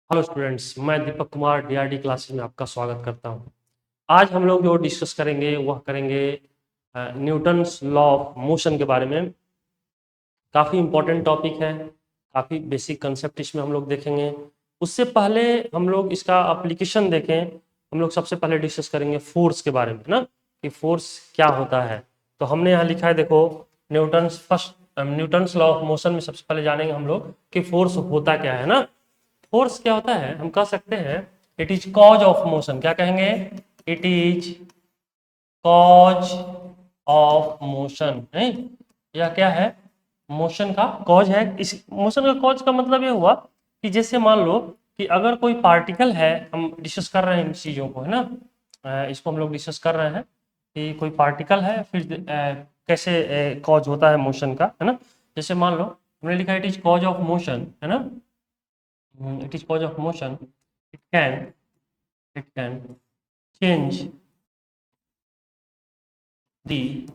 Hello students, मैं Deepak Kumar DRD classes में आपका स्वागत करता हूं। आज हम लोग जो डिस्कस करेंगे वह करेंगे न्यूटन्स लॉ ऑफ मोशन के बारे में। काफ़ी इंपॉर्टेंट टॉपिक है, काफ़ी बेसिक कंसेप्ट इसमें हम लोग देखेंगे। उससे पहले हम लोग इसका एप्लीकेशन देखें। हम लोग सबसे पहले डिस्कस करेंगे फोर्स के बारे में ना, कि फोर्स क्या होता है। तो हमने यहाँ लिखा है, देखो, न्यूटन्स लॉ ऑफ मोशन में सबसे पहले जानेंगे हम लोग कि फोर्स होता क्या है ना। फोर्स क्या होता है, हम कह सकते हैं it is cause of motion. क्या कहेंगे? It is cause of motion है, या क्या है? मोशन का कॉज है। इस मोशन का कॉज का मतलब ये हुआ कि जैसे मान लो कि अगर कोई पार्टिकल है, हम डिस्कस कर रहे हैं इन चीज़ों को, है ना। इसको हम लोग डिस्कस कर रहे हैं कि कोई पार्टिकल है, फिर कैसे कॉज होता है मोशन का, है ना। जैसे मान लो हमने लिखा it is cause of motion, है ना। It is cause of motion. It can change the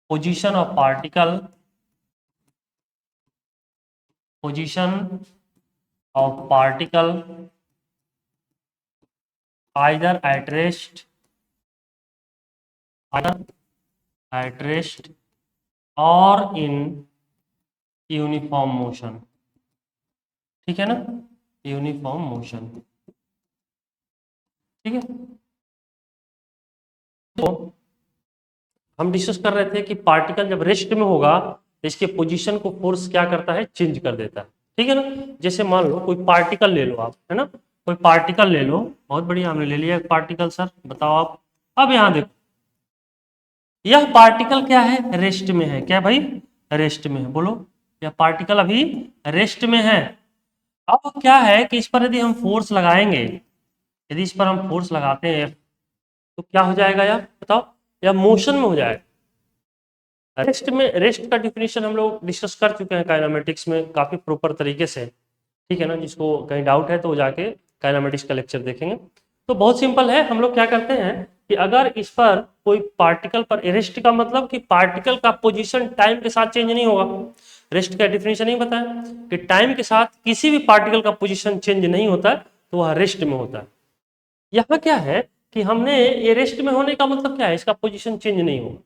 position of particle either at rest or in uniform motion। ठीक है ना, यूनिफॉर्म मोशन। ठीक है, तो हम डिस्कस कर रहे थे कि पार्टिकल जब रेस्ट में होगा तो इसके पोजीशन को फोर्स क्या करता है, चेंज कर देता है। ठीक है ना। जैसे मान लो कोई पार्टिकल ले लो आप, है ना। कोई पार्टिकल ले लो, बहुत बढ़िया, हमने ले लिया एक पार्टिकल। सर बताओ आप। अब यहाँ देखो, यह पार्टिकल क्या है, रेस्ट में है। क्या भाई? रेस्ट में है। बोलो, यह पार्टिकल अभी रेस्ट में है। अब क्या है कि इस पर यदि हम फोर्स लगाएंगे, यदि इस पर हम फोर्स लगाते हैं तो क्या हो जाएगा यार, बताओ? या मोशन में हो जाएगा। रेस्ट में, रेस्ट का डिफिनेशन हम लोग डिस्कस कर चुके हैं काइनेमेटिक्स में काफी प्रॉपर तरीके से। ठीक है ना, जिसको कहीं डाउट है तो वो जाके काइनेमेटिक्स का लेक्चर देखेंगे। तो बहुत सिंपल है, हम लोग क्या करते हैं कि अगर इस पर कोई पार्टिकल पर, रेस्ट का मतलब कि पार्टिकल का पोजीशन टाइम के साथ चेंज नहीं होगा। रेस्ट का डिफिनेशन नहीं बताया कि टाइम के साथ किसी भी पार्टिकल का पोजीशन चेंज नहीं होता है, तो वह रेस्ट में होता है। यहाँ क्या है कि हमने ये रेस्ट में होने का मतलब क्या है, इसका पोजीशन चेंज नहीं होगा,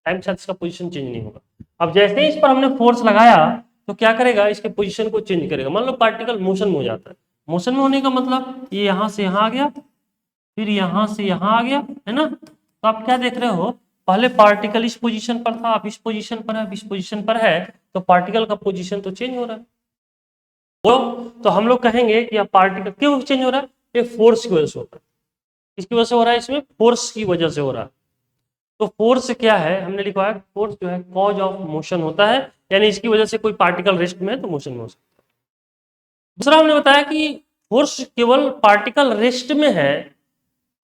टाइम के साथ इसका पोजीशन चेंज नहीं होगा। अब जैसे ही इस पर हमने फोर्स लगाया तो क्या करेगा, इसके पोजीशन को चेंज करेगा। मान लो पार्टिकल मोशन में हो जाता है। मोशन में होने का मतलब ये यहाँ से यहाँ आ गया, फिर यहाँ से यहाँ आ गया, है ना। तो आप क्या देख रहे हो, पहले पार्टिकल इस पोजीशन पर था, अब इस पोजीशन पर है, अब इस पोजीशन पर है, तो पार्टिकल का पोजीशन तो चेंज हो रहा है। तो हम लोग कहेंगे कि पार्टिकल क्यों चेंज हो रहा है, ये फोर्स की वजह से होता है। किसकी वजह से हो रहा है? इसमें फोर्स की वजह से हो रहा है। तो फोर्स क्या है, हमने लिखा है फोर्स जो है कॉज ऑफ मोशन होता है, यानी इसकी वजह से कोई पार्टिकल रेस्ट में है तो मोशन में हो सकता है। दूसरा हमने बताया कि फोर्स केवल पार्टिकल रेस्ट में है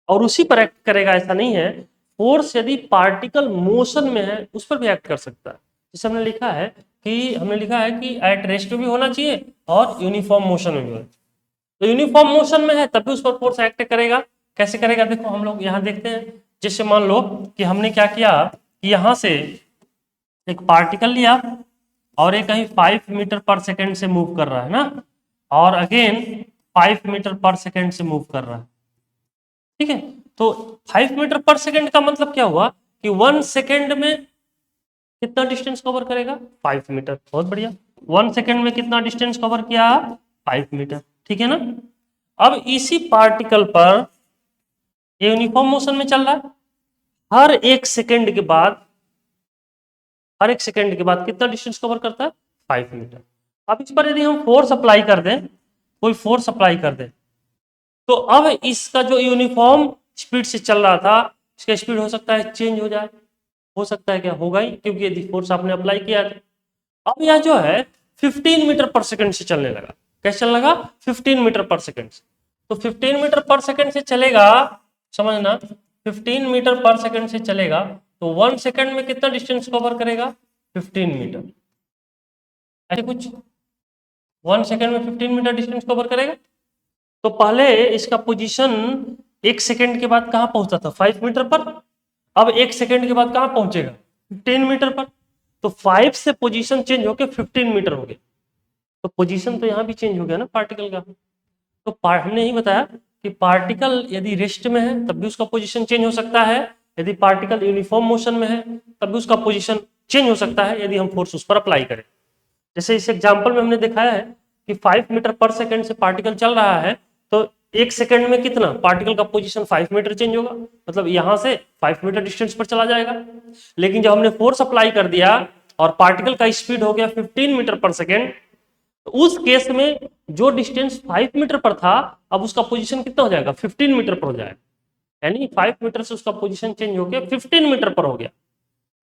और उसी पर एक्ट करेगा, ऐसा नहीं है। फोर्स यदि पार्टिकल मोशन में है उस पर भी एक्ट कर सकता है। जैसे हमने लिखा है कि एट रेस्ट में भी होना चाहिए और यूनिफॉर्म मोशन में भी होना चाहिए। तो यूनिफॉर्म मोशन में है तब भी उस पर फोर्स एक्ट करेगा। कैसे करेगा, देखो हम लोग यहाँ देखते हैं। जैसे मान लो कि हमने क्या किया कि यहाँ से एक पार्टिकल लिया और ये कहीं 5 मीटर पर सेकेंड से मूव कर रहा है ना, और अगेन 5 मीटर पर सेकेंड से मूव कर रहा है। ठीक है, तो 5 मीटर पर सेकेंड का मतलब क्या हुआ कि 1 सेकेंड में कितना डिस्टेंस कवर करेगा, 5 मीटर। बहुत बढ़िया, 1 सेकेंड में कितना डिस्टेंस कवर किया, 5 मीटर। ठीक है ना। अब इसी पार्टिकल पर ये यूनिफॉर्म मोशन में चल रहा है। हर एक सेकेंड के बाद, हर एक सेकेंड के बाद कितना डिस्टेंस कवर करता है, 5 मीटर। अब इस पर यदि हम फोर्स अप्लाई कर दें, कोई फोर्स अप्लाई कर दें, तो अब इसका जो यूनिफॉर्म स्पीड से चल रहा था, इसका स्पीड हो सकता है चेंज हो जाए। हो सकता है, क्या होगा ही, क्योंकि यदि फोर्स आपने अप्लाई किया है। अब यह जो है 15 मीटर पर सेकंड से चलने लगा। कैसे चलने लगा, 15 मीटर पर सेकंड से। तो 15 मीटर पर सेकंड से चलेगा, समझना, 15 मीटर पर सेकंड से चलेगा तो 1 सेकंड में कितना डिस्टेंस कवर करेगा, 15 मीटर। ऐसे कुछ 1 सेकंड में 15 मीटर डिस्टेंस कवर करेगा। तो पहले इसका पोजीशन 1 सेकंड के बाद कहां पहुंचता था, 5 मीटर पर। अब 1 सेकंड के बाद कहां पहुंचेगा, 15 मीटर पर। तो 5 से पोजीशन चेंज होकर 15 मीटर हो गया। तो पोजीशन तो यहाँ भी चेंज हो गया ना पार्टिकल का। तो हमने ही बताया कि पार्टिकल यदि रेस्ट में है तब भी उसका पोजीशन चेंज हो सकता है, यदि पार्टिकल यूनिफॉर्म मोशन में है तब भी उसका पोजीशन चेंज हो सकता है यदि हम फोर्स उस पर अप्लाई करें। जैसे इस एग्जांपल में हमने दिखाया है कि 5 मीटर पर सेकंड से पार्टिकल चल रहा है, तो एक सेकंड में कितना पार्टिकल का पोजीशन 5 मीटर चेंज होगा, मतलब यहां से 5 मीटर डिस्टेंस पर चला जाएगा। लेकिन जब हमने फोर्स अप्लाई कर दिया और पार्टिकल का स्पीड हो गया 15 मीटर पर सेकेंड, तो उस केस में जो डिस्टेंस 5 मीटर पर था अब उसका पोजीशन कितना हो जाएगा, 15 मीटर पर हो जाएगा। यानी 5 मीटर से उसका पोजीशन चेंज हो गया 15 मीटर पर हो गया,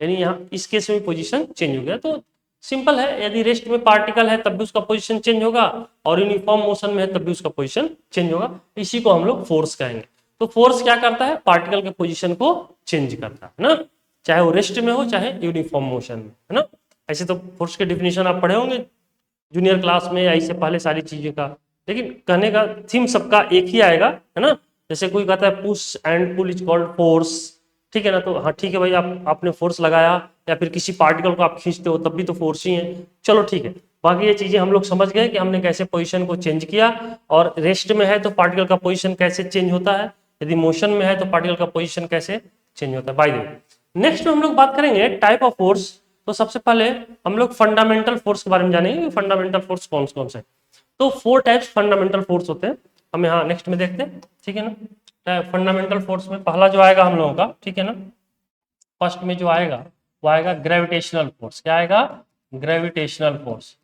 यानी यहाँ इस केस में पोजीशन चेंज हो गया। तो सिंपल है, यदि रेस्ट में पार्टिकल है तब भी उसका पोजीशन चेंज होगा और यूनिफॉर्म मोशन में है तब भी उसका पोजीशन चेंज होगा। इसी को हम लोग फोर्स कहेंगे। तो फोर्स क्या करता है, पार्टिकल के पोजीशन को चेंज करता है ना, चाहे वो रेस्ट में हो चाहे यूनिफॉर्म मोशन में, है ना। ऐसे तो फोर्स के डिफिनेशन आप पढ़े होंगे जूनियर क्लास में या इससे पहले सारी चीजें का, लेकिन कहने का थीम सबका एक ही आएगा, है ना। जैसे कोई कहता है push and pull is called force, ठीक है ना, तो हाँ ठीक है भाई, आपने फोर्स लगाया या फिर किसी पार्टिकल को आप खींचते हो तब भी तो फोर्स ही है, चलो ठीक है। बाकी ये चीजें हम लोग समझ गए कि हमने कैसे पोजीशन को चेंज किया, और रेस्ट में है तो पार्टिकल का पोजीशन कैसे चेंज होता है, यदि मोशन में है तो पार्टिकल का पोजीशन कैसे चेंज होता है। बाय द वे नेक्स्ट में हम लोग बात करेंगे टाइप ऑफ फोर्स। तो सबसे पहले हम लोग फंडामेंटल फोर्स के बारे में जानेंगे, फंडामेंटल फोर्स कौन कौन से। तो 4 टाइप्स फंडामेंटल फोर्स होते हैं, हम यहाँ नेक्स्ट में देखते हैं, ठीक है ना। फंडामेंटल फोर्स में पहला जो आएगा हम लोगों का, ठीक है ना, फर्स्ट में जो आएगा वो आएगा ग्रेविटेशनल फोर्स। क्या आएगा, gravitational force.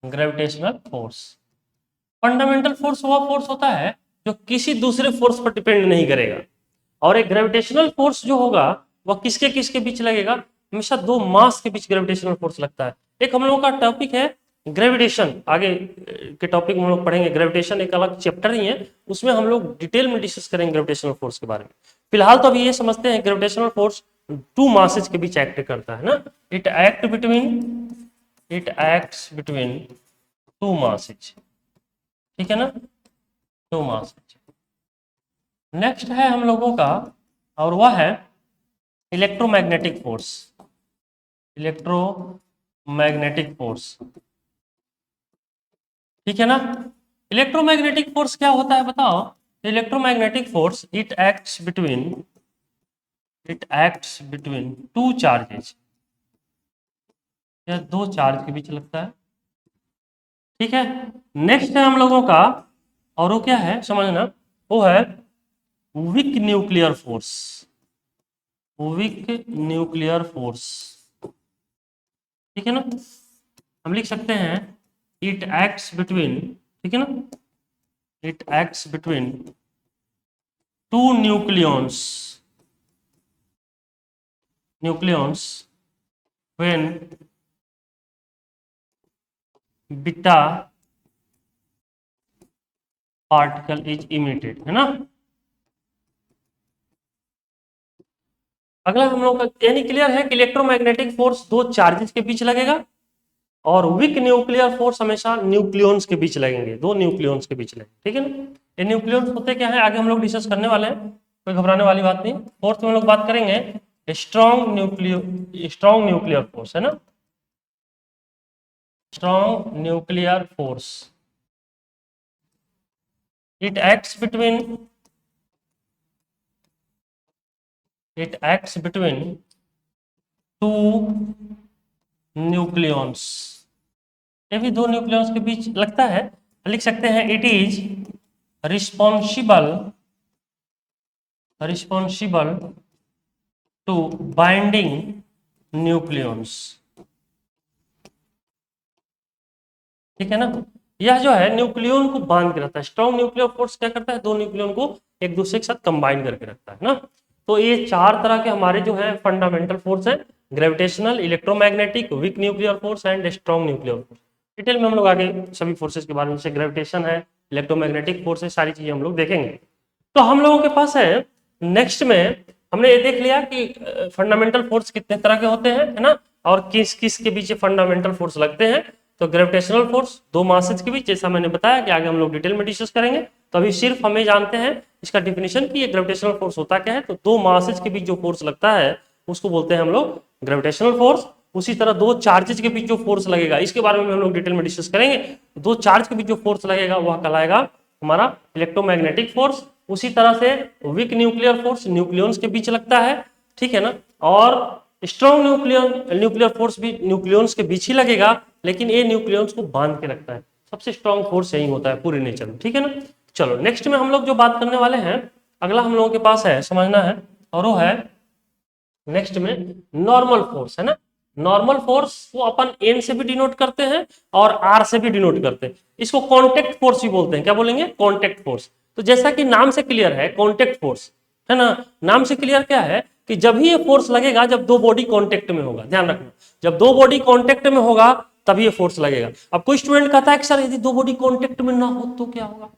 Gravitational force fundamental force वह फोर्स होता है जो किसी दूसरे फोर्स पर डिपेंड नहीं करेगा, और एक ग्रेविटेशनल फोर्स जो होगा वह किसके किसके बीच लगेगा, हमेशा दो मास के बीच ग्रेविटेशनल फोर्स लगता है। एक हम लोगों का टॉपिक है ग्रेविटेशन, आगे के टॉपिक में हम लोग पढ़ेंगे, ग्रेविटेशन एक अलग चैप्टर ही है, उसमें हम लोग डिटेल में डिस्कस करेंगे ग्रेविटेशनल फोर्स के बारे में। फिलहाल तो अभी ये समझते हैं ग्रेविटेशनल फोर्स 2 मासेज के बीच एक्ट करता है ना, इट एक्ट्स बिटवीन 2 मासेज, ठीक है ना, 2 मासेज। नेक्स्ट है हम लोगों का, और वह है इलेक्ट्रोमैग्नेटिक फोर्स। इलेक्ट्रोमैग्नेटिक फोर्स, ठीक है ना। इलेक्ट्रोमैग्नेटिक फोर्स क्या होता है बताओ। Electromagnetic force it acts between 2 charges, या 2 चार्ज के बीच लगता है, ठीक है। नेक्स्ट है हम लोगों का, और वो क्या है समझना, वो है weak nuclear force. Weak nuclear force, ठीक है ना। हम लिख सकते हैं इट एक्ट्स बिटवीन, ठीक है ना, it acts between 2 nucleons when beta particle is emitted, है ना। अगला हम लोग का यानी क्लियर है कि इलेक्ट्रोमैग्नेटिक फोर्स 2 चार्जेस के बीच लगेगा, और वीक न्यूक्लियर फोर्स हमेशा न्यूक्लियॉन्स के बीच लगेंगे, 2 न्यूक्लियॉन्स के बीच लगेंगे, ठीक है ना। ये न्यूक्लियॉन्स होते क्या है आगे हम लोग डिस्कस करने वाले हैं, कोई घबराने वाली बात नहीं। फोर्थ में हम लोग बात करेंगे स्ट्रॉन्ग न्यूक्लियर फोर्स, है ना, strong nuclear force. It acts between 2 nucleons, ये भी 2 न्यूक्लियॉन्स के बीच लगता है। लिख सकते हैं it is responsible to binding nucleons, ठीक है ना। यह जो है न्यूक्लियॉन को बांध के रखता है। स्ट्रॉन्ग न्यूक्लियर फोर्स क्या करता है, 2 न्यूक्लियॉन को एक दूसरे के साथ कंबाइन करके रखता है ना। तो ये 4 तरह के हमारे जो है फंडामेंटल फोर्स है, gravitational, electromagnetic, weak nuclear force and strong nuclear force. Detail में हम लोग आगे सभी फोर्सेस के बारे में, जैसे ग्रेविटेशन है, इलेक्ट्रोमैग्नेटिक फोर्स है, सारी चीजें हम लोग देखेंगे। तो हम लोगों के पास है नेक्स्ट में हमने ये देख लिया कि फंडामेंटल फोर्स कितने तरह के होते हैं, है ना, और किस किस के बीच फंडामेंटल फोर्स लगते हैं। तो ग्रेविटेशनल फोर्स 2 मासेज के बीच, जैसा मैंने बताया कि आगे हम लोग डिटेल में डिस्कस करेंगे। तो अभी सिर्फ हमें जानते हैं इसका डिफिनेशन कि ये ग्रेविटेशनल फोर्स होता क्या है। तो 2 मासेज के बीच जो फोर्स लगता है उसको बोलते हैं हम लोग ग्रेविटेशनल फोर्स। उसी तरह दो चार्जेस के बीच जो फोर्स लगेगा, इसके बारे में हम लोग डिटेल में डिस्कस करेंगे। दो चार्ज के बीच जो फोर्स लगेगा वह कहलाएगा हमारा इलेक्ट्रोमैग्नेटिक फोर्स। उसी तरह से वीक न्यूक्लियर फोर्स न्यूक्लियंस के बीच लगता है, ठीक है ना। और स्ट्रॉन्ग न्यूक्लियर फोर्स भी न्यूक्लियंस के बीच ही लगेगा, लेकिन ये न्यूक्लियंस को बांध के रखता है। सबसे स्ट्रॉन्ग फोर्स यही होता है पूरे नेचर में, ठीक है ना। चलो नेक्स्ट में हम लोग जो बात करने वाले हैं, अगला हम लोगों के पास है समझना है, और वो है नेक्स्ट में नॉर्मल फोर्स, है ना। नॉर्मल फोर्स को अपन एन से भी डिनोट करते हैं और आर से भी डिनोट करते हैं। इसको कांटेक्ट फोर्स भी बोलते हैं। क्या बोलेंगे? Contact force. तो जैसा कि नाम से क्लियर है कांटेक्ट फोर्स, है ना। नाम से क्लियर क्या है कि जब ही ये फोर्स लगेगा जब दो बॉडी कांटेक्ट में होगा। ध्यान रखना, जब दो बॉडी कांटेक्ट में होगा तभी ये फोर्स लगेगा। अब कोई स्टूडेंट कहता है कि सर यदि दो बॉडी कांटेक्ट में ना हो तो क्या होगा?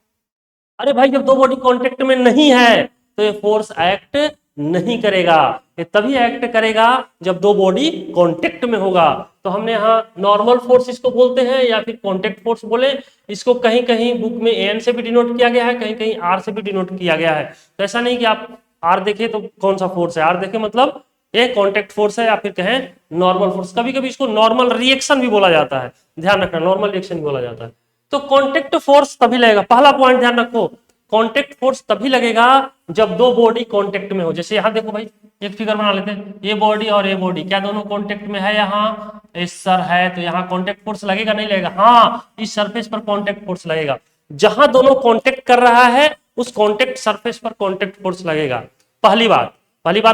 अरे भाई जब दो बॉडी कांटेक्ट में नहीं है तो ये फोर्स एक्ट नहीं करेगा। ये तभी एक्ट करेगा जब दो बॉडी कांटेक्ट में होगा। तो हमने यहाँ नॉर्मल फोर्स इसको बोलते हैं या फिर कांटेक्ट फोर्स बोले। इसको कहीं कहीं बुक में एन से भी डिनोट किया गया है, कहीं कहीं आर से भी डिनोट किया गया है। तो ऐसा नहीं कि आप आर देखे तो कौन सा फोर्स है, आर देखे मतलब ये कांटेक्ट फोर्स है, या फिर कहें नॉर्मल फोर्स। कभी कभी इसको नॉर्मल रिएक्शन भी बोला जाता है। ध्यान रखना, नॉर्मल रिएक्शन भी बोला जाता है। तो कांटेक्ट फोर्स तभी लगेगा, पहला पॉइंट ध्यान रखो, कांटेक्ट फोर्स तभी लगेगा जब दो बॉडी कांटेक्ट में हो। जैसे यहां देखो भाई, एक फिगर बना लेते हैं, ये बॉडी और ये बॉडी, क्या दोनों कांटेक्ट में है? यहाँ इस सर है तो यहाँ कांटेक्ट फोर्स लगेगा नहीं लगेगा? हाँ, इस सरफेस पर कांटेक्ट फोर्स लगेगा। जहां दोनों कांटेक्ट कर रहा है उस कांटेक्ट सरफेस पर कांटेक्ट फोर्स लगेगा। पहली बात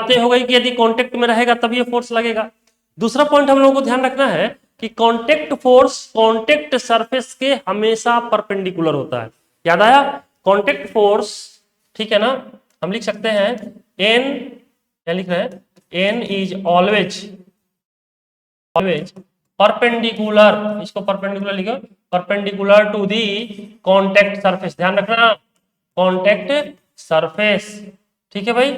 तो ये हो गई कि यदि कांटेक्ट में रहेगा तभी ये फोर्स लगेगा। दूसरा पॉइंट हम लोगों को ध्यान रखना है कि कांटेक्ट फोर्स कांटेक्ट सरफेस के हमेशा परपेंडिकुलर होता है। याद आया? कांटेक्ट फोर्स, ठीक है ना, हम लिख सकते हैं एन, क्या लिख रहे हैं? एन इज ऑलवेज परपेंडिकुलर, इसको परपेंडिकुलर लिखो, perpendicular to the contact surface. ध्यान रखना, कांटेक्ट सरफेस, ठीक है भाई।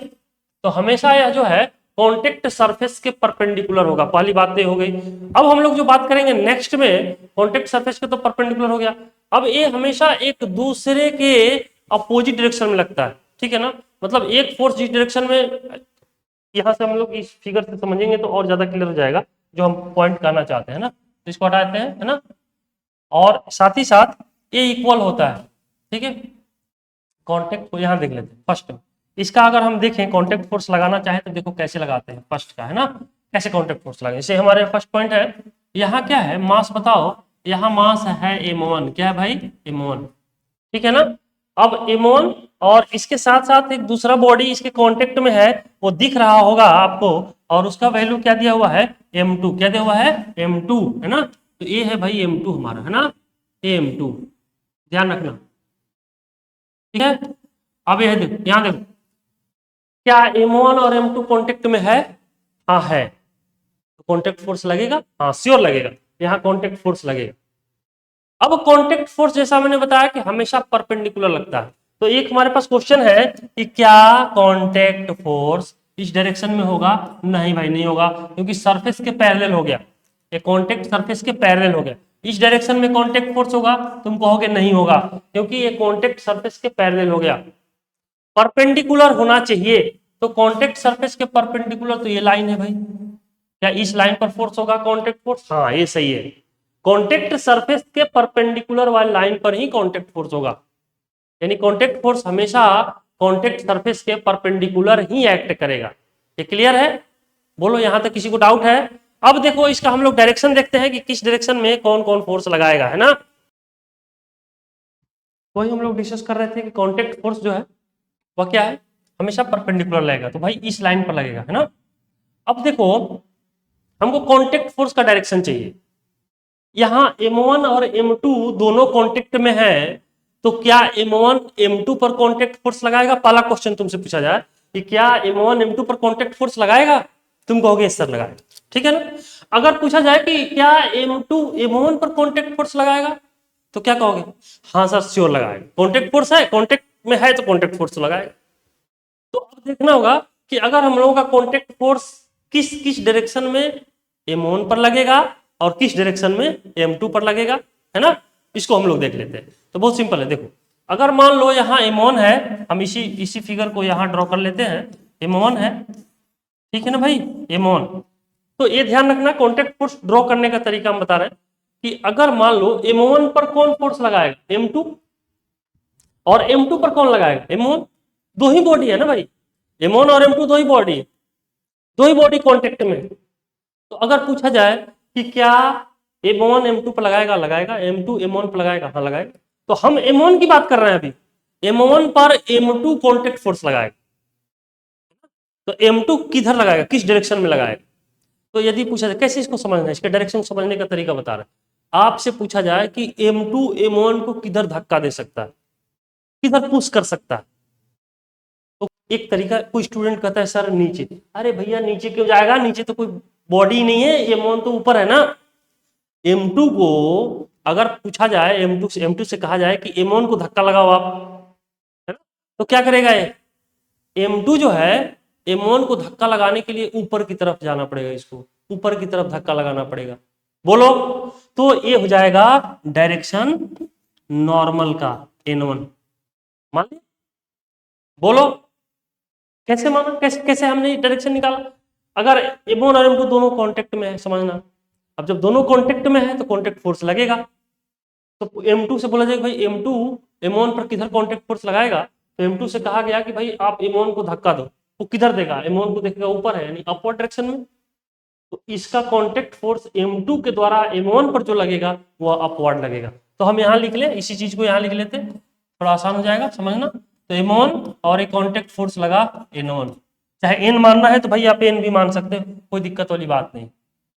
तो हमेशा यह जो है कांटेक्ट सरफेस के परपेंडिकुलर होगा। पहली बात तो हो गई। अब हम लोग जो बात करेंगे नेक्स्ट में, कांटेक्ट सरफेस के तो परपेंडिकुलर हो गया। अब ये हमेशा एक दूसरे के अपोजिट डायरेक्शन में लगता है, ठीक है ना। मतलब एक फोर्स जिस डायरेक्शन में, यहां से हम लोग इस फिगर से समझेंगे तो और ज्यादा क्लियर हो जाएगा जो हम पॉइंट करना चाहते हैं ना। तो इसको हटा देते हैं, है ना। और साथ ही साथ ये इक्वल होता है, ठीक है। कांटेक्ट को यहां देख लेते हैं फर्स्ट। इसका अगर हम देखें कांटेक्ट फोर्स लगाना चाहे तो देखो कैसे लगाते हैं फर्स्ट का, है ना। कैसे कांटेक्ट फोर्स लगाए? जैसे हमारे फर्स्ट पॉइंट है, यहाँ क्या है? मास बताओ। यहाँ मास है m1, क्या है भाई? m1, ठीक है ना। अब m1 और इसके साथ साथ एक दूसरा बॉडी इसके कांटेक्ट में है, वो दिख रहा होगा आपको, और उसका वैल्यू क्या दिया हुआ है? m2। क्या दिया हुआ है? m2, है ना। तो ये है भाई m2 हमारा, है ना, m2। ध्यान रखना, ठीक है। अब यह देखो, यहां देखो, क्या m1 और m2 कांटेक्ट में है? हाँ है। तो कांटेक्ट फोर्स लगेगा? हाँ श्योर लगेगा, यहाँ कांटेक्ट फोर्स लगेगा। अब कांटेक्ट फोर्स जैसा मैंने बताया कि हमेशा परपेंडिकुलर लगता है। तो एक हमारे पास क्वेश्चन है कि क्या कांटेक्ट फोर्स इस डायरेक्शन में होगा? नहीं भाई नहीं होगा, क्योंकि सरफेस के पैरेलल हो गया। ये कांटेक्ट सरफेस के पैरेलल हो गया। इस डायरेक्शन में कांटेक्ट फोर्स होगा? तुम कहोगे नहीं होगा, क्योंकि ये कांटेक्ट सरफेस के पैरेलल हो गया। परपेंडिकुलर होना चाहिए, तो कांटेक्ट सरफेस के परपेंडिकुलर तो ये लाइन है भाई। क्या इस लाइन पर फोर्स होगा कांटेक्ट फोर्स? हाँ ये सही है, कांटेक्ट सरफेस के परपेंडिकुलर वाली लाइन पर ही कांटेक्ट फोर्स होगा। यानी कांटेक्ट फोर्स हमेशा कांटेक्ट सरफेस के परपेंडिकुलर ही एक्ट करेगा। ये क्लियर है? बोलो यहां तक किसी को डाउट है? अब देखो इसका हम लोग डायरेक्शन देखते हैं कि किस डायरेक्शन में कौन कौन फोर्स लगाएगा, है ना। वही हम लोग डिस्कस कर रहे थे कि कांटेक्ट फोर्स जो है वह क्या है? हमेशा परपेंडिकुलर लगेगा, तो भाई इस लाइन पर लगेगा, है ना। अब देखो हमको कांटेक्ट फोर्स का डायरेक्शन चाहिए। यहाँ m1 और m2 दोनों कांटेक्ट में है, तो क्या m1 m2 पर कांटेक्ट फोर्स लगाएगा? पहला क्वेश्चन तुमसे पूछा जाए कि क्या m1 m2 पर कांटेक्ट फोर्स लगाएगा? तुम कहोगे सर लगाएगा, ठीक है ना। अगर पूछा जाए कि क्या m2 m1 पर कांटेक्ट फोर्स लगाएगा, तो क्या कहोगे? हाँ सर श्योर लगाएगा, कांटेक्ट फोर्स है, कांटेक्ट में है तो कांटेक्ट फोर्स लगाएगा। तो अब देखना होगा कि अगर हम लोगों का कांटेक्ट फोर्स किस किस डायरेक्शन में m1 पर लगेगा और किस डायरेक्शन में m2 पर लगेगा, है ना। इसको हम लोग देख लेते हैं। तो बहुत सिंपल है, देखो अगर मान लो यहाँ m1 है, हम इसी फिगर को यहाँ ड्रॉ कर लेते हैं। m1 है, ठीक है ना भाई, m1। तो ये ध्यान रखना, कॉन्टेक्ट फोर्स ड्रॉ करने का तरीका हम बता रहे हैं कि अगर मान लो M1 पर कौन फोर्स लगाएगा, M2, और M2 पर कौन लगाएगा, M1, दो ही बॉडी है ना भाई, M1 और M2 दो ही बॉडी है, दो ही बॉडी कॉन्टेक्ट में। तो अगर पूछा जाए कि क्या M1 M2 पर लगाएगा, M2 M1 पर लगाएगा, हाँ लगाएगा, तो हम M1 की बात कर रहे हैं अभी, M1 पर M2 कॉन्टेक्ट फोर्स लगाएगा, तो M2 किधर लगाएगा, किस डायरेक्शन में लगाएगा। तो यदि पूछा जाए कैसे इसको समझना है, इसके डायरेक्शन समझने का तरीका बता रहे हैं। आपसे पूछा जाए कि M2 M1 को किधर धक्का दे सकता है, किधर पुश कर सकता है, तो एक तरीका, कोई स्टूडेंट कहता है सर नीचे, अरे भैया नीचे क्यों जाएगा, नीचे तो कोई बॉडी नहीं है, M1 तो ऊपर है ना। M2 को अगर पूछा जाए, M2 से कहा जाए कि M1 को धक्का लगाओ आप, है ना, तो क्या करेगा ये M2 जो है, M1 को धक्का लगाने के लिए ऊपर की तरफ जाना पड़ेगा, इसको ऊपर की तरफ धक्का लगाना पड़ेगा, बोलो, तो ये हो जाएगा डायरेक्शन नॉर्मल का N1, मान लिया, बोलो कैसे माना, कैसे हमने डायरेक्शन निकाला। अगर M1 और M2 दोनों कांटेक्ट में है, समझना, अब जब दोनों कांटेक्ट में है तो कांटेक्ट फोर्स लगेगा, तो M2 से बोला जाएगा भाई M2 M1 पर किधर कांटेक्ट फोर्स लगाएगा, तो M2 से कहा गया कि भाई आप M1 को धक्का दो, वो किधर देगा, M1 को देखेगा ऊपर है, यानी अपवर्ड डायरेक्शन में, तो इसका कांटेक्ट फोर्स M2 के द्वारा M1 पर जो लगेगा वह अपवर्ड लगेगा। तो हम यहाँ लिख ले, इसी चीज को यहाँ लिख लेते, थोड़ा आसान हो जाएगा समझना। तो M1 और एक कांटेक्ट फोर्स लगा N1, चाहे N मानना है तो भाई आप N भी मान सकते हो, कोई दिक्कत वाली बात नहीं,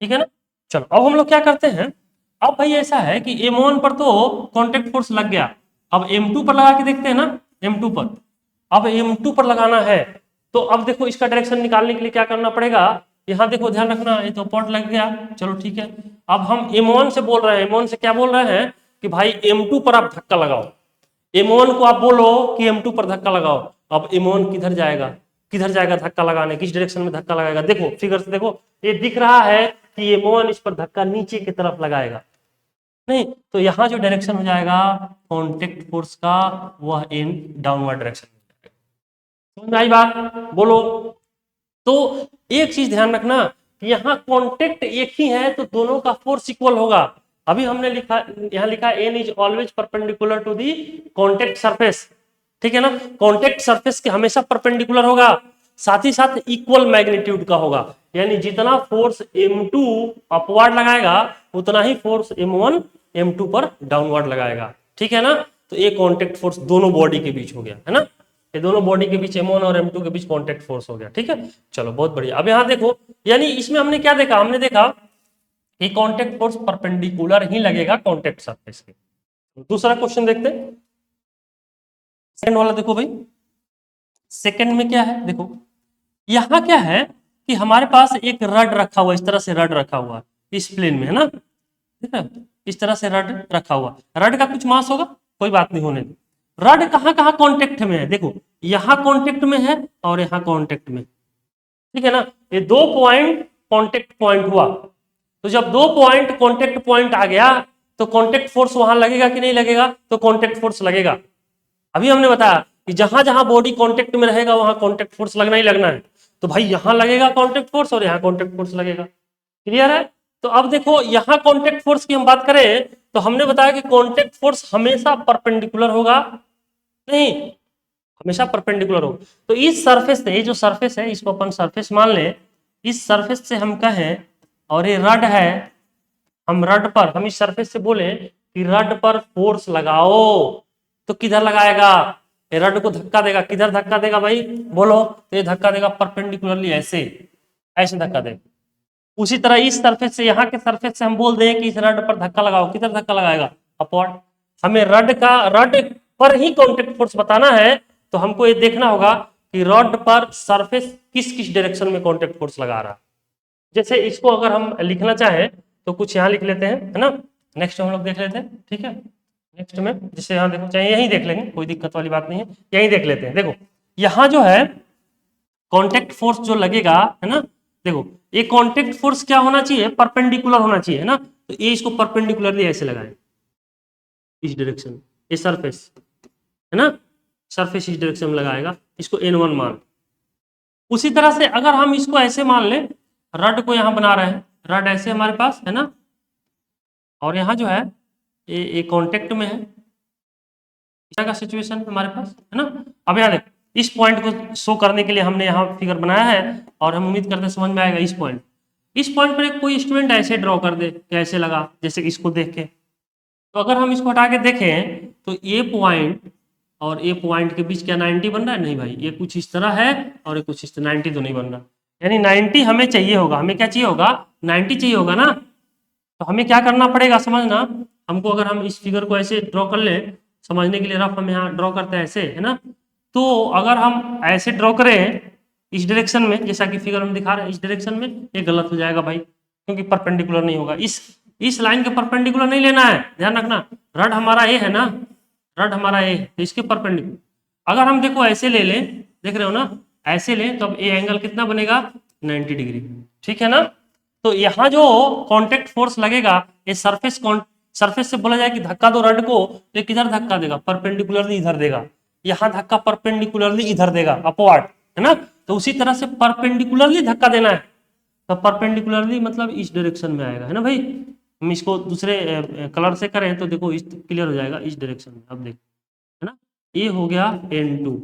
ठीक है ना। चलो अब हम लोग क्या करते हैं, अब भाई ऐसा है कि M1 पर तो कांटेक्ट फोर्स लग गया, अब M2 पर लगा के देखते हैं ना, M2 पर, अब M2 पर लगाना है, तो अब देखो इसका डायरेक्शन निकालने के लिए क्या करना पड़ेगा, यहाँ देखो ध्यान रखना, ये तो पॉट लग गया, चलो ठीक है। अब हम M1 से बोल रहे हैं, M1 से क्या बोल रहे हैं कि भाई M2 पर आप धक्का लगाओ, M1 को आप बोलो कि M2 पर धक्का लगाओ। अब M1 किधर जाएगा धक्का लगाने, किस डायरेक्शन में धक्का लगाएगा, देखो फिगर से देखो, ये दिख रहा है कि M1 इस पर धक्का नीचे की तरफ लगाएगा, नहीं, तो यहाँ जो डायरेक्शन हो जाएगा कॉन्टेक्ट फोर्स का, वह इन डाउनवर्ड डायरेक्शन में जाएगा। समझ में आई बात, बोलो। तो एक चीज ध्यान रखना, यहाँ कॉन्टेक्ट एक ही है तो दोनों का फोर्स इक्वल होगा। अभी हमने लिखा, यहाँ लिखा N is always perpendicular to the contact surface, ठीक है ना, कॉन्टेक्ट सरफेस के हमेशा परपेंडिकुलर होगा, साथ ही साथ इक्वल मैग्नीट्यूड का होगा, यानी जितना फोर्स M2 अपवर्ड लगाएगा उतना ही फोर्स M1 M2 पर डाउनवर्ड लगाएगा, ठीक है ना। तो ये कॉन्टेक्ट फोर्स दोनों बॉडी के बीच हो गया, है ना, ये दोनों बॉडी के बीच M1 और M2 के बीच कॉन्टेक्ट फोर्स हो गया, ठीक है। चलो बहुत बढ़िया। अब यहाँ देखो, यानी इसमें हमने क्या देखा, हमने देखा कि कॉन्टेक्ट फोर्स परपेंडिकुलर ही लगेगा कॉन्टेक्ट सरफेस के। दूसरा क्वेश्चन देखते हैं, सेकंड वाला देखो भाई, सेकंड में क्या है, देखो यहाँ क्या है कि हमारे पास एक रड रखा हुआ, इस तरह से रड रखा हुआ इस प्लेन में, है ना, ठीक है, इस तरह से रड रखा हुआ, रड का कुछ मास होगा, कोई बात नहीं होने दो। रड कहाँ कहाँ कांटेक्ट में है, देखो यहाँ कांटेक्ट में है और यहाँ कांटेक्ट में, ठीक है ना, ये दो पॉइंट कांटेक्ट पॉइंट हुआ, तो जब दो पॉइंट कांटेक्ट पॉइंट आ गया तो कांटेक्ट फोर्स वहां लगेगा कि नहीं लगेगा, तो कांटेक्ट फोर्स लगेगा। अभी हमने बताया कि जहां जहां बॉडी कांटेक्ट में रहेगा वहां कांटेक्ट फोर्स लगना ही लगना है, तो भाई यहां लगेगा कांटेक्ट फोर्स और यहाँ कांटेक्ट फोर्स लगेगा, क्लियर है। तो अब देखो यहाँ कांटेक्ट फोर्स की हम बात करें तो हमने बताया कि कांटेक्ट फोर्स हमेशा परपेंडिकुलर होगा, नहीं, हमेशा परपेंडिकुलर होगा। तो इस सरफेस से, ये जो सरफेस है इसको अपन सरफेस मान ले, इस सरफेस से हम कहें और ये रड है, हम रड पर, हम इस सरफेस से बोले कि रड पर फोर्स लगाओ, तो किधर लगाएगा, ये रड को धक्का देगा, किधर धक्का देगा भाई बोलो, तो ये धक्का देगा परपेंडिकुलरली, ऐसे ऐसे धक्का देगा। उसी तरह इस सरफेस से, यहाँ के सरफेस से हम बोल दें कि इस रड पर धक्का लगाओ, किधर धक्का लगाएगा, अपवर्ड। हमें रड पर ही कांटेक्ट फोर्स बताना है, तो हमको ये देखना होगा कि रड पर सरफेस किस किस डायरेक्शन में कांटेक्ट फोर्स लगा रहा है। जैसे इसको अगर हम लिखना चाहें तो कुछ यहाँ लिख लेते हैं, है ना, नेक्स्ट हम लोग देख लेते हैं, ठीक है, नेक्स्ट में जैसे यहाँ देखो, चाहे यही देख लेंगे, कोई दिक्कत वाली बात नहीं है, यही देख लेते हैं। देखो यहाँ जो है कांटेक्ट फोर्स जो लगेगा, है ना, देखो ये कांटेक्ट फोर्स क्या होना चाहिए, परपेंडिकुलर होना चाहिए, है ना, तो ये इसको परपेंडिकुलरली ऐसे लगाए, इस डायरेक्शन, ये सरफेस है ना, सरफेस इस डायरेक्शन में लगाएगा, इसको N1 मान। उसी तरह से अगर हम इसको ऐसे मान लें रड को यहाँ बना रहे हैं, रड ऐसे हमारे पास है ना, और यहाँ जो है ये कांटेक्ट में है, इस तरह का सिचुएशन हमारे पास है ना। अब यहाँ देखो, इस पॉइंट को शो करने के लिए हमने यहाँ फिगर बनाया है, और हम उम्मीद करते हैं समझ में आएगा। इस पॉइंट पर एक कोई स्टूडेंट ऐसे ड्रॉ कर दे, कैसे लगा, जैसे कि इसको देख के, तो अगर हम इसको हटा के देखें तो ए पॉइंट और ए पॉइंट के बीच क्या 90 बन रहा है? नहीं भाई, ये कुछ इस तरह है और ये कुछ इस तरह, 90 तो नहीं बन रहा। यानी 90 हमें चाहिए होगा, हमें क्या चाहिए होगा? 90 चाहिए होगा ना। तो हमें क्या करना पड़ेगा समझना, हमको अगर हम इस फिगर को ऐसे ड्रॉ कर ले, समझने के लिए रफ हम यहाँ ड्रॉ करते हैं ऐसे, है ना। तो अगर हम ऐसे ड्रॉ करें इस डायरेक्शन में, जैसा कि फिगर में दिखा रहे हैं, इस डायरेक्शन में, ये गलत हो जाएगा भाई, क्योंकि परपेंडिकुलर नहीं होगा। इस लाइन के परपेंडिकुलर नहीं लेना है, ध्यान रखना। रड हमारा ए है ना, रड हमारा ए है, तो इसके परपेंडिकुलर अगर हम देखो ऐसे ले लें, देख रहे हो ना, ऐसे लें तो अब ए एंगल कितना बनेगा? 90 डिग्री, ठीक है ना। तो यहाँ जो कांटेक्ट फोर्स लगेगा, ये सरफेस से बोला जाए कि धक्का दो रड को, तो किधर धक्का देगा? परपेंडिकुलरली इधर देगा। यहाँ धक्का परपेंडिकुलरली इधर देगा, अपवर्ड, है ना। तो उसी तरह से परपेंडिकुलरली धक्का देना है, तो परपेंडिकुलरली मतलब इस डायरेक्शन में आएगा, है ना भाई। हम इसको दूसरे कलर से करें तो देखो इस क्लियर हो जाएगा, इस डायरेक्शन में। अब देखो, है ना, ये हो गया N2,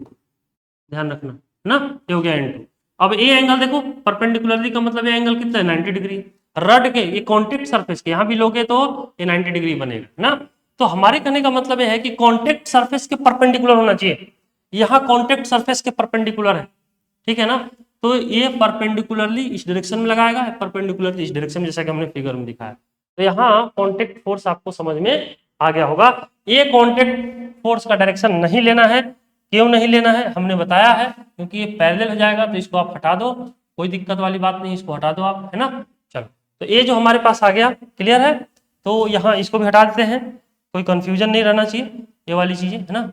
ध्यान रखना, है ना, ये हो गया N2। अब ए एंगल देखो, परपेंडिकुलरली का मतलब ये एंगल कितना है? 90 डिग्री। रड के ये कॉन्टेक्ट सरफेस के यहाँ भी लोगे तो ये 90 डिग्री बनेगा, है ना। तो हमारे कहने का मतलब ये है कि कॉन्टेक्ट सरफेस के परपेंडिकुलर होना चाहिए। यहाँ कॉन्टेक्ट सरफेस के परपेंडिकुलर है, ठीक है ना। तो ये परपेंडिकुलरली इस डायरेक्शन में लगाएगा, परपेंडिकुलरली इस डायरेक्शन में, जैसा कि हमने फिगर में दिखाया। तो यहाँ कॉन्टेक्ट फोर्स आपको समझ में आ गया होगा। ये कॉन्टेक्ट फोर्स का डायरेक्शन नहीं लेना है। क्यों नहीं लेना है हमने बताया है, क्योंकि ये पैरेलल हो जाएगा, तो इसको आप हटा दो, कोई दिक्कत वाली बात नहीं, इसको हटा दो आप, है ना। चलो, तो ये जो हमारे पास आ गया, क्लियर है। तो यहाँ इसको भी हटा देते हैं, कोई कंफ्यूजन नहीं रहना चाहिए, ये वाली चीजें, है ना।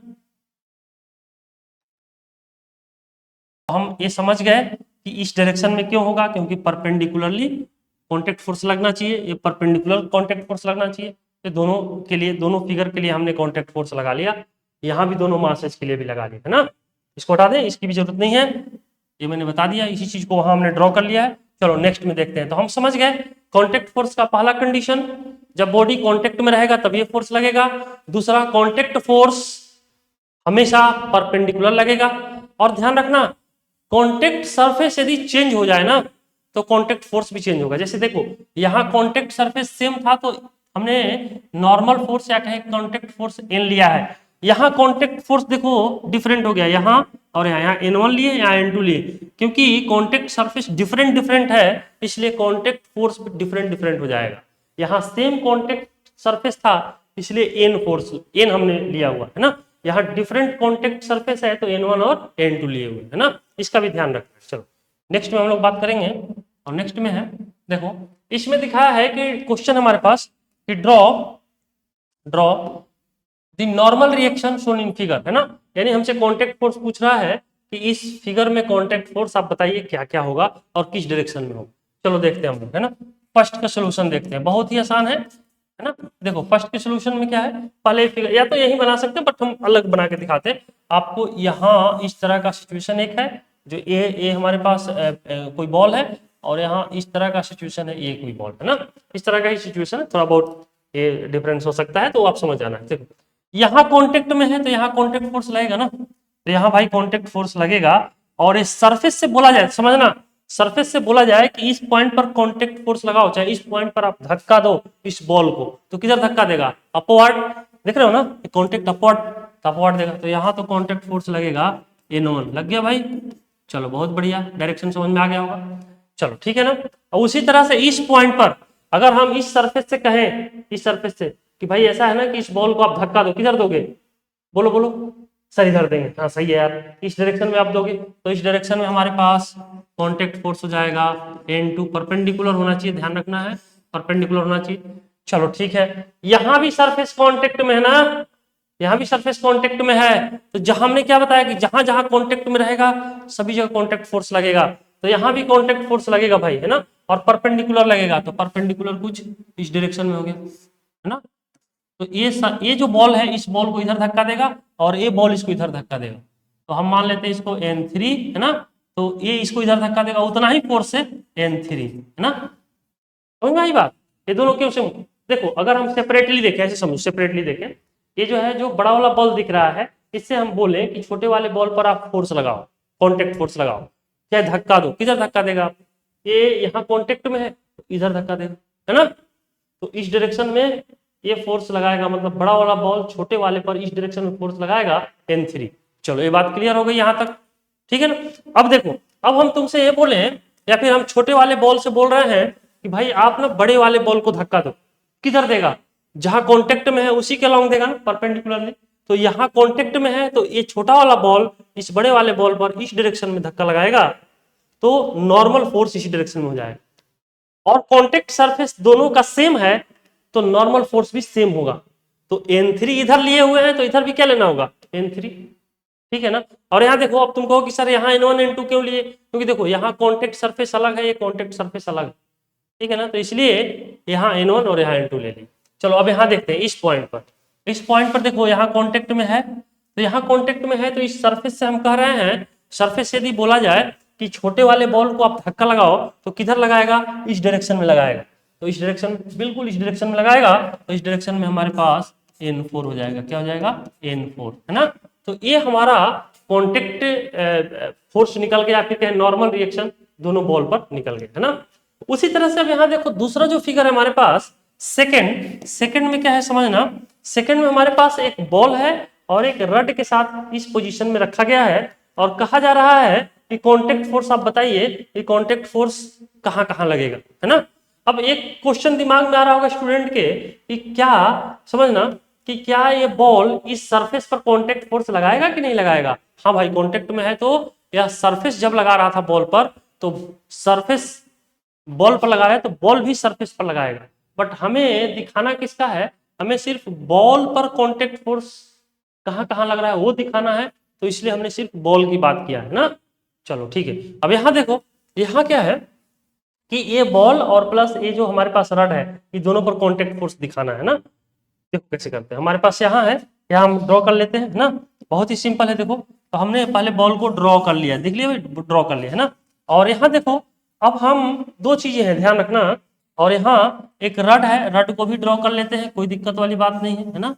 हम ये समझ गए कि इस डायरेक्शन में क्यों होगा, क्योंकि परपेंडिकुलरली कांटेक्ट फोर्स लगना चाहिए, ये परपेंडिकुलर कांटेक्ट फोर्स लगना चाहिए। तो दोनों के लिए, दोनों फिगर के लिए हमने कांटेक्ट फोर्स लगा लिया, यहाँ भी दोनों मासेज के लिए भी लगा लिया, है ना। इसको हटा दें, इसकी भी जरूरत नहीं है, ये मैंने बता दिया, इसी चीज को वहां हमने ड्रॉ कर लिया है। चलो नेक्स्ट में देखते हैं। तो हम समझ गए कांटेक्ट फोर्स का पहला कंडीशन, जब बॉडी कांटेक्ट में रहेगा तब ये फोर्स लगेगा। दूसरा, कांटेक्ट फोर्स हमेशा परपेंडिकुलर लगेगा। और ध्यान रखना, कांटेक्ट सरफेस यदि चेंज हो जाए ना, तो कांटेक्ट फोर्स भी चेंज होगा। जैसे देखो, यहाँ कांटेक्ट सरफेस सेम था तो हमने नॉर्मल फोर्स या कहें कांटेक्ट फोर्स N लिया है। यहाँ कांटेक्ट फोर्स देखो डिफरेंट हो गया, यहाँ और यहाँ N1 लिए, यहाँ N2 लिए, क्योंकि कांटेक्ट सरफेस डिफरेंट है, इसलिए कांटेक्ट फोर्स डिफरेंट हो जाएगा। यहाँ सेम कांटेक्ट सरफेस था, इसलिए N हमने लिया हुआ है ना। यहाँ डिफरेंट कांटेक्ट सरफेस है तो N1 और N2 लिए हुए, है ना। इसका भी ध्यान रखना। चलो नेक्स्ट में हम लोग बात करेंगे, और नेक्स्ट में है, देखो इसमें दिखाया है कि क्वेश्चन हमारे पास कि draw the normal reaction shown in figure, है ना। यानी हमसे कांटेक्ट फोर्स पूछ रहा है कि इस फिगर में कांटेक्ट फोर्स आप बताइए क्या क्या होगा और किस डायरेक्शन में होगा। चलो देखते हैं हम लोग, है ना। फर्स्ट का सोल्यूशन देखते हैं, बहुत ही आसान है ना। देखो फर्स्ट के सोल्यूशन में क्या है, पहले फिगर या तो यही बना सकते हैं, बट हम अलग बना के दिखाते हैं आपको। यहाँ इस तरह का सिचुएशन एक है, जो ए हमारे पास कोई बॉल है, और यहाँ इस तरह का सिचुएशन है, ये कोई बॉल है ना। इस तरह का ही सिचुएशन है, थोड़ा बहुत ये डिफरेंस हो सकता है, तो आप समझ जाना। देखो यहाँ कॉन्टेक्ट में है तो यहाँ कॉन्टेक्ट फोर्स लगेगा ना, तो यहाँ भाई कॉन्टेक्ट फोर्स लगेगा। और इस सरफेस से बोला जाए, समझना, सरफेस से बोला जाए कि इस पॉइंट पर कांटेक्ट फोर्स लगाओ, चाहे इस पॉइंट पर आप धक्का दो इस बॉल को, तो किधर धक्का देगा? अपवर्ड, देख रहे हो ना, कांटेक्ट अपवर्ड देगा। तो यहाँ तो कांटेक्ट फोर्स लगेगा N1, लग गया भाई। चलो बहुत बढ़िया, डायरेक्शन समझ में आ गया होगा। चलो ठीक है ना। और उसी तरह से इस पॉइंट पर अगर हम इस सरफेस से कहें, इस सरफेस से कि भाई ऐसा है ना कि इस बॉल को आप धक्का दो, किधर दोगे? बोलो बोलो, सर इधर देंगे, हाँ सही है यार, इस डायरेक्शन में आप दोगे, तो इस डायरेक्शन में हमारे पास कांटेक्ट फोर्स हो जाएगा N2, परपेंडिकुलर होना चाहिए, ध्यान रखना है, परपेंडिकुलर होना चाहिए। चलो ठीक है, यहां भी सरफेस कांटेक्ट में है ना, यहां भी सरफेस कांटेक्ट में है, तो जहां हमने क्या बताया कि जहां जहां कांटेक्ट में रहेगा सभी जगह कांटेक्ट फोर्स लगेगा, तो यहां भी कांटेक्ट फोर्स लगेगा भाई, है ना। और परपेंडिकुलर लगेगा, तो परपेंडिकुलर कुछ इस डायरेक्शन में हो गया, है ना। तो ये जो बॉल है, इस बॉल को इधर धक्का देगा और ये बॉल इसको इधर धक्का देगा। तो हम मान लेते हैं इसको N3, है ना, तो ये इसको इधर धक्का देगा, उतना ही फोर्स है N3, है ना। समझ में आई बात। ये दोनों क्यों से, देखो अगर हम सेपरेटली देखें, ऐसे समझो सेपरेटली देखें, ये जो है जो बड़ा वाला बॉल दिख रहा है, इससे हम बोले कि छोटे वाले बॉल पर आप फोर्स लगाओ, कॉन्टेक्ट फोर्स लगाओ, चाहे धक्का दो, किधर धक्का देगा आप, ये यहाँ कॉन्टेक्ट में है तो इधर धक्का देगा, है ना। तो इस डायरेक्शन में ये फोर्स लगाएगा, मतलब बड़ा वाला बॉल छोटे वाले पर इस डायरेक्शन में फोर्स लगाएगा N3। चलो ये बात क्लियर हो गई यहाँ तक, ठीक है ना। अब देखो, अब हम तुमसे ये बोले या फिर हम छोटे वाले बॉल से बोल रहे हैं कि भाई आप ना बड़े वाले बॉल को धक्का दो, किधर देगा, जहां कॉन्टेक्ट में है उसी के अलॉन्ग देगा ना, परपेंडिकुलरली। तो यहाँ कॉन्टेक्ट में है तो ये छोटा वाला बॉल इस बड़े वाले बॉल पर इस डायरेक्शन में धक्का लगाएगा, तो नॉर्मल फोर्स इसी डायरेक्शन में हो जाएगा। और कॉन्टेक्ट सरफेस दोनों का सेम है तो नॉर्मल फोर्स भी सेम होगा। तो N3 इधर लिए हुए हैं तो इधर भी क्या लेना होगा, N3, ठीक है ना। और यहाँ देखो, अब तुम कहो कि सर यहाँ N1 N2 क्यों लिए, क्योंकि देखो यहाँ कॉन्टेक्ट सरफेस अलग है, ये कॉन्टेक्ट सरफेस अलग है, ठीक है ना। तो इसलिए यहाँ N1 और यहाँ N2 ले ली। चलो अब यहाँ देखते हैं इस पॉइंट पर, इस पॉइंट पर देखो यहाँ कॉन्टेक्ट में है, तो यहाँ कॉन्टेक्ट में है तो इस सरफेस से हम कह रहे हैं, सरफेस यदि बोला जाए कि छोटे वाले बॉल को आप धक्का लगाओ तो किधर लगाएगा, इस डायरेक्शन में लगाएगा। तो इस डायरेक्शन, बिल्कुल इस डायरेक्शन में लगाएगा, तो इस डायरेक्शन में हमारे पास N4 हो जाएगा। क्या हो जाएगा, N4, है ना। तो ये हमारा कॉन्टेक्ट फोर्स निकल गया, फिर कहें नॉर्मल रिएक्शन दोनों बॉल पर निकल गया, है ना। उसी तरह से अब यहाँ देखो दूसरा जो फिगर है हमारे पास, सेकंड, सेकंड में क्या है समझना, सेकंड में हमारे पास एक बॉल है और एक रड के साथ इस पोजीशन में रखा गया है, और कहा जा रहा है कि कांटेक्ट फोर्स आप बताइए कि कांटेक्ट फोर्स कहां कहां लगेगा, है ना। अब एक क्वेश्चन दिमाग में आ रहा होगा स्टूडेंट के कि क्या समझना कि क्या ये बॉल इस सरफेस पर कांटेक्ट फोर्स लगाएगा कि नहीं लगाएगा। हाँ भाई, कांटेक्ट में है तो यह सरफेस जब लगा रहा था बॉल पर तो सरफेस बॉल पर लगा रहा है तो बॉल भी सरफेस पर लगाएगा, बट हमें दिखाना किसका है, हमें सिर्फ बॉल पर कांटेक्ट फोर्स कहां कहां लग रहा है वो दिखाना है, तो इसलिए हमने सिर्फ बॉल की बात किया है ना। चलो ठीक है, अब यहां देखो, यहां क्या है कि ये बॉल और प्लस ये जो हमारे पास रड है, ये दोनों पर कांटेक्ट फोर्स दिखाना है ना। देखो कैसे करते हैं, हमारे पास यहाँ है, यहाँ हम ड्रॉ कर लेते हैं ना, बहुत ही सिंपल है। देखो तो हमने पहले बॉल को ड्रॉ कर लिया, देख लिया भाई, ड्रॉ कर लिया है ना। और यहाँ देखो अब हम दो चीजें हैं ध्यान रखना, और यहाँ एक रड है, रड को भी ड्रॉ कर लेते हैं, कोई दिक्कत वाली बात नहीं है ना,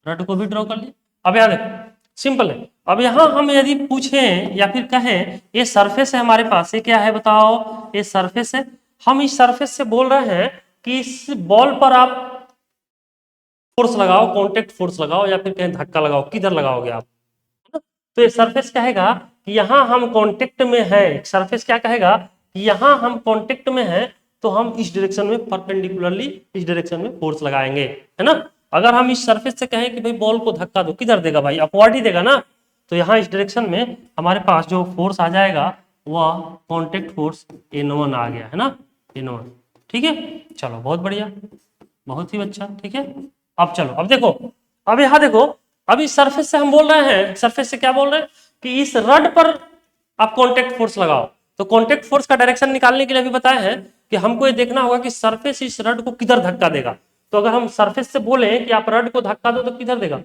रड को भी ड्रॉ कर लिया। अब यहाँ देखो सिंपल है, अब यहाँ हम यदि पूछें या फिर कहें ये सरफेस है हमारे पास, ये क्या है बताओ, ये सरफेस है। हम इस सरफेस से बोल रहे हैं कि इस बॉल पर आप फोर्स लगाओ, कांटेक्ट फोर्स लगाओ या फिर कहीं धक्का लगाओ, किधर लगाओगे आप, तो ये सरफेस कहेगा कि यहाँ हम कांटेक्ट में है, सरफेस क्या कहेगा कि यहाँ हम कांटेक्ट में है तो हम इस डायरेक्शन में परपेंडिकुलरली इस डायरेक्शन में फोर्स लगाएंगे, है ना। अगर हम इस सरफेस से कहें कि भाई बॉल को धक्का दो, किधर देगा भाई, अपवर्ड ही देगा ना। तो यहाँ इस डायरेक्शन में हमारे पास जो फोर्स आ जाएगा वह कांटेक्ट फोर्स N1 आ गया, है ना, N1, ठीक है। चलो बहुत बढ़िया, बहुत ही अच्छा, ठीक है। अब चलो अब देखो, अब यहाँ देखो, अब इस सरफेस से हम बोल रहे हैं, सरफेस से क्या बोल रहे हैं कि इस रड पर आप कांटेक्ट फोर्स लगाओ। तो कांटेक्ट फोर्स का डायरेक्शन निकालने के लिए अभी बताया है कि हमको ये देखना होगा कि सरफेस इस रड को किधर धक्का देगा। तो अगर हम सरफेस से बोले कि आप रड को धक्का दो तो किधर देगा,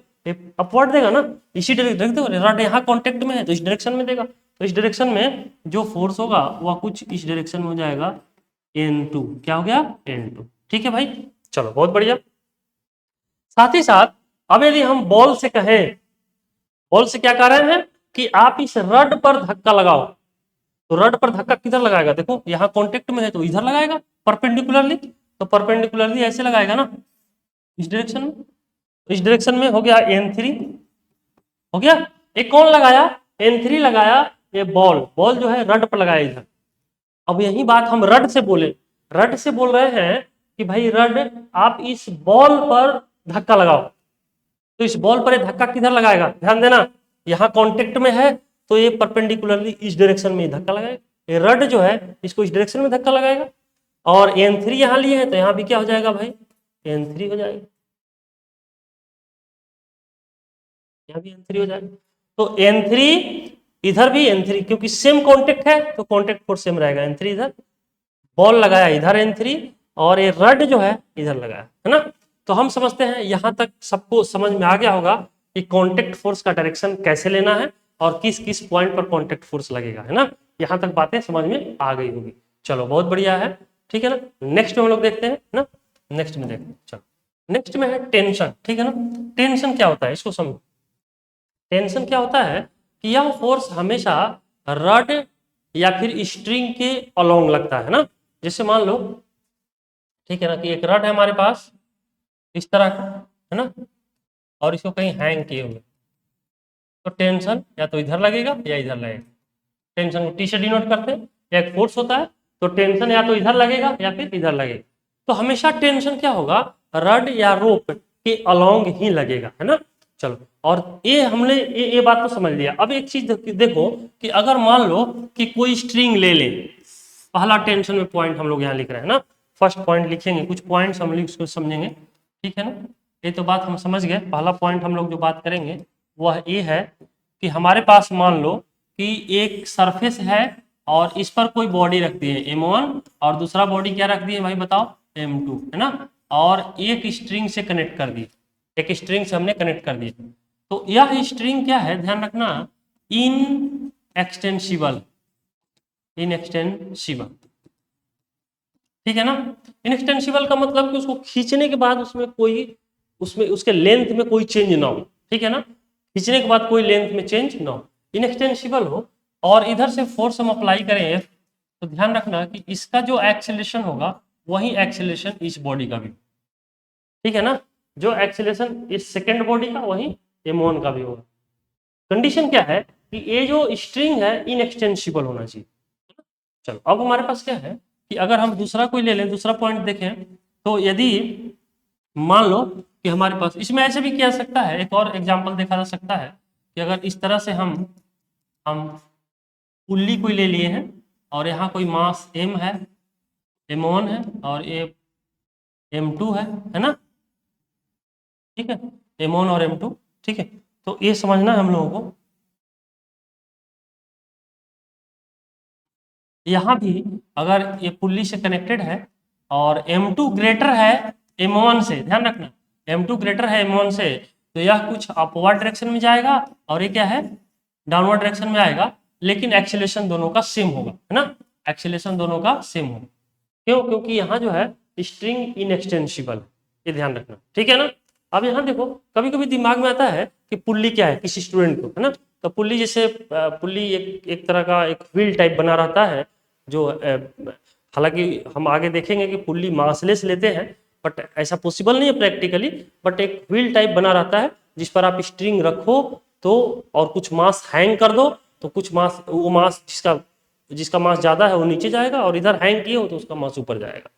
अपवर्ड देगा ना, इसी डायरेक्शन। देखो रड यहाँ कांटेक्ट में है तो इस डायरेक्शन में देगा, तो इस डायरेक्शन में जो फोर्स होगा वह कुछ इस डायरेक्शन में हो जाएगा, N2, क्या हो गया, N2, ठीक है भाई। चलो बहुत बढ़िया। साथ ही साथ अब यदि हम बॉल से कहें, बॉल से क्या कह रहे हैं कि आप इस रड पर धक्का लगाओ, तो रड पर धक्का किधर लगाएगा, देखो यहाँ कांटेक्ट में है तो इधर लगाएगा परपेंडिकुलरली, तो परपेंडिकुलरली ऐसे लगाएगा ना, इस डायरेक्शन में, इस डायरेक्शन में हो गया N3, हो गया। एक कौन लगाया, N3 लगाया, ये बॉल, बॉल जो है रड पर लगाया इधर। अब यही बात हम रड से बोले, रड से बोल रहे हैं कि भाई रड आप इस बॉल पर धक्का लगाओ, तो इस बॉल पर ये धक्का किधर लगाएगा, ध्यान देना, यहाँ कांटेक्ट में है तो ये परपेंडिकुलरली इस डायरेक्शन में धक्का लगाएगा, ये रड जो है इसको इस डायरेक्शन में धक्का लगाएगा। और N3 यहाँ लिए है तो यहाँ भी क्या हो जाएगा भाई, N3 हो जाएगा, यहाँ भी N3 हो जाएगा। तो N3 इधर भी N3, क्योंकि सेम कांटेक्ट है तो कांटेक्ट फोर्स सेम रहेगा, N3 इधर, बॉल लगाया इधर N3, और ये रड जो है इधर लगाया, है ना। तो हम समझते हैं यहां तक सबको समझ में आ गया होगा कि कांटेक्ट फोर्स का डायरेक्शन कैसे लेना है और किस किस पॉइंट पर कांटेक्ट फोर्स लगेगा, है ना। यहाँ तक बातें समझ में आ गई होगी। चलो बहुत बढ़िया है, ठीक है ना। नेक्स्ट में हम लोग देखते हैं ना, नेक्स्ट में देखते हैं। चलो नेक्स्ट में है टेंशन, ठीक है ना। टेंशन क्या होता है इसको समझो। टेंशन क्या होता है कि यह फोर्स हमेशा रड या फिर स्ट्रिंग के अलोंग लगता है ना। जैसे मान लो, ठीक है ना, कि एक रड है हमारे पास इस तरह का, है ना, और इसको कहीं हैंग किए हुए, तो टेंशन या तो इधर लगेगा या इधर लगेगा। टेंशन को टी से डिनोट करते हैं, या एक फोर्स होता है, तो टेंशन या तो इधर लगेगा या फिर इधर लगेगा। तो हमेशा टेंशन क्या होगा, रड या रोप के अलोंग ही लगेगा, है ना। चलो, और ये हमने ये बात तो समझ लिया। अब एक चीज देखो कि अगर मान लो कि कोई स्ट्रिंग ले ले, पहला टेंशन में पॉइंट हम लोग यहाँ लिख रहे हैं ना, फर्स्ट पॉइंट लिखेंगे, कुछ पॉइंट्स हम लोग इसको समझेंगे, ठीक है ना। ये तो बात हम समझ गए। पहला पॉइंट हम लोग जो बात करेंगे वह ये है कि हमारे पास मान लो कि एक सरफेस है और इस पर कोई बॉडी रख दी है M1 और दूसरा बॉडी क्या रख दी है भाई बताओ, M2, है ना। और एक स्ट्रिंग से कनेक्ट कर दी, एक स्ट्रिंग से हमने कनेक्ट कर दिया। तो यह स्ट्रिंग क्या है, ध्यान रखना, इन एक्सटेंसिबल, इनएक्सटेंसिबल, ठीक है ना। इनएक्सटेंसिबल का मतलब कि उसको खींचने के बाद उसमें उसके लेंथ में कोई चेंज ना हो, ठीक है ना। खींचने के बाद कोई लेंथ में चेंज ना हो, इनएक्सटेंसिबल हो, और इधर से फोर्स हम अप्लाई करें F, तो ध्यान रखना कि इसका जो एक्सेलरेशन होगा वही एक्सेलरेशन इस बॉडी का भी, ठीक है ना। जो एक्सेलरेशन इस सेकेंड बॉडी का वही M1 का भी होगा। कंडीशन क्या है कि ये जो स्ट्रिंग है इनएक्सटेंसिबल होना चाहिए। चलो अब हमारे पास क्या है कि अगर हम दूसरा कोई ले लें, दूसरा पॉइंट देखें, तो यदि मान लो कि हमारे पास इसमें ऐसे भी किया सकता है, एक और एग्जांपल देखा जा सकता है कि अगर इस तरह से हम पुल्ली कोई ले लिए हैं और यहाँ कोई मास M है, M1 है और ये M2 है ना, ठीक है, M1 और M2, ठीक है। तो ये समझना है हम लोगों को, यहाँ भी अगर ये पुल्ली से कनेक्टेड है और M2 ग्रेटर है M1 से, ध्यान रखना M2 ग्रेटर है M1 से, तो यह कुछ अपवर्ड डायरेक्शन में जाएगा और ये क्या है, डाउनवर्ड डायरेक्शन में आएगा, लेकिन एक्सीलरेशन दोनों का सेम होगा, है ना। एक्सीलरेशन दोनों का सेम होगा, क्यों, क्योंकि यहाँ जो है स्ट्रिंग इनएक्सटेंसिबल, ये ध्यान रखना, ठीक है ना। अब यहाँ देखो, कभी कभी दिमाग में आता है कि पुल्ली क्या है किसी स्टूडेंट को, है ना। तो पुल्ली जैसे पुल्ली एक तरह का एक व्हील टाइप बना रहता है, जो हालांकि हम आगे देखेंगे कि पुल्ली मासलेस लेते हैं, बट ऐसा पॉसिबल नहीं है प्रैक्टिकली, बट एक व्हील टाइप बना रहता है जिस पर आप स्ट्रिंग रखो तो, और कुछ मास हैंग कर दो, तो कुछ मास, वो मास जिसका मास ज्यादा है वो नीचे जाएगा, और इधर हैंग किए हो तो उसका मास ऊपर जाएगा।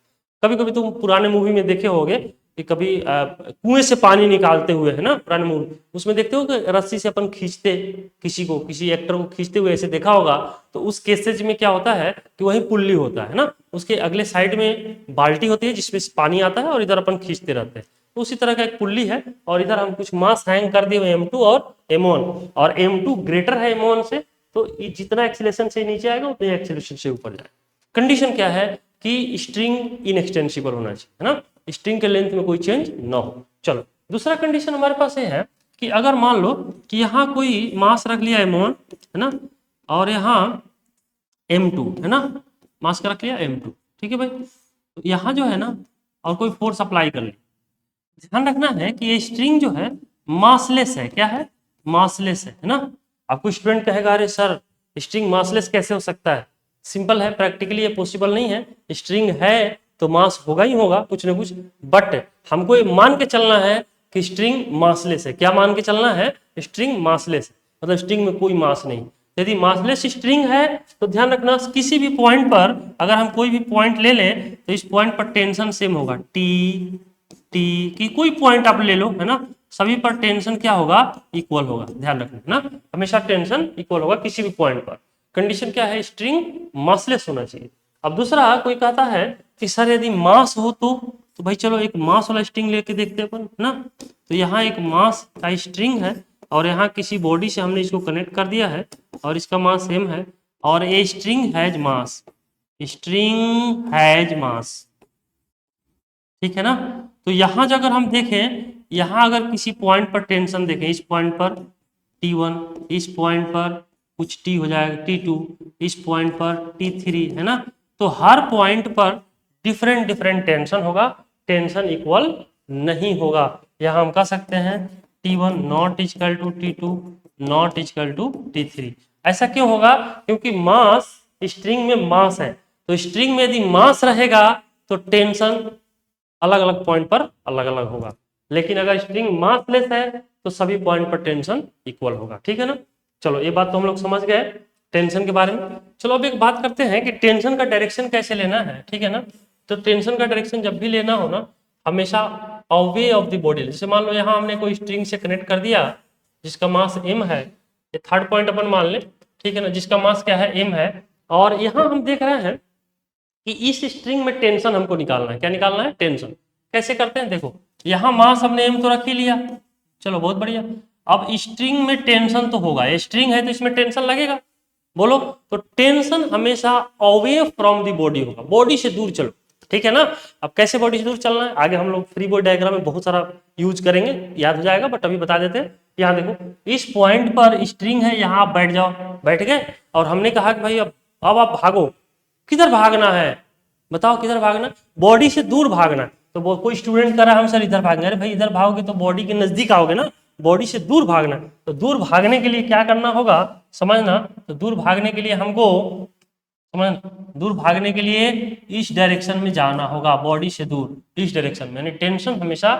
कभी कभी तुम पुराने मूवी में देखे होगे कि कभी कुएं से पानी निकालते हुए, है ना, पुराने मूवी, उसमें देखते हो कि रस्सी से अपन खींचते, किसी एक्टर को खींचते हुए ऐसे देखा होगा। तो उस केसेज में क्या होता है कि वही पुल्ली होता है ना, उसके अगले साइड में बाल्टी होती है जिसमें पानी आता है और इधर अपन खींचते रहते हैं। तो उसी तरह का एक पुल्ली है, और इधर हम कुछ मास हैंग कर दिए M2 और M1, और M2 ग्रेटर है M1 से, तो जितना एक्सीलरेशन से नीचे आएगा उतने एक्सीलरेशन से ऊपर जाएगा। कंडीशन क्या है कि स्ट्रिंग इनएक्सटेंसिबल होना चाहिए, है ना, स्ट्रिंग के लेंथ में कोई चेंज ना हो। चलो दूसरा कंडीशन हमारे पास ये है कि अगर मान लो कि यहाँ कोई मास रख लिया M1, है ना, और यहाँ M2, है ना, मास का रख लिया M2, ठीक है भाई। तो यहाँ जो है ना, और कोई फोर्स अप्लाई कर लिया, ध्यान रखना है कि ये स्ट्रिंग जो है मासलेस है, क्या है, मासलेस है ना। आपको स्टूडेंट कहेगा अरे सर स्ट्रिंग मासलेस कैसे हो सकता है, सिंपल है, प्रैक्टिकली ये पॉसिबल नहीं है। स्ट्रिंग है तो मास होगा ही होगा कुछ ना कुछ, बट हमको ये मान के चलना है कि स्ट्रिंग मासलेस है। क्या मान के चलना है, स्ट्रिंग मासलेस है, मतलब स्ट्रिंग में कोई मास नहीं। यदि मासलेस स्ट्रिंग है तो ध्यान रखना किसी भी पॉइंट पर, अगर हम कोई भी पॉइंट ले लें तो इस पॉइंट पर टेंशन सेम होगा, टी की कोई पॉइंट आप ले लो, है ना, सभी पर टेंशन क्या होगा, इक्वल होगा, ध्यान रखना, है ना, हमेशा टेंशन इक्वल होगा किसी भी पॉइंट पर। कंडीशन क्या है, स्ट्रिंग मासलेस होना चाहिए। अब दूसरा कोई कहता है कि सर यदि मास हो तो भाई चलो एक मास वाला स्ट्रिंग लेके देखते हैं अपन, है ना। तो यहाँ एक मास का स्ट्रिंग है और यहाँ किसी बॉडी से हमने इसको कनेक्ट कर दिया है और इसका मास सेम है, और ये string has mass, string has मास, ठीक है ना। तो यहाँ जो अगर हम देखें, यहाँ अगर किसी पॉइंट पर टेंशन देखें, इस पॉइंट पर T1, इस पॉइंट पर कुछ टी हो जाएगा T2, इस पॉइंट पर T3, है ना। तो हर पॉइंट पर डिफरेंट डिफरेंट टेंशन होगा, टेंशन इक्वल नहीं होगा। यहाँ हम कह सकते हैं T1 not equal to T2 not equal to T3। ऐसा क्यों होगा? क्योंकि मास, स्ट्रिंग में मास है, तो स्ट्रिंग में यदि मास रहेगा तो टेंशन अलग अलग पॉइंट पर अलग अलग होगा, लेकिन अगर स्ट्रिंग मासलेस है तो सभी पॉइंट पर टेंशन इक्वल होगा। ठीक है ना। चलो ये बात तो हम लोग समझ गए टेंशन के बारे में। चलो अब एक बात करते हैं कि टेंशन का डायरेक्शन कैसे लेना है। ठीक है ना। तो टेंशन का डायरेक्शन जब भी लेना हो ना, हमेशा अवे ऑफ द बॉडी, जैसे मान लो यहाँ हमने कोई स्ट्रिंग से कनेक्ट कर दिया जिसका मास m है, ये थर्ड पॉइंट अपन मान ले, ठीक है ना, जिसका मास क्या है m है, और यहाँ हम देख रहे हैं कि इस स्ट्रिंग में टेंशन हमको निकालना है। क्या निकालना है? टेंशन। कैसे करते हैं? देखो यहाँ मास हमने m तो रख ही लिया, चलो बहुत बढ़िया। अब स्ट्रिंग में टेंशन तो होगा, स्ट्रिंग है तो इसमें टेंशन लगेगा, बोलो। तो टेंशन हमेशा अवे फ्रॉम द बॉडी होगा, बॉडी से दूर चलो। ठीक है ना। अब कैसे बॉडी से दूर चलना है आगे हम लोग फ्री बॉडी डायग्राम में बहुत सारा यूज करेंगे, याद हो जाएगा, बट अभी बता देते हैं। यहाँ देखो इस पॉइंट पर स्ट्रिंग है, यहाँ आप बैठ जाओ, बैठ गए, और हमने कहा कि भाई अब आप भागो। किधर भागना है बताओ, किधर भागना? बॉडी से दूर भागना। तो वो कोई स्टूडेंट कर रहा है हम सर इधर भागेंगे, अरे भाई इधर भागोगे तो बॉडी के नजदीक आओगे ना, बॉडी से दूर भागना। तो दूर भागने के लिए क्या करना होगा समझना। तो दूर भागने के लिए हमको समझ, दूर भागने के लिए इस डायरेक्शन में जाना होगा, बॉडी से दूर इस डायरेक्शन में, यानी टेंशन हमेशा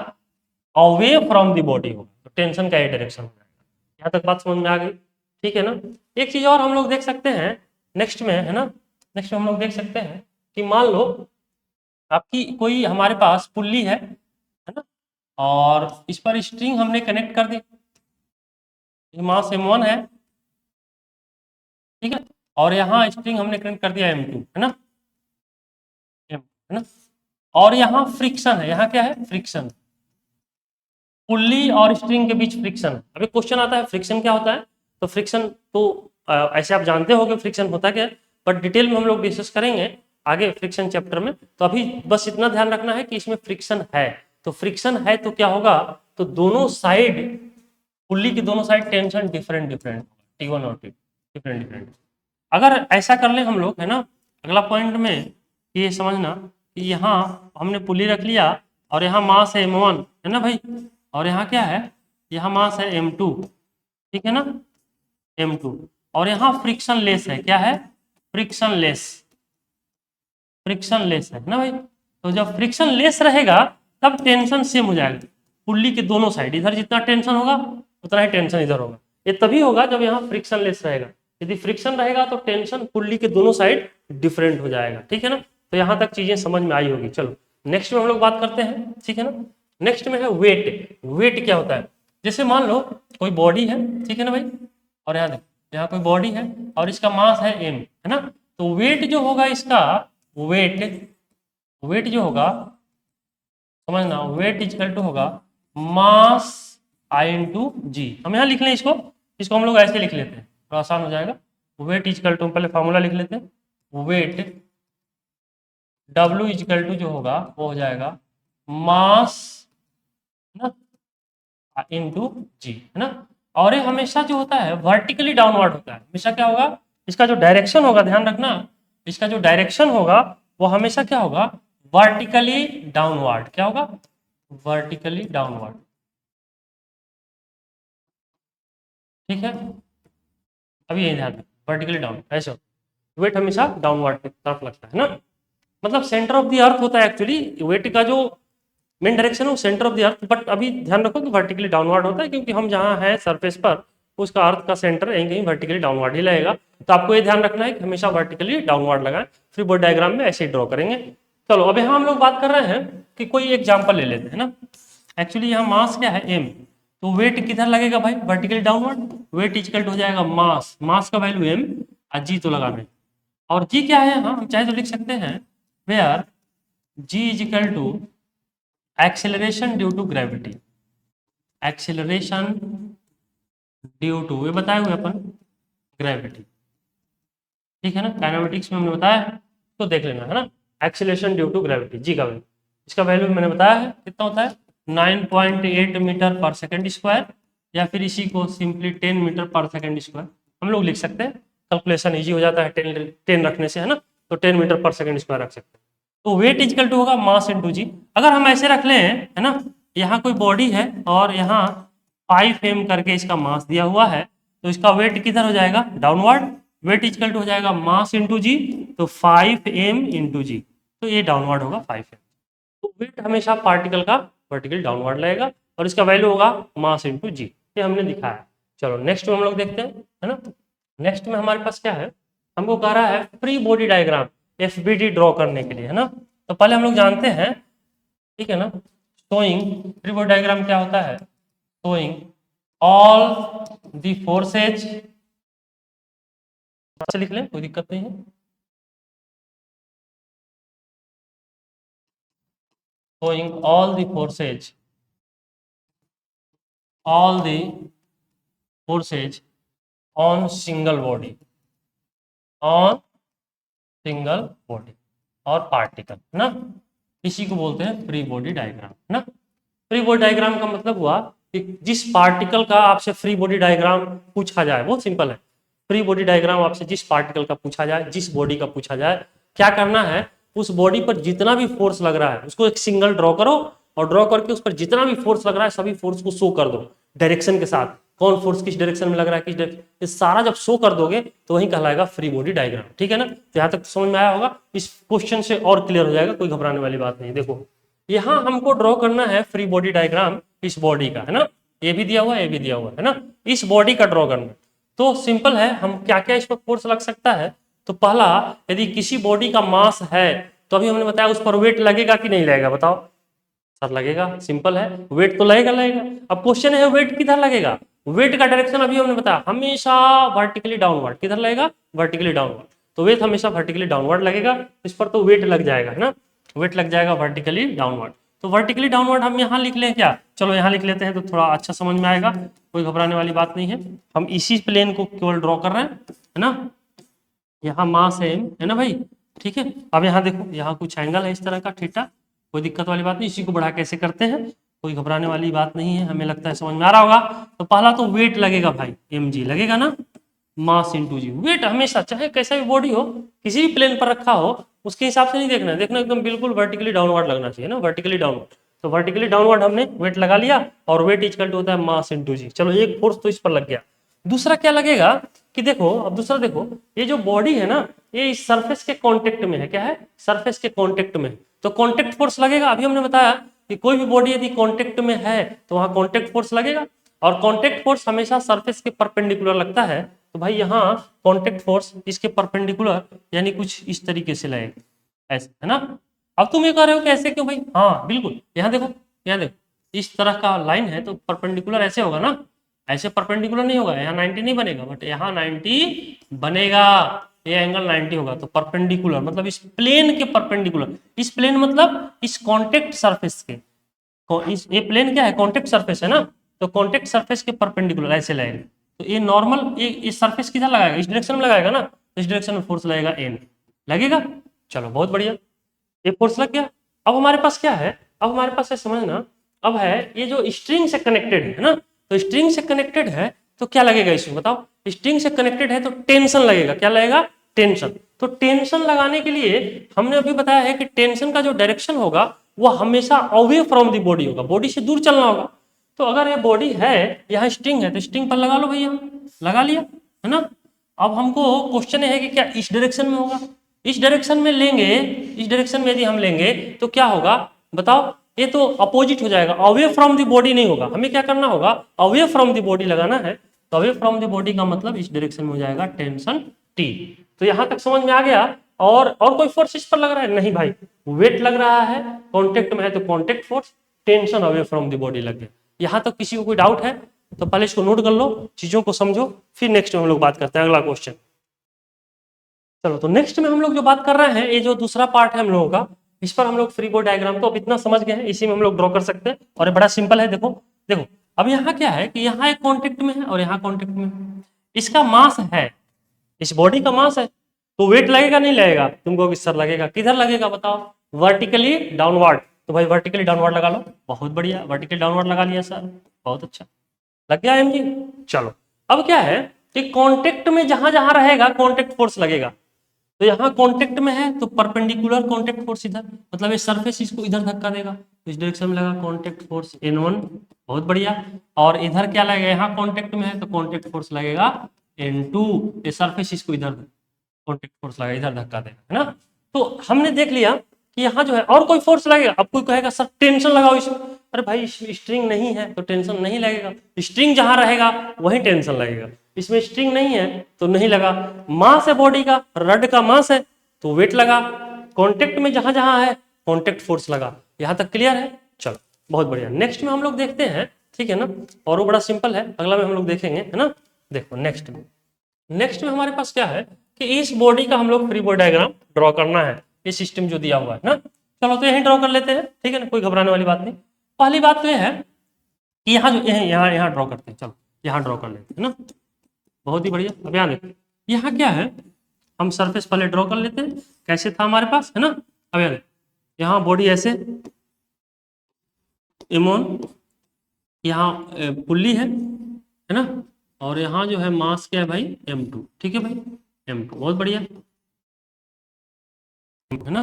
अवे फ्रॉम द बॉडी होगा। तो टेंशन का ये डायरेक्शन हो जाएगा। यहाँ तक बात समझ में आ गई? ठीक है ना। एक चीज और हम लोग देख सकते हैं नेक्स्ट में, है ना, नेक्स्ट में हम लोग देख सकते हैं कि मान लो आपकी कोई हमारे पास पुल्ली है ना, और इस पर स्ट्रिंग हमने कनेक्ट कर दी, मास m1 है, ठीक है, और यहाँ स्ट्रिंग हमने कनेक्ट कर दिया m2, है ना, है ना, और यहाँ फ्रिक्शन है, यहाँ क्या है? फ्रिक्शन। पुल्ली और स्ट्रिंग के बीच फ्रिक्शन। अभी क्वेश्चन आता है फ्रिक्शन क्या होता है, तो फ्रिक्शन तो ऐसे आप जानते हो कि फ्रिक्शन होता क्या है, बट डिटेल में हम लोग डिस्कस करेंगे आगे फ्रिक्शन चैप्टर में। तो अभी बस इतना ध्यान रखना है कि इसमें फ्रिक्शन है, तो फ्रिक्शन है तो क्या होगा, तो दोनों साइड, पुल्ली की दोनों side tension different different, T1 और T2 डिफरेंट डिफरेंट। अगर ऐसा कर ले हम लोग, है ना, अगला पॉइंट में ये समझना कि यहाँ हमने पुल्ली रख लिया और यहाँ मास है m1, है ना भाई, और यहाँ क्या है, यहाँ मास है m2, ठीक है ना, m2, और यहाँ फ्रिक्शन लेस है, क्या है? फ्रिक्शन लेस, फ्रिक्शन लेस है ना भाई। तो जब फ्रिक्शन लेस रहेगा तब टेंशन सेम हो जाएगा, पुल्ली के दोनों साइड, इधर जितना टेंशन होगा उतना ही टेंशन इधर होगा। ये तभी होगा जब यहाँ फ्रिक्शन लेस रहेगा, यदि फ्रिक्शन रहेगा तो टेंशन पुल्ली के दोनों साइड डिफरेंट हो जाएगा। ठीक है ना। तो यहाँ तक चीजें समझ में आई होगी। चलो नेक्स्ट में हम लोग बात करते हैं, ठीक है ना। नेक्स्ट में है वेट। वेट क्या होता है? जैसे मान लो कोई बॉडी है, ठीक है ना भाई, और यहाँ देखो यहाँ कोई बॉडी है और इसका मास है m, है ना, तो वेट जो होगा इसका, वेट, वेट जो होगा समझना, वेट इक्वल टू होगा मास आई इंटू जी। हम यहाँ लिख लें इसको, इसको हम लोग ऐसे लिख लेते हैं, थोड़ा आसान हो जाएगा। वेट इक्वल टू, पहले फॉर्मूला लिख लेते हैं, वेट W इक्वल टू जो होगा वो हो जाएगा मास ना इंटू जी, है ना। और ये हमेशा जो होता है वर्टिकली डाउनवर्ड होता है, हमेशा क्या होगा, इसका जो डायरेक्शन होगा, ध्यान रखना, इसका जो डायरेक्शन होगा वो हमेशा क्या होगा, वर्टिकली डाउनवर्ड। क्या होगा? Vertically downward. ठीक है, अभी यही ध्यान, वर्टिकली डाउन, ऐसे वेट हमेशा डाउनवर्ड की तरफ लगता है ना, मतलब सेंटर ऑफ द अर्थ होता है एक्चुअली वेट का जो मेन डायरेक्शन है वो centre of the earth, but अभी ध्यान रखो कि वर्टिकली डाउनवर्ड होता है क्योंकि हम जहाँ हैं सरफेस पर, उसका अर्थ का सेंटर यहीं कहीं वर्टिकली डाउनवर्ड ही लगेगा। तो आपको ये ध्यान रखना है कि हमेशा वर्टिकली डाउनवर्ड लगाएं। फ्री बॉडी डायग्राम में ऐसे ही ड्रॉ करेंगे। चलो अब यहाँ हम लोग बात कर रहे हैं कि कोई एग्जाम्पल ले लेते हैं ना। एक्चुअली यहाँ मास क्या है m, तो वेट किधर लगेगा भाई, वर्टिकली डाउनवर्ड। वेट इक्वल हो जाएगा मास, मास का वैल्यू m और g तो लगाना है, और g क्या है, हाँ हम चाहे तो लिख सकते हैं where g is equal to acceleration due to gravity, acceleration due to, ये बताए हुए अपन ग्रेविटी, ठीक है ना, काइनेमेटिक्स में हमने बताया है तो देख लेना, है ना। एक्सेलरेशन ड्यू टू ग्रेविटी, जी का वैल्यू, इसका वैल्यू मैंने बताया है कितना होता है, 9.8 मीटर पर सेकेंड स्क्वायर, या फिर इसी को सिंपली 10 मीटर पर सेकेंड स्क्वायर, हम लोग लिख सकते हैं, कैलकुलेशन इजी हो जाता है 10 रखने से, है ना। तो 10 मीटर पर सेकंड स्क्वायर रख सकते हैं। तो वेट इजकल टू होगा मास इंटू जी। अगर हम ऐसे रख लें, है ना, यहाँ कोई बॉडी है और यहाँ 5m करके इसका मास दिया हुआ है, तो इसका वेट किधर हो जाएगा, डाउनवर्ड। वेट इजकल टू हो जाएगा मास इंटू जी, तो 5m इंटू जी, तो ये डाउनवर्ड होगा 5m। तो वेट हमेशा पार्टिकल का वर्टिकल डाउनवर्ड लगेगा और इसका वैल्यू होगा मास इंटू जी, ये हमने दिखाया। चलो नेक्स्ट में हम लोग देखते हैं, है ना। नेक्स्ट में हमारे पास क्या है, हमको कह रहा है free body diagram FBD draw करने के लिए, है ना। तो पहले हम लोग जानते हैं, ठीक है ना, शोइंग फ्री बॉडी डायग्राम क्या होता है, शोइंग ऑल द फोर्सेज, लिख लें कोई दिक्कत नहीं है, showing all the forces on single body और पार्टिकल, है ना। इसी को बोलते हैं फ्री बॉडी डायग्राम, है ना। फ्री बॉडी डायग्राम का मतलब हुआ कि जिस पार्टिकल का आपसे फ्री बॉडी डायग्राम पूछा जाए, बहुत सिंपल है। फ्री बॉडी डायग्राम आपसे जिस पार्टिकल का पूछा जाए, जिस बॉडी का पूछा जाए, क्या करना है, उस बॉडी पर जितना भी फोर्स लग रहा है उसको एक सिंगल ड्रॉ करो और ड्रॉ करके उस पर जितना भी फोर्स लग रहा है सभी फोर्स को शो कर दो डायरेक्शन के साथ, कौन फोर्स किस डायरेक्शन में लग रहा है, किस डायरेक्शन, ये सारा जब शो कर दोगे तो वही कहलाएगा फ्री बॉडी डायग्राम, ठीक है ना। तो यहाँ तक समझ में आया होगा, इस क्वेश्चन से और क्लियर हो जाएगा, कोई घबराने वाली बात नहीं। देखो यहाँ हमको ड्रॉ करना है फ्री बॉडी डायग्राम इस बॉडी का, है ना, ये भी दिया हुआ है, ये भी दिया हुआ है ना, इस बॉडी का ड्रॉ करना। तो सिंपल है, हम क्या क्या इस पर फोर्स लग सकता है। तो पहला, यदि किसी बॉडी का मास है तो अभी हमने बताया उस पर वेट लगेगा कि नहीं लगेगा, बताओ सर। लगेगा, सिंपल है, वेट तो लगेगा लगेगा। अब क्वेश्चन है वेट किधर लगेगा, वेट का डायरेक्शन अभी हमने बताया हमेशा वर्टिकली डाउनवर्ड, किधर लगेगा, वर्टिकली डाउनवर्ड। तो वेट हमेशा वर्टिकली डाउनवर्ड लगेगा, इस पर तो वेट लग जाएगा, है ना, वेट लग जाएगा वर्टिकली डाउनवर्ड। तो वर्टिकली डाउनवर्ड हम यहाँ लिख लें क्या, चलो यहाँ लिख लेते हैं तो थोड़ा अच्छा समझ में आएगा, कोई घबराने वाली बात नहीं है। हम इसी प्लेन को केवल ड्रॉ कर रहे हैं, है ना, यहाँ मास है ना भाई, ठीक है। अब यहाँ देखो, यहाँ कुछ एंगल है इस तरह का थीटा, कोई दिक्कत वाली बात नहीं, इसी को बढ़ा कैसे करते हैं, कोई घबराने वाली बात नहीं है, हमें लगता है समझ में आ रहा होगा। तो पहला तो वेट लगेगा भाई, mg लगेगा ना, मास इंटू जी। वेट हमेशा चाहे कैसा भी बॉडी हो, किसी भी प्लेन पर रखा हो, उसके हिसाब से नहीं देखना है, देखना एकदम बिल्कुल वर्टिकली डाउनवर्ड लगना चाहिए ना, वर्टिकली डाउनवर्ड। तो वर्टिकली डाउनवर्ड हमने वेट लगा लिया और वेट इक्वल टू होता है मास इंटू जी। चलो एक फोर्स तो इस पर लग गया। दूसरा क्या लगेगा कि देखो, अब दूसरा देखो, ये जो बॉडी है ना, ये इस सरफेस के कांटेक्ट में है, क्या है, सरफेस के कांटेक्ट में, तो कांटेक्ट फोर्स लगेगा। अभी हमने बताया कि कोई भी बॉडी यदि कांटेक्ट में है तो वहां कांटेक्ट फोर्स लगेगा, और कांटेक्ट फोर्स हमेशा सरफेस के परपेंडिकुलर लगता है। तो भाई यहाँ कांटेक्ट फोर्स इसके परपेंडिकुलर, यानी कुछ इस तरीके से लगेगा, ऐसे, है ना। अब तुम ये कह रहे हो कि ऐसे क्यों भाई, हाँ बिल्कुल, यहाँ देखो, यहाँ देखो, इस तरह का लाइन है तो परपेंडिकुलर ऐसे होगा ना, ऐसे परपेंडिकुलर नहीं होगा, यहाँ 90 नहीं बनेगा, बट यहाँ 90 बनेगा, ये एंगल 90 होगा। तो परपेंडिकुलर मतलब इस प्लेन के परपेंडिकुलर, इस प्लेन मतलब इस कॉन्टेक्ट सरफेस के, ये प्लेन क्या है, कॉन्टेक्ट सरफेस है ना, तो कॉन्टेक्ट सरफेस के परपेंडिकुलर ऐसे लगेगा। तो ये नॉर्मल, ये सरफेस किधर लगाएगा, इस डायरेक्शन में लगाएगा ना, इस डायरेक्शन में फोर्स लगेगा एन, लगेगा। चलो बहुत बढ़िया, ये फोर्स लग गया। अब हमारे पास क्या है, अब हमारे पास है, समझना, अब है ये जो स्ट्रिंग से कनेक्टेड है ना, तो स्ट्रिंग से कनेक्टेड है तो क्या लगेगा इसमें, बताओ। स्ट्रिंग से कनेक्टेड है तो टेंशन लगेगा, क्या लगेगा, टेंशन। तो टेंशन लगाने के लिए हमने अभी बताया है कि टेंशन का जो डायरेक्शन होगा वो हमेशा अवे फ्रॉम दी बॉडी होगा, बॉडी से दूर चलना होगा। तो अगर ये बॉडी है, यहाँ स्ट्रिंग है, तो स्ट्रिंग पर लगा लो भैया, लगा लिया, है ना। अब हमको क्वेश्चन है कि क्या इस डायरेक्शन में होगा, इस डायरेक्शन में लेंगे, इस डायरेक्शन में यदि हम लेंगे तो क्या होगा बताओ, ये तो अपोजिट हो जाएगा, अवे फ्रॉम द बॉडी नहीं होगा। हमें क्या करना होगा, अवे फ्रॉम द बॉडी लगाना है। तो अवे फ्रॉम द बॉडी का मतलब इस डायरेक्शन में हो जाएगा टेंशन टी। तो यहां तक समझ में आ गया। और कोई फोर्स इस पर लग रहा है, नहीं भाई, वेट लग रहा है, कॉन्टेक्ट में है तो contact force, tension away from the body लग गया। यहां तक किसी को कोई डाउट है तो पहले इसको नोट कर लो, चीजों को समझो, फिर नेक्स्ट में हम लोग बात करते हैं अगला क्वेश्चन। चलो तो नेक्स्ट में हम लोग जो बात कर रहे हैं, ये जो दूसरा पार्ट है हम लोगों का, इस पर हम लोग फ्री बॉडी डायग्राम तो अब इतना समझ गए हैं, इसी में हम लोग ड्रॉ कर सकते हैं और ये बड़ा सिंपल है। देखो देखो, अब यहाँ क्या है कि यहाँ एक कॉन्टेक्ट में है और यहाँ कॉन्टेक्ट में है, इसका मास है, इस बॉडी का मास है, तो वेट लगेगा नहीं लगेगा, तुमको सर लगेगा, किधर लगेगा बताओ, वर्टिकली डाउनवर्ड। तो भाई वर्टिकली डाउनवर्ड लगा लो, बहुत बढ़िया, वर्टिकली डाउनवर्ड लगा लिया सर, बहुत अच्छा, लग गया एम जी। चलो अब क्या है, कि कांटेक्ट में जहां जहां रहेगा कांटेक्ट फोर्स लगेगा। तो यहाँ कांटेक्ट में है तो परपेंडिकुलर कांटेक्ट फोर्स इधर, मतलब ये सरफेस इसको इधर धक्का देगा, तो इस डायरेक्शन में लगा कांटेक्ट फोर्स N1, बहुत बढ़िया। और इधर क्या लगेगा, यहाँ कांटेक्ट में है तो कांटेक्ट फोर्स लगेगा N2, ये सरफेस इसको इधर कांटेक्ट फोर्स लगेगा, इधर धक्का देगा, है ना। तो हमने देख लिया कि यहाँ जो है और कोई फोर्स लगेगा। अब कोई कहेगा सर टेंशन लगाओ इसमें, अरे भाई स्ट्रिंग नहीं है तो टेंशन नहीं लगेगा, स्ट्रिंग जहां रहेगा वहीं टेंशन लगेगा, इसमें स्ट्रिंग नहीं है तो नहीं लगा। मास है बॉडी का, रड का मास है तो वेट लगा, कांटेक्ट में जहां जहां है कांटेक्ट फोर्स लगा। यहां तक क्लियर है? चलो बहुत बढ़िया। नेक्स्ट में हम लोग देखते हैं, ठीक है ना, और वो बड़ा सिंपल है, अगला में हम लोग देखेंगे, है ना। देखो नेक्स्ट में हमारे पास क्या है कि इस बॉडी का हम लोग फ्री बॉडी डायग्राम ड्रॉ करना है, ये सिस्टम जो दिया हुआ है ना। चलो तो यही ड्रॉ कर लेते हैं, ठीक है ना, कोई घबराने वाली बात नहीं। पहली बात तो यह है कि यहाँ जो यहाँ ड्रॉ करते हैं, चलो यहाँ ड्रॉ कर लेते हैं ना, बहुत ही बढ़िया। अब यहाँ देखो यहाँ क्या है, हम सरफेस पहले ड्रॉ कर लेते हैं, कैसे था हमारे पास, है ना। अब यहाँ बॉडी ऐसे M1, यहाँ पुल्ली है ना, और यहाँ जो है मास क्या है भाई M2, ठीक है भाई M2, बहुत बढ़िया, है ना।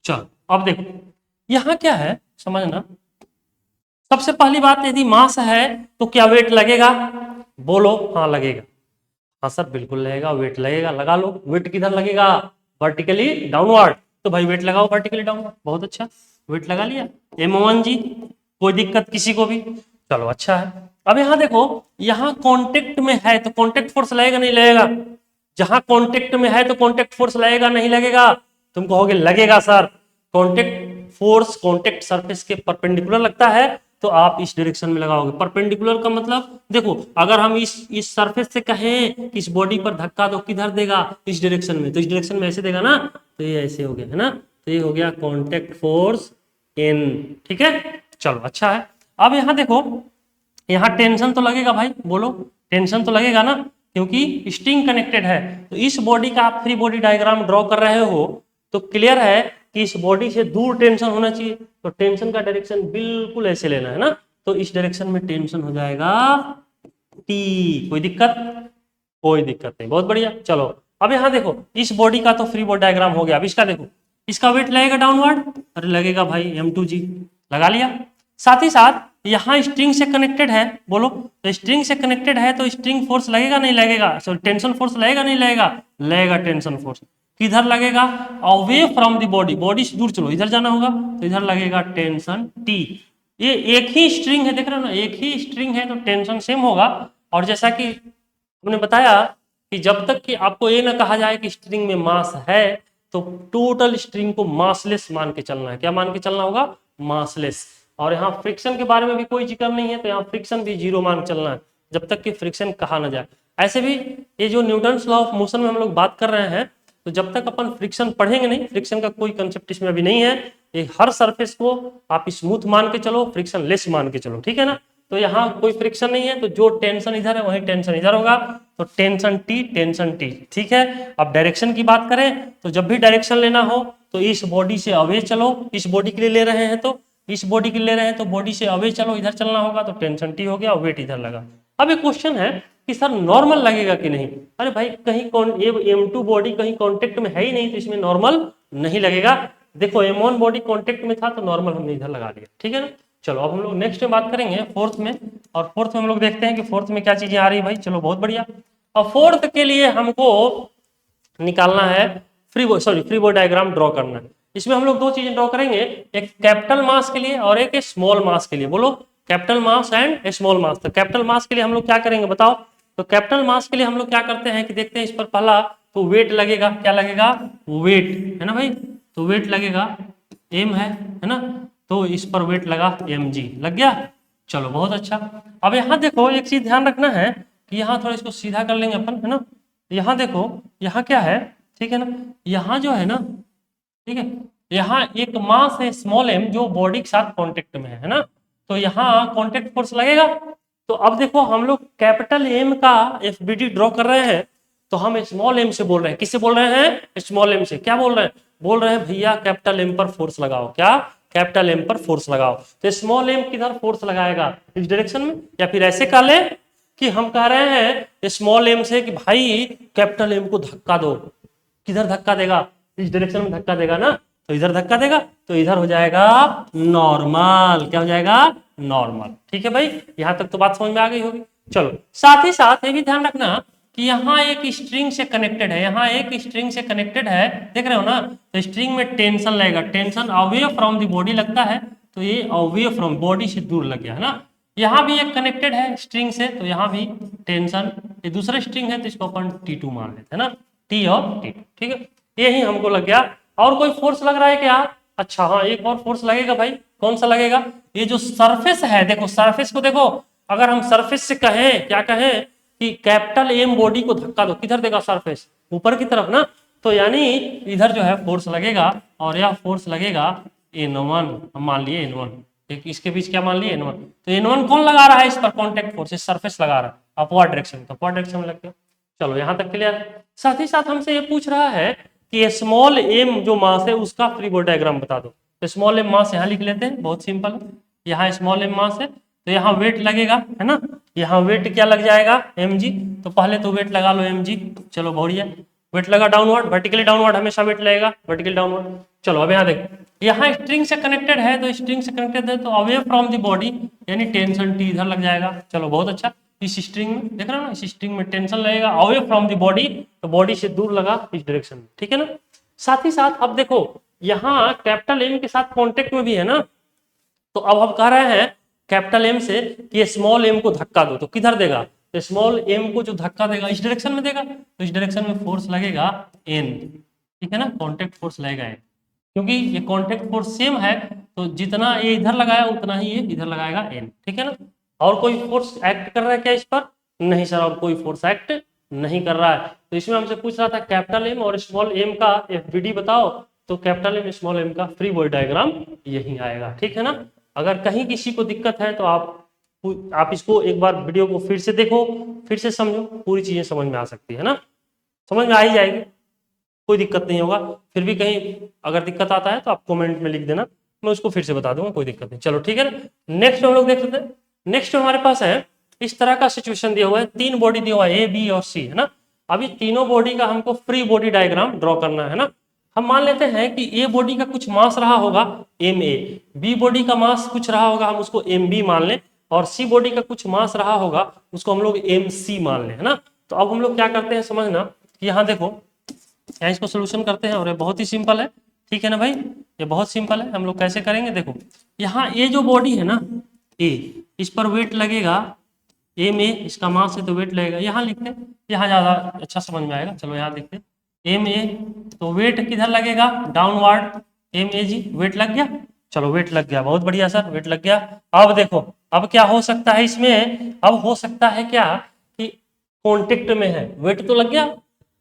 चलो अब देखो यहाँ क्या है समझना। सबसे पहली बात, यदि मास है तो क्या वेट लगेगा, बोलो। हाँ लगेगा, हाँ सर बिल्कुल लगेगा, वेट लगेगा, लगा लो। वेट किधर लगेगा, वर्टिकली डाउनवर्ड, तो भाई वेट लगाओ वर्टिकली डाउनवर्ड, बहुत अच्छा, वेट लगा लिया। M1 जी, कोई दिक्कत किसी को भी, चलो अच्छा है। अब यहाँ देखो, यहाँ कांटेक्ट में है तो कांटेक्ट फोर्स लगेगा नहीं लगेगा, जहां कांटेक्ट में है तो कांटेक्ट फोर्स लगेगा नहीं लगेगा, तुम कहोगे लगेगा sir. Contact force contact surface के परपेंडिकुलर लगता है तो आप इस डायरेक्शन में लगाओगे। परपेंडिकुलर का मतलब देखो, अगर हम इस सरफेस से कहें कि इस बॉडी पर धक्का दो, किधर देगा, इस डायरेक्शन में, तो इस डायरेक्शन में ऐसे देगा ना, तो ये ऐसे हो गया, है ना, तो ये हो गया कांटेक्ट फोर्स N, ठीक है। चलो अच्छा है। अब यहाँ देखो, यहाँ टेंशन तो लगेगा भाई, बोलो टेंशन तो लगेगा ना, क्योंकि स्ट्रिंग कनेक्टेड है। तो इस बॉडी का आप फ्री बॉडी डायग्राम ड्रॉ कर रहे हो तो क्लियर है कि इस बॉडी से दूर टेंशन होना चाहिए, तो टेंशन का डायरेक्शन बिल्कुल ऐसे लेना है ना, तो इस डायरेक्शन में टेंशन हो जाएगा T। कोई दिक्कत? कोई दिक्कत नहीं, बहुत बढ़िया। चलो अब यहाँ देखो, इस बॉडी का तो फ्री बॉडी डायग्राम हो गया। अब इसका देखो, इसका वेट लगेगा डाउनवर्ड, अरे लगेगा भाई M2 जी, लगा लिया। साथ ही साथ यहाँ स्ट्रिंग से कनेक्टेड है, बोलो, तो स्ट्रिंग से कनेक्टेड है तो स्ट्रिंग फोर्स लगेगा नहीं लगेगा, सो टेंशन फोर्स लगेगा नहीं लगेगा, लगेगा टेंशन फोर्स। किधर लगेगा, away from the body, body से दूर चलो, इधर जाना होगा तो इधर लगेगा टेंशन T। ये एक ही स्ट्रिंग है, देख रहे हो ना, एक ही स्ट्रिंग है तो टेंशन सेम होगा। और जैसा कि हमने बताया कि जब तक कि आपको ये ना कहा जाए कि स्ट्रिंग में मास है, तो टोटल स्ट्रिंग को मासलेस मान के चलना है। क्या मान के चलना होगा, मासलेस। और यहाँ फ्रिक्शन के बारे में भी कोई जिक्र नहीं है, तो यहाँ फ्रिक्शन भी 0 मान चलना है, जब तक कि फ्रिक्शन कहा ना जाए। ऐसे भी ये जो न्यूटन्स लॉ ऑफ मोशन में हम लोग बात कर रहे हैं, तो जब तक अपन फ्रिक्शन पढ़ेंगे नहीं, फ्रिक्शन का कोई कंसेप्ट इसमें अभी नहीं है, ये हर सरफेस को आप स्मूथ मान के चलो, फ्रिक्शन लेस मान के चलो, ठीक है ना। तो यहाँ कोई फ्रिक्शन नहीं है, तो जो टेंशन इधर है वही टेंशन इधर होगा, तो टेंशन T, ठीक है। अब डायरेक्शन की बात करें तो जब भी डायरेक्शन लेना हो तो इस बॉडी से अवे चलो, इस बॉडी के लिए ले रहे हैं तो इस बॉडी के लिए ले रहे हैं तो बॉडी से अवे चलो, इधर चलना होगा तो टेंशन T हो गया, वेट इधर लगा। अब एक क्वेश्चन है कि सर नॉर्मल लगेगा कि नहीं, अरे भाई कहीं M2 बॉडी कहीं कांटेक्ट में है ही नहीं तो इसमें नॉर्मल नहीं लगेगा। देखो M1 बॉडी कांटेक्ट में था तो नॉर्मल हमने इधर लगा दिया, ठीक है ना। चलो अब हम लोग नेक्स्ट में बात करेंगे फोर्थ में, और फोर्थ में हम लोग देखते हैं कि फोर्थ में क्या चीजें आ रही है भाई। चलो बहुत बढ़िया। और फोर्थ के लिए हमको निकालना है फ्री बॉडी डायग्राम ड्रॉ करना है। इसमें हम लोग दो चीजें ड्रॉ करेंगे, एक कैपिटल मास के लिए और एक स्मॉल मास के लिए। बोलो capital mass and small mass. तो कैपिटल मास के लिए हम लोग क्या करेंगे बताओ। तो कैपिटल मास के लिए हम लोग क्या करते हैं कि देखते हैं, इस पर पहला तो वेट लगेगा, क्या लगेगा, वेट, है ना भाई। तो वेट लगेगा M है ना, तो इस पर वेट लगा mg, लग गया। चलो बहुत अच्छा। अब यहाँ देखो एक चीज ध्यान रखना है कि यहाँ थोड़ा इसको सीधा कर लेंगे अपन, है ना। यहाँ देखो यहाँ क्या है, ठीक है ना, यहाँ जो है ना, ठीक है, यहाँ एक मास है स्मॉल m जो बॉडी के साथ कांटेक्ट में है ना, तो यहाँ कांटेक्ट फोर्स लगेगा। तो अब देखो हम लोग कैपिटल M का FBD ड्रॉ कर रहे हैं, तो हम स्मॉल m से बोल रहे हैं, किससे बोल रहे हैं, स्मॉल m से। क्या बोल रहे हैं, बोल रहे हैं भैया कैपिटल M पर फोर्स लगाओ, क्या कैपिटल एम पर फोर्स लगाओ। तो स्मॉल एम किधर फोर्स लगाएगा, इस डायरेक्शन में, या फिर ऐसे कह ले कि हम कह रहे हैं स्मॉल एम से कि भाई कैपिटल एम को धक्का दो, किधर धक्का देगा, इस डायरेक्शन में धक्का देगा ना, तो इधर धक्का देगा तो इधर हो जाएगा नॉर्मल, क्या हो जाएगा नॉर्मल। ठीक है भाई, यहां तक तो बात समझ में आ गई होगी। चलो साथ ही साथ ये भी ध्यान रखना कि यहाँ एक स्ट्रिंग से कनेक्टेड है, यहाँ एक स्ट्रिंग से कनेक्टेड है, देख रहे हो ना, तो स्ट्रिंग में टेंशन लगेगा, tension away from the body लगता है, तो ये अवे फ्रॉम बॉडी से दूर लग गया है ना। यहाँ भी एक कनेक्टेड है स्ट्रिंग से, तो यहाँ भी टेंशन, ये दूसरा स्ट्रिंग है तो इसको अपन T2 मान लेते हैं ना, T और T2, ठीक है, यही हमको लग गया। और कोई फोर्स लग रहा है क्या, अच्छा हाँ एक और फोर्स लगेगा भाई, कौन सा लगेगा, ये जो सरफेस है, देखो सरफेस को देखो, अगर हम सरफेस से कहें, क्या कहें कि कैपिटल एम बॉडी को धक्का दो, किधर देगा सरफेस, ऊपर की तरफ ना, तो यानी इधर जो है फोर्स लगेगा, और यह फोर्स लगेगा N1, हम मान लिए N1, इसके बीच क्या मान लिए N1, तो N1 कौन लगा रहा है इस पर, कॉन्टेक्ट फोर्स, इस सरफेस लगा रहा है अपवर्ड डायरेक्शन, तो अपवर्ड डायरेक्शन में लग गया। चलो यहां तक क्लियर है। साथ ही साथ हमसे ये पूछ रहा है कि स्मॉल एम जो मास है उसका फ्री बॉडी डायग्राम बता दो। तो स्मॉल एम मास यहाँ लिख लेते हैं, बहुत सिंपल है, यहाँ स्मॉल एम मास है, तो यहाँ वेट लगेगा है ना, यहाँ वेट क्या लग जाएगा mg, तो पहले तो वेट लगा लो mg, चलो बढ़िया, वेट लगा डाउनवर्ड, वर्टिकली डाउनवर्ड हमेशा वेट लगेगा, वर्टिकली डाउनवर्ड। चलो अब यहाँ देखो, यहाँ स्ट्रिंग से कनेक्टेड है, तो स्ट्रिंग से कनेक्टेड है तो अवे फ्रॉम द बॉडी, यानी टेंशन T इधर लग जाएगा, चलो बहुत अच्छा, इस स्ट्रिंग में देख रहे हो ना, इस स्ट्रिंग में टेंशन लगेगा अवे फ्रॉम द बॉडी, तो बॉडी से दूर लगा इस डायरेक्शन में, ठीक है ना। साथ ही साथ अब देखो यहाँ कैपिटल एम के साथ कॉन्टेक्ट में भी है ना, तो अब हम कह रहे हैं कैपिटल एम से कि ये स्मॉल एम को धक्का दो, तो किधर देगा, तो स्मॉल एम को जो धक्का देगा इस डायरेक्शन में देगा, तो इस डायरेक्शन में फोर्स लगेगा एन, ठीक है ना, कॉन्टेक्ट फोर्स लगेगा एन, क्योंकि ये कॉन्टेक्ट फोर्स सेम है, तो जितना ये इधर लगाया उतना ही ये इधर लगाएगा एन, ठीक है ना। और कोई फोर्स एक्ट कर रहा है क्या इस पर, नहीं सर, और कोई फोर्स एक्ट नहीं कर रहा है। तो इसमें हमसे पूछ रहा था कैपिटल एम और स्मॉल एम का एफबीडी बताओ, तो कैपिटल एम स्मॉल एम का फ्री बॉडी डायग्राम यही आएगा, ठीक है ना। अगर कहीं किसी को दिक्कत है तो आप इसको एक बार वीडियो को फिर से देखो, फिर से समझो, पूरी चीजें समझ में आ सकती है ना, समझ में आ ही जाएगी, कोई दिक्कत नहीं होगा। फिर भी कहीं अगर दिक्कत आता है तो आप कमेंट में लिख देना, मैं उसको फिर से बता दूंगा, कोई दिक्कत नहीं। चलो ठीक है ना, नेक्स्ट हम लोग देख लेते हैं। नेक्स्ट हमारे पास है इस तरह का सिचुएशन दिया हुआ है, तीन बॉडी दिया हुआ है ए बी और सी, है ना। अभी तीनों बॉडी का हमको फ्री बॉडी डायग्राम ड्रॉ करना है ना। हम मान लेते हैं कि ए बॉडी का कुछ मास रहा होगा एम ए, बी बॉडी का मास कुछ रहा होगा, हम उसको एम बी मान लें, और सी बॉडी का कुछ मास रहा होगा उसको हम लोग एम सी मान लें, है ना। तो अब हम लोग क्या करते हैं समझना कि यहाँ देखो, यहाँ इसको सोल्यूशन करते हैं, और ये बहुत ही सिंपल है, ठीक है ना भाई, ये बहुत सिंपल है। हम लोग कैसे करेंगे, देखो यहाँ ये जो बॉडी है ना ए, इस पर वेट लगेगा एम ए, इसका मास है तो वेट लगेगा, यहाँ लिखते हैं, यहाँ ज्यादा अच्छा समझ में आएगा। चलो यहाँ देखते हैं एम ए, तो वेट किधर लगेगा, downward, M A G, weight लग गया, चलो वेट लग गया, बहुत बढ़िया सर, वेट लग गया। अब देखो अब क्या हो सकता है इसमें, अब हो सकता है क्या कि कॉन्टेक्ट में है, वेट तो लग गया,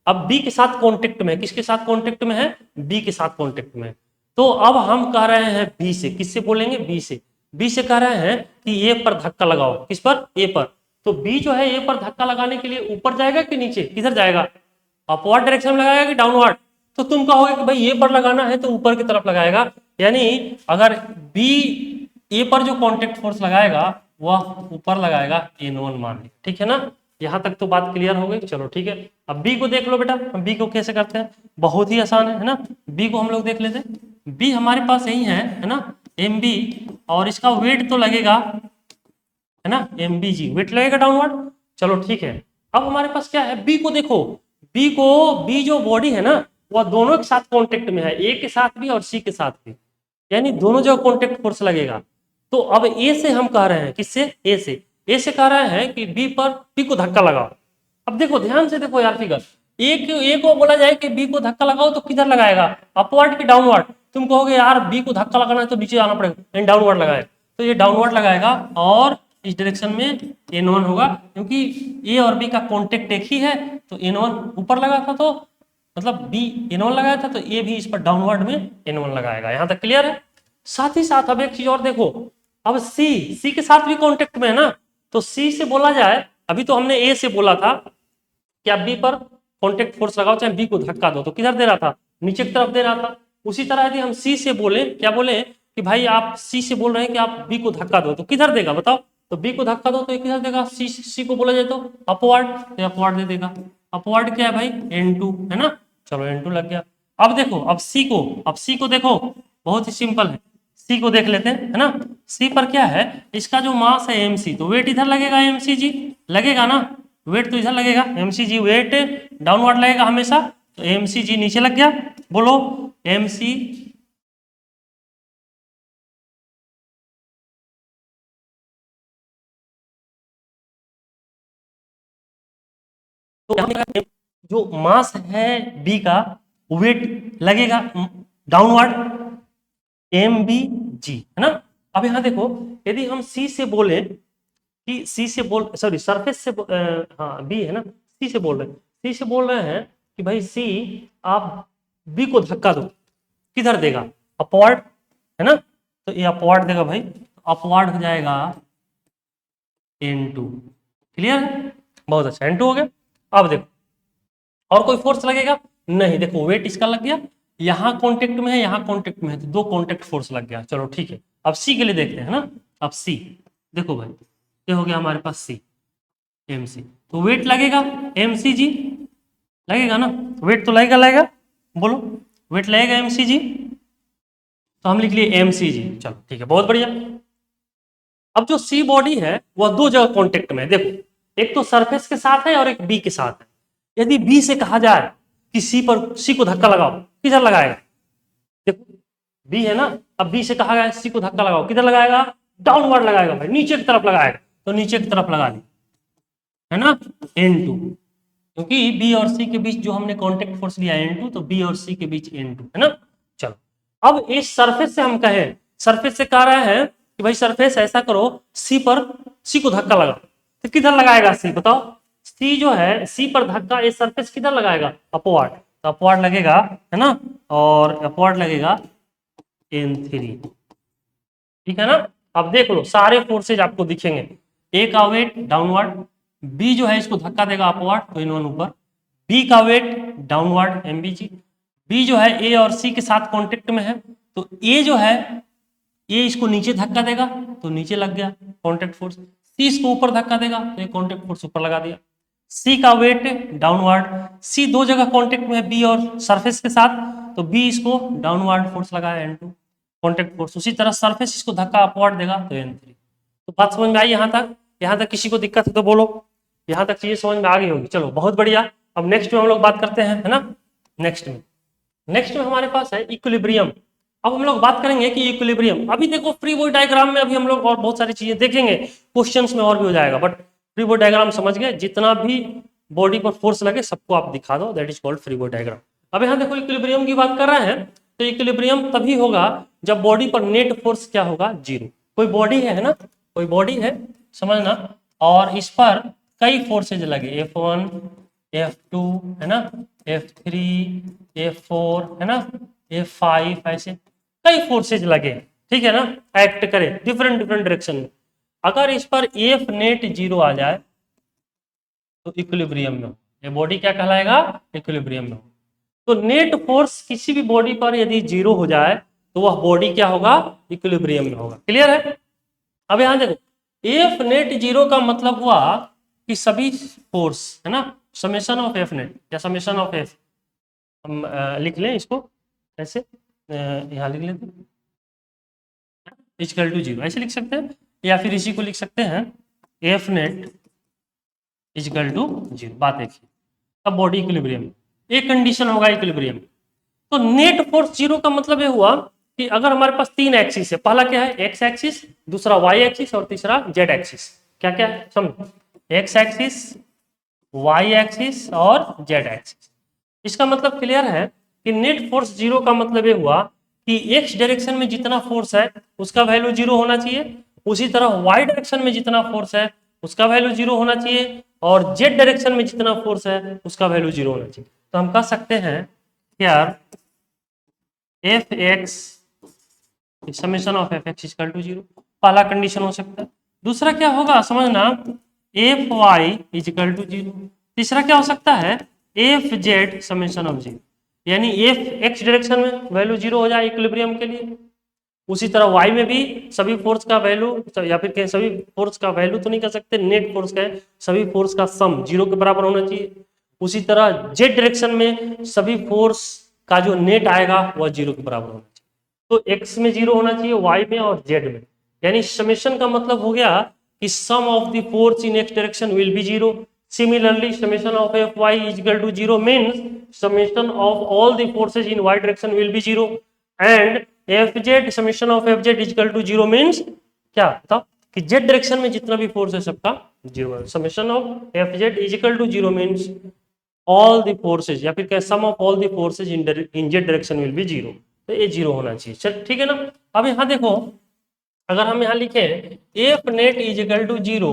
अब बी के साथ कॉन्टेक्ट में, किसके साथ कॉन्टेक्ट में है, बी के साथ कॉन्टेक्ट में। तो अब हम कह रहे हैं बी से, किससे बोलेंगे, बी से, बी से कह रहे हैं कि ए पर धक्का लगाओ, किस पर, ए पर। तो बी जो है ए पर धक्का लगाने के लिए ऊपर जाएगा कि नीचे, किधर जाएगा, अपवर्ड डायरेक्शन में लगाएगा कि डाउनवर्ड। तो तुम कहोगे कि भाई ए पर लगाना है तो ऊपर की तरफ लगाएगा, यानी अगर बी ए पर जो कॉन्टेक्ट फोर्स लगाएगा वह ऊपर लगाएगा N1 मान ली, ठीक है ना। यहां तक तो बात क्लियर हो गई, चलो ठीक है। अब बी को देख लो बेटा, हम बी को कैसे करते हैं, बहुत ही आसान है ना। बी को हम लोग देख लेते हैं, बी हमारे पास यही है ना, एम बी, और इसका वेट तो लगेगा है ना, एम बी जी, वेट लगेगा डाउनवर्ड, चलो ठीक है। अब हमारे पास क्या है, बी को देखो, बी जो बॉडी है ना वह दोनों के साथ कॉन्टेक्ट में है, ए के साथ भी और सी के साथ भी, यानी दोनों जगह कॉन्टेक्ट फोर्स लगेगा। तो अब ए से हम कह रहे हैं, किससे, ए से कह रहे हैं कि बी पर बी को धक्का लगाओ। अब देखो ध्यान से देखो यार फिगर, ए को बोला जाए कि बी को धक्का लगाओ तो किधर लगाएगा, अपवर्ड की डाउनवर्ड। तुम कहोगे यार बी को धक्का लगाना है तो नीचे जाना पड़ेगा, डाउनवर्ड लगाए, तो ये डाउनवर्ड लगाएगा और इस डायरेक्शन में N1 होगा, क्योंकि ए और बी का कॉन्टेक्ट एक ही है, तो N1 ऊपर लगा था, तो मतलब बी N1 लगाया था, तो ए भी इस पर डाउनवर्ड में N1 लगाएगा। यहां तक क्लियर है। साथ ही साथ अब एक चीज और देखो, अब सी के साथ भी कॉन्टेक्ट में है ना, तो सी से बोला जाए, अभी तो हमने ए से बोला था कि आप बी पर कॉन्टेक्ट फोर्स लगाओ चाहे बी को धक्का दो, तो किधर दे रहा था, नीचे की तरफ दे रहा था। उसी तरह यदि हम सी से बोले, क्या बोले कि भाई आप सी से बोल रहे हैं कि आप बी को धक्का दो, तो किधर देगा बताओ? तो बी को धक्का दो तो ये किधर देगा? सी को बोला जाए तो अपवर्ड, तो अपवर्ड दे देगा। अपवर्ड क्या है भाई? N2 है ना। चलो N2 लग गया। अब देखो, अब सी को देखो, बहुत ही सिंपल है। सी को देख लेते हैं, है ना। सी पर क्या है, इसका जो मास है mc, तो वेट इधर लगेगा mcg, लगेगा ना। वेट तो इधर लगेगा mcg, वेट डाउनवर्ड लगेगा हमेशा, तो mcg नीचे लग गया। बोलो mc, तो जो मास है बी का, वेट लगेगा डाउनवर्ड एम बी जी, है ना। अब यहां देखो, यदि हम सी से बोले कि सी से बोल, सॉरी सरफेस से हाँ बी है ना, सी से बोल रहे हैं, सी से बोल रहे हैं कि भाई सी आप बी को धक्का दो, किधर देगा? अपवर्ड, है ना। तो ये अपवर्ड देगा भाई, अपवर्ड हो जाएगा N2। क्लियर है? बहुत अच्छा, N2 हो गया। अब देखो, और कोई फोर्स लगेगा? नहीं, देखो वेट इसका लग गया, यहां कांटेक्ट में है, यहां कांटेक्ट में है, तो दो कांटेक्ट फोर्स लग गया। चलो ठीक है, अब सी के लिए देखते हैं ना। अब सी देखो भाई, ये हो गया हमारे पास सी, एम सी, तो वेट लगेगा एम सी जी, लगेगा ना। वेट तो लगेगा, बोलो वेट लगेगा एम सी जी, तो हम लिख लिए एम सी जी। चलो ठीक है, बहुत बढ़िया। अब जो सी बॉडी है वह दो जगह कांटेक्ट में है, देखो एक तो सरफेस के साथ है और एक बी के साथ है। यदि बी से कहा जाए कि सी को धक्का लगाओ, किधर लगाएगा? देखो बी है ना, अब बी से कहा गया सी को धक्का लगाओ, किधर लगाएगा? डाउनवर्ड लगाएगा भाई, नीचे की तरफ लगाएगा, तो नीचे की तरफ लगा दी, है ना, N2। क्योंकि बी और सी के बीच जो हमने कांटेक्ट फोर्स लिया N2, तो बी और सी के बीच N2, है ना। चलो, अब इस सरफेस से हम कहें, सरफेस से कह रहे हैं कि भाई सरफेस ऐसा करो, सी को धक्का लगा, तो किधर लगाएगा सी बताओ? सी जो है, सी पर धक्का ये सरफेस किधर लगाएगा? अपवर्ड, तो अपवर्ड लगेगा, है ना, और अपवर्ड लगेगा N3। ठीक है ना। अब देख लो, सारे फोर्सेज आपको दिखेंगे। ए का वेट डाउनवर्ड, बी जो है इसको धक्का देगा अपवर्ड, तो इन ऊपर, बी का वेट डाउनवर्ड एमबीजी, बी जो है ए और सी के साथ कांटेक्ट में है, तो ए जो है, ए इसको नीचे धक्का देगा, तो नीचे लग गया कांटेक्ट फोर्स। सी इसको ऊपर धक्का देगा, तो ये कांटेक्ट फोर्स ऊपर लगा दिया। सी का वेट डाउनवर्ड, सी दो जगह कांटेक्ट में है बी और सरफेस के साथ, तो बी इसको डाउनवर्ड फोर्स लगाया N2 कांटेक्ट फोर्स। उसी तरह सरफेस इसको धक्का अपवर्ड देगा, तो N3। तो बात समझ में आई यहाँ तक? यहाँ तक किसी को दिक्कत है तो बोलो, यहाँ तक चीजें समझ में आ गई होगी। चलो बहुत बढ़िया। अब नेक्स्ट में हम लोग बात करते हैं, है ना। नेक्स्ट में हमारे पास है इक्विलिब्रियम। अब हम लोग बात करेंगे कि इक्विलिब्रियम, अभी देखो फ्री बॉडी डायग्राम में अभी हम लोग और बहुत सारी चीजें देखेंगे, क्वेश्चंस में और भी हो जाएगा, बट फ्री बॉडी डायग्राम समझ गए, जितना भी बॉडी पर फोर्स लगे सबको आप दिखा दो, that is called free body diagram. अब यहाँ देखो इक्विलिब्रियम की बात कर रहे हैं, तो इक्विलिब्रियम तभी होगा जब बॉडी पर नेट फोर्स क्या होगा? जीरो। कोई बॉडी है ना, कोई बॉडी है, समझना, और इस पर कई फोर्सेज लगे, F1 F2 है ना, F3 F4 है ना, F5, ऐसे कई फोर्सेज लगे, ठीक है ना, एक्ट करे डिफरेंट डिफरेंट डायरेक्शन में। अगर इस पर एफ नेट जीरो आ जाए तो इक्विलिब्रियम में हो, ये बॉडी क्या कहलाएगा? इक्विलिब्रियम में हो। तो नेट फोर्स किसी भी बॉडी पर यदि जीरो हो जाए तो वह बॉडी क्या होगा? इक्विलिब्रियम में होगा। क्लियर है? अब यहां देखो, एफ नेट जीरो का मतलब हुआ कि सभी फोर्स, है ना, समेशन ऑफ एफ नेट या समेशन ऑफ एफ, हम लिख लें इसको ऐसे, यहाँ लिख लेते हैं इक्वल टू जीरो, ऐसे लिख सकते हैं, या फिर इसी को लिख सकते हैं F net equal to zero. बात देखिए, अब बॉडी इक्विलिब्रियम, एक कंडीशन होगा इक्विलिब्रियम। तो नेट फोर्स जीरो का मतलब ये हुआ कि अगर हमारे पास तीन एक्सिस है, पहला क्या है? एक्स एक्सिस, दूसरा वाई एक्सिस और तीसरा जेड एक्सिस। क्या क्या है समझो, एक्स एक्सिस, वाई एक्सिस और जेड एक्सिस। इसका मतलब क्लियर है कि नेट फोर्स जीरो का मतलब ये हुआ कि एक्स डायरेक्शन में जितना फोर्स है उसका वैल्यू जीरो होना चाहिए, उसी तरह वाई डायरेक्शन में जितना फोर्स है उसका वैल्यू जीरो होना चाहिए, और जेड डायरेक्शन में जितना फोर्स है उसका वैल्यू जीरो होना चाहिए। तो हम कह सकते हैं यार F X summation of F X equal to zero, पहला कंडीशन हो सकता है। दूसरा क्या होगा समझना, F Y equal to zero. तीसरा क्या हो सकता है? F Z summation of zero, यानी एफ एक्स डायरेक्शन में वैल्यू जीरो हो जाए इक्विलिब्रियम के लिए, उसी तरह y में भी सभी फोर्स का वैल्यू, या फिर कहें सभी फोर्स का वैल्यू तो नहीं कर सकते, नेट फोर्स का है, सभी फोर्स का सम 0 के बराबर होना चाहिए। उसी तरह z डायरेक्शन में सभी फोर्स का जो नेट आएगा वह 0 के बराबर होना चाहिए। तो x में 0 होना चाहिए, y में और z में, यानी समेशन का मतलब हो गया कि sum of the force in x direction will be 0। Similarly summation of fy is equal to 0 means summation of all the forces in y direction will be 0 and fz summation of fz is equal to 0 means क्या बताओ कि z direction में जितना भी force है सबका 0 है। Summation of fz is equal to 0 means all the forces, या फिर क्या sum of all the forces in z direction will be 0। तो ये 0 होना चाहिए। चल ठीक है ना। अब यहाँ देखो, अगर हम यहाँ लिखे F net is equal to 0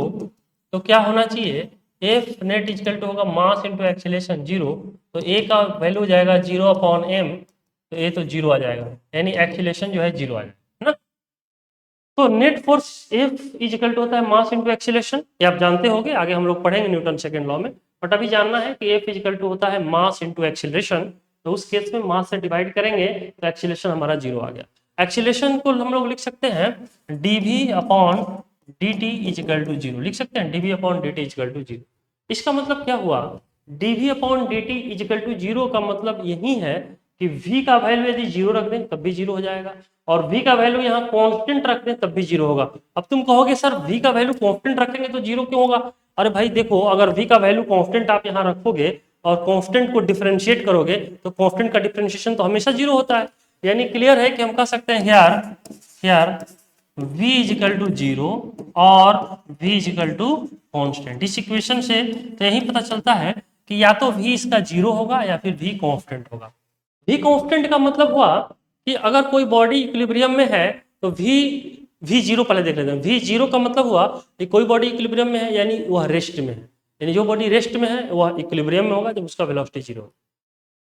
तो क्या होना चाहिए, F net is equal to होगा मास इंटू एक्सीलरेशन 0, तो ए का वैल्यू हो जाएगा 0/m, तो ए तो 0 आ जाएगा, यानी एक्सीलरेशन जो है 0 आ जाएगा, है ना। तो net force F is equal to होता है मास इंटू एक्सीलरेशन, ये आप जानते होंगे, आगे हम लोग पढ़ेंगे न्यूटन सेकंड लॉ में, बट अभी जानना है कि एफ इज इक्वल टू होता है मास इंटू एक्सीलरेशन। तो उस केस में मास से डिवाइड करेंगे तो एक्सीलरेशन हमारा 0 आ गया। एक्सीलरेशन को हम लोग लिख सकते हैं dv/dt इज इक्वल टू 0, लिख सकते हैं dv/dt इज इक्वल टू 0। इसका मतलब क्या हुआ, dv/dt इज इक्वल टू 0 का मतलब यही है कि v का वैल्यू यदि 0 रख दें तब भी 0 हो जाएगा, और v का वैल्यू यहाँ कांस्टेंट रख दें तब भी 0 होगा। अब तुम कहोगे सर v का वैल्यू कांस्टेंट रखेंगे तो 0 क्यों होगा? अरे भाई देखो, अगर v का वैल्यू कांस्टेंट आप यहाँ रखोगे और कांस्टेंट को डिफरेंशिएट करोगे तो कांस्टेंट का डिफरेंशिएशन तो हमेशा 0 होता है, यानी क्लियर है कि हम कह सकते हैं here v is equal to 0 और v is equal to constant. इस इक्वेशन से तो यही पता चलता है कि या तो v इसका 0 होगा या फिर v कांस्टेंट होगा। v कांस्टेंट का मतलब हुआ कि अगर कोई बॉडी इक्विलिब्रियम में है तो v 0 पहले देख लेते हैं। v 0 का मतलब हुआ कि कोई बॉडी इक्विलिब्रियम में है यानी वह रेस्ट में है, यानी जो बॉडी रेस्ट में है वह इक्विलिब्रियम में होगा जब उसका वेलोसिटी 0 होगा।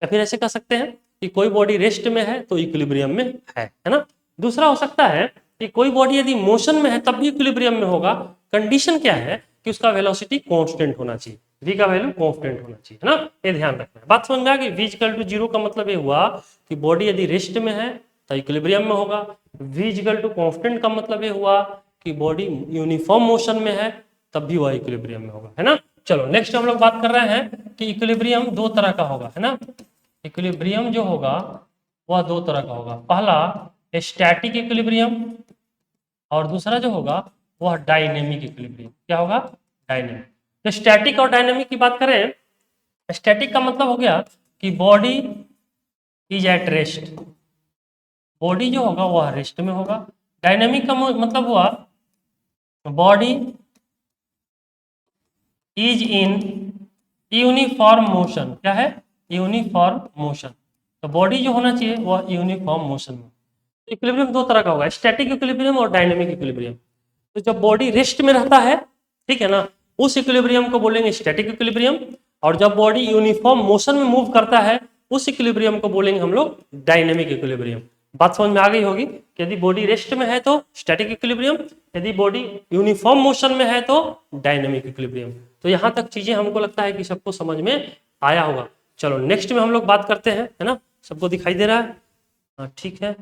या फिर ऐसे कह सकते हैं कि कोई बॉडी रेस्ट में है तो इक्विलिब्रियम में है ना। दूसरा हो सकता है कि कोई बॉडी यदि मोशन में है तब भी इक्विलिब्रियम में होगा, कंडीशन क्या है कि उसका वेलोसिटी कांस्टेंट होना चाहिए, v का वैल्यू कांस्टेंट होना चाहिए, है ना। ये ध्यान रखना है। बात समझ में आ गई। v इक्वल टू 0 का मतलब ये हुआ कि बॉडी यदि रेस्ट में है तो इक्विलिब्रियम में होगा। v इक्वल टू कांस्टेंट का मतलब ये हुआ कि बॉडी यूनिफॉर्म मोशन में है तब भी वह इक्विलिब्रियम में होगा, है ना। चलो नेक्स्ट हम लोग बात कर रहे हैं कि इक्विलिब्रियम दो तरह का होगा, है ना। इक्विलिब्रियम जो होगा वह दो तरह का होगा, पहला स्टैटिक इक्विलिब्रियम और दूसरा जो होगा वह डायनेमिक इक्विलिब्रियम। क्या होगा? डायनेमिक। तो स्टैटिक और डायनेमिक की बात करें, स्टैटिक का मतलब हो गया कि body is at rest, body जो होगा वह रेस्ट में होगा। डायनेमिक का मतलब हुआ body is in uniform motion. क्या है? Uniform motion. तो बॉडी जो होना चाहिए वह यूनिफॉर्म मोशन में। इक्विलिब्रियम दो तरह का होगा, स्टैटिक इक्विलिब्रियम और डायनेमिक इक्विलिब्रियम। तो जब बॉडी रेस्ट में रहता है, ठीक है ना, उस इक्विलिब्रियम को बोलेंगे स्टैटिक इक्विलिब्रियम, और जब बॉडी यूनिफॉर्म मोशन में मूव करता है उस इक्विलिब्रियम को बोलेंगे हम लोग डायनेमिक इक्विलिब्रियम। बात समझ में आ गई होगी कि यदि बॉडी रेस्ट में है तो स्टैटिक इक्विलिब्रियम, यदि बॉडी यूनिफॉर्म मोशन में है तो डायनेमिक इक्विलिब्रियम। तो यहाँ तक चीजें हमको लगता है कि सबको समझ में आया होगा। चलो नेक्स्ट में हम लोग बात करते हैं, है ना। सबको दिखाई दे रहा है? हाँ ठीक है,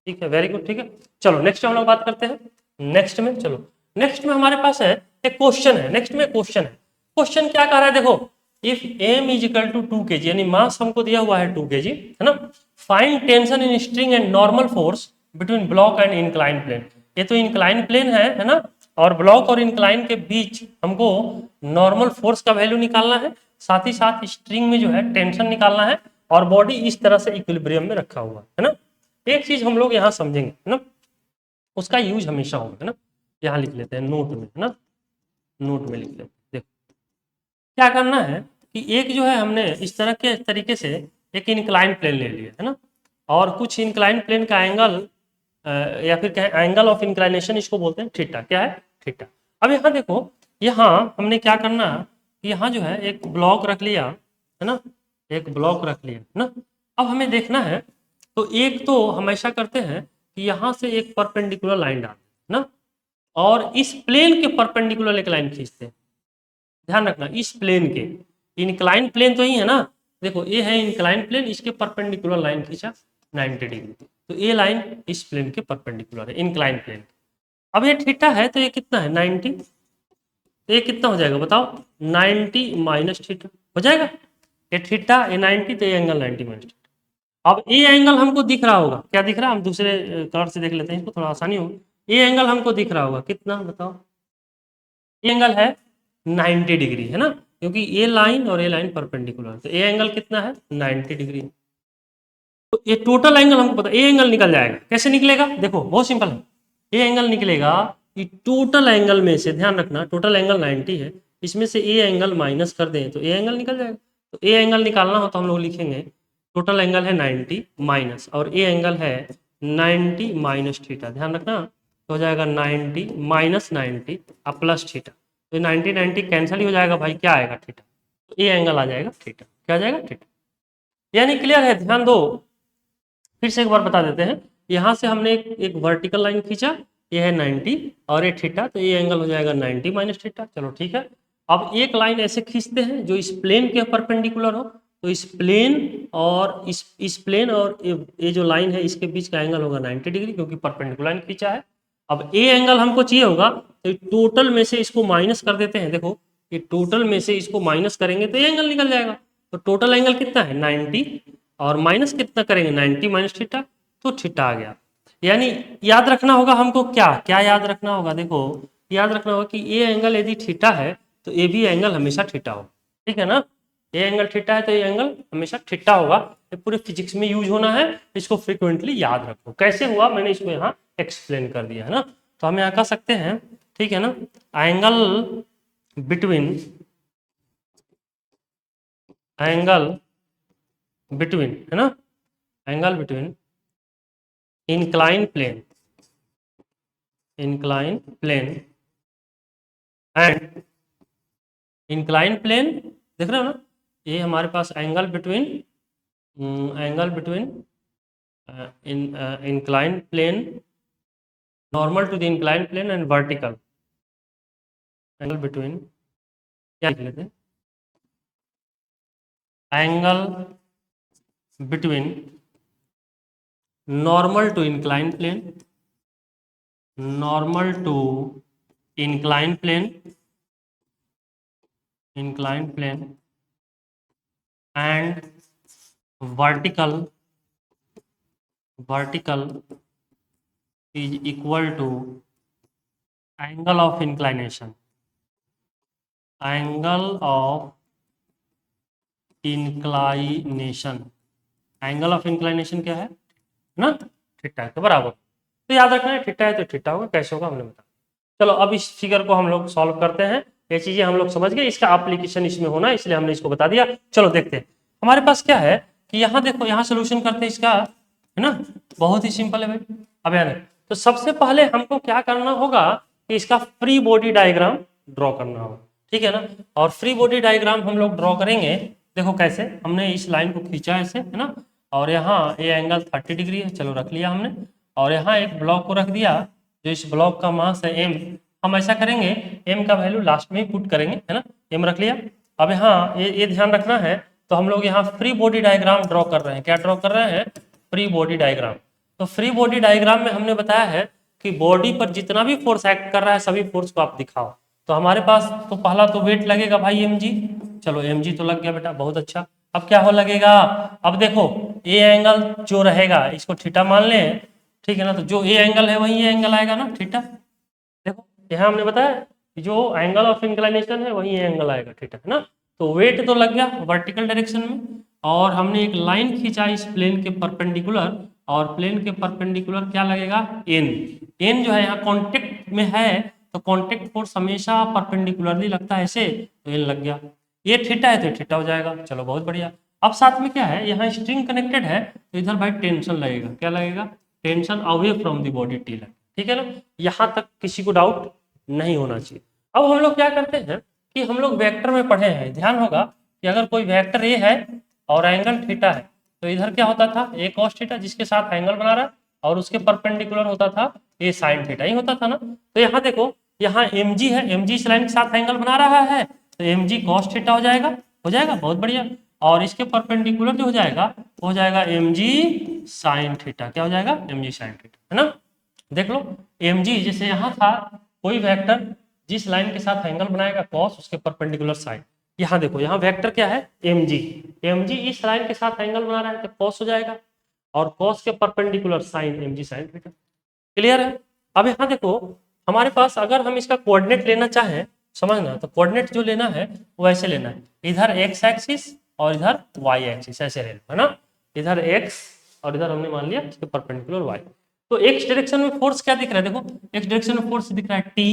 ठीक है, वेरी गुड, ठीक है। चलो नेक्स्ट हम लोग बात करते हैं। नेक्स्ट में चलो, नेक्स्ट में हमारे पास है एक क्वेश्चन है। नेक्स्ट में क्वेश्चन है, क्वेश्चन क्या कह रहा है देखो, if m is equal to 2 kg, यानी मास हमको दिया हुआ है 2 kg, है ना। Find tension in string and normal force between block and incline plane. ये तो इंक्लाइन प्लेन है ना, और ब्लॉक और इंक्लाइन के बीच हमको नॉर्मल फोर्स का वैल्यू निकालना है, साथ ही साथ स्ट्रिंग में जो है टेंशन निकालना है, और बॉडी इस तरह से इक्विलिब्रियम में रखा हुआ है ना। एक चीज हम लोग यहाँ समझेंगे, है ना, उसका यूज हमेशा होगा, है ना। यहाँ लिख लेते हैं नोट में, है ना, नोट में लिख लेते हैं। देखो क्या करना है कि एक जो है हमने इस तरह के तरीके से एक इंक्लाइन प्लेन ले लिया, है ना, और कुछ इंक्लाइन प्लेन का एंगल या फिर क्या है, एंगल ऑफ इंक्लाइनेशन इसको बोलते हैं थीटा। क्या है? थीटा। अब यहाँ देखो, यहाँ हमने क्या करना, यहाँ जो है एक ब्लॉक रख लिया, है ना, एक ब्लॉक रख लिया, है ना। अब हमें देखना है, तो एक तो हमेशा करते हैं कि यहाँ से एक परपेंडिकुलर लाइन डालते हैं ना, और इस प्लेन के परपेंडिकुलर एक लाइन खींचते हैं। ध्यान रखना, इस प्लेन के, इंक्लाइन प्लेन तो ही है ना, देखो ये है इंक्लाइन प्लेन, इसके परपेंडिकुलर लाइन खींचा 90 डिग्री, तो ये लाइन इस प्लेन के परपेंडिकुलर है, इंक्लाइन प्लेन। अब ये थीटा है तो ये कितना है 90, तो ये कितना हो जाएगा बताओ 90 माइनस थीटा हो जाएगा। ये थीटा ये 90 तो ये एंगल 90 माइनस थीटा। अब ये एंगल हमको दिख रहा होगा, क्या दिख रहा है, हम दूसरे कलर से देख लेते हैं इसको, थोड़ा आसानी होगी। ये एंगल हमको दिख रहा होगा कितना बताओ, ये एंगल है 90 डिग्री है ना, क्योंकि ये लाइन और ये लाइन परपेंडिकुलर, तो ये एंगल कितना है 90 डिग्री। तो ये टोटल एंगल हमको पता, ये एंगल निकल जाएगा, कैसे निकलेगा देखो बहुत सिंपल है। ये एंगल निकलेगा कि टोटल एंगल में से, ध्यान रखना टोटल एंगल 90 है, इसमें से ये एंगल माइनस कर दें तो ये एंगल निकल जाएगा। तो ये एंगल निकालना हो तो हम लोग लिखेंगे टोटल एंगल है 90 माइनस, और ये एंगल है 90 माइनस थीटा, ध्यान रखना तो हो जाएगा 90 माइनस 90 और प्लस थीटा। तो 90 90 कैंसिल ही हो जाएगा भाई, क्या आएगा थीटा, तो ये एंगल आ जाएगा थीटा, क्या आ जाएगा थीटा। यानी क्लियर है, ध्यान दो, फिर से एक बार बता देते हैं। यहाँ से हमने एक वर्टिकल लाइन खींचा, ये है 90 और ये थीटा, तो ये एंगल हो जाएगा 90 माइनस थीटा, चलो ठीक है। अब एक लाइन ऐसे खींचते हैं जो इस प्लेन के परपेंडिकुलर हो, तो इस प्लेन और इस प्लेन और ये जो लाइन है इसके बीच का एंगल होगा 90 डिग्री, क्योंकि परपेंडिकुलर लाइन खींचा है। अब ये एंगल हमको चाहिए होगा, तो टोटल में से इसको माइनस कर देते हैं, देखो ये टोटल में से इसको माइनस करेंगे तो ये एंगल निकल जाएगा। तो टोटल एंगल कितना है 90 और माइनस कितना करेंगे 90 माइनस थीटा, तो थीटा आ गया। यानी याद रखना होगा हमको, क्या क्या याद रखना होगा, देखो याद रखना होगा कि ये एंगल यदि थीटा है तो ये भी एंगल हमेशा थीटा होगा, ठीक है ना। ये एंगल थीटा है तो ये एंगल हमेशा थीटा होगा, ये पूरे फिजिक्स में यूज होना है, इसको फ्रिक्वेंटली याद रखो। कैसे हुआ मैंने इसको यहाँ एक्सप्लेन कर दिया है ना। तो हम यहाँ कह सकते हैं, ठीक है ना, एंगल बिटवीन है ना, angle between inclined plane and inclined plane, देख रहे हो ना, ये हमारे पास angle between inclined plane, normal to the inclined plane and vertical angle between, क्या लिख लेते हैं, angle between normal to incline plane, normal to incline plane and vertical is equal to angle of inclination, angle of inclination क्या है ना, theta के बराबर। तो याद रखना है थीटा है तो थीटा होगा, कैसे होगा हमने बताया। चलो अब इस फिगर को हम लोग सॉल्व करते हैं, ये चीजें हम लोग समझ गए, इसका एप्लीकेशन इसमें होना है इसलिए हमने इसको बता दिया। चलो देखते हैं हमारे पास क्या है कि यहाँ देखो, यहाँ सोल्यूशन करते हैं इसका, है ना, बहुत ही सिंपल है भाई। अब यार तो सबसे पहले हमको क्या करना होगा कि इसका फ्री बॉडी डायग्राम ड्रॉ करना होगा, ठीक है ना। और फ्री बॉडी डायग्राम हम लोग ड्रॉ करेंगे, देखो कैसे, हमने इस लाइन को खींचा ऐसे, है ना, और यहाँ ये एंगल 30 डिग्री है, चलो रख लिया हमने, और यहाँ एक ब्लॉक को रख दिया, जो इस ब्लॉक का मास है m, हम ऐसा करेंगे m का वैल्यू लास्ट में ही पुट करेंगे, है ना, m रख लिया। अब यहाँ ये ध्यान रखना है, तो हम लोग यहाँ फ्री बॉडी डायग्राम ड्रॉ कर रहे हैं, क्या ड्रॉ कर रहे हैं, फ्री बॉडी डायग्राम। तो फ्री बॉडी डायग्राम में हमने बताया है कि बॉडी पर जितना भी फोर्स एक्ट कर रहा है सभी फोर्स को आप दिखाओ। तो हमारे पास तो पहला तो वेट लगेगा भाई mg, चलो mg तो लग गया बेटा, बहुत अच्छा। अब क्या हो लगेगा, अब देखो ये एंगल जो रहेगा इसको थीटा मान लें, ठीक है ना, तो जो ये एंगल है वही ये एंगल आएगा ना थीटा। देखो यहाँ हमने बताया कि जो एंगल ऑफ इंक्लाइनेशन है वही ये एंगल आएगा थीटा, है ना। तो वेट तो लग गया वर्टिकल डायरेक्शन में, और हमने एक लाइन खींचा इस प्लेन के परपेंडिकुलर, और प्लेन के परपेंडिकुलर क्या लगेगा n जो है यहाँ कॉन्टेक्ट में है, तो कॉन्टेक्ट फोर्स हमेशा परपेंडिकुलरली लगता है ऐसे, तो n लग गया। ये थीटा है तो थीटा हो जाएगा, चलो बहुत बढ़िया। अब साथ में क्या है, यहाँ स्ट्रिंग कनेक्टेड है तो इधर भाई टेंशन लगेगा, क्या लगेगा, tension away from the body T line, ठीक है ना। यहाँ तक किसी को डाउट नहीं होना चाहिए। अब हम लोग क्या करते हैं कि हम लोग वेक्टर में पढ़े हैं, ध्यान होगा कि अगर कोई वेक्टर ए है और एंगल थीटा है, तो इधर क्या होता था, ए कॉस थीटा जिसके साथ एंगल बना रहा है, और उसके परपेंडिकुलर होता था ए साइन थीटा ही होता था ना। तो यहाँ देखो, यहाँ एम जी है, एम जी इस लाइन के साथ एंगल बना रहा है, तो एम जी कॉस थीटा हो जाएगा, बहुत बढ़िया। और इसके परपेंडिकुलर जो हो जाएगा वो हो जाएगा mg sin थीटा। क्या हो जाएगा? mg sin थीटा, है ना। देख लो mg जैसे यहाँ था कोई वेक्टर जिस लाइन के साथ एंगल बनाएगा कॉस, उसके परपेंडिकुलर साइन। यहाँ देखो यहाँ वेक्टर क्या है? mg। mg इस लाइन के साथ एंगल बना रहा है तो कॉस हो जाएगा, और कॉस के परपेंडिकुलर साइन mg sin थीटा। क्लियर है? अब यहाँ देखो हमारे पास अगर हम इसका कोऑर्डिनेट लेना चाहें, समझना, तो कोऑर्डिनेट जो लेना है वो ऐसे लेना है, इधर x एक्सिस और इधर y एक्सिस, ऐसे लेना है ना। इधर x और इधर हमने मान लिया इसके परपेंडिकुलर y। तो x डायरेक्शन में फोर्स क्या दिख रहा है? देखो x डायरेक्शन में फोर्स दिख रहा है t,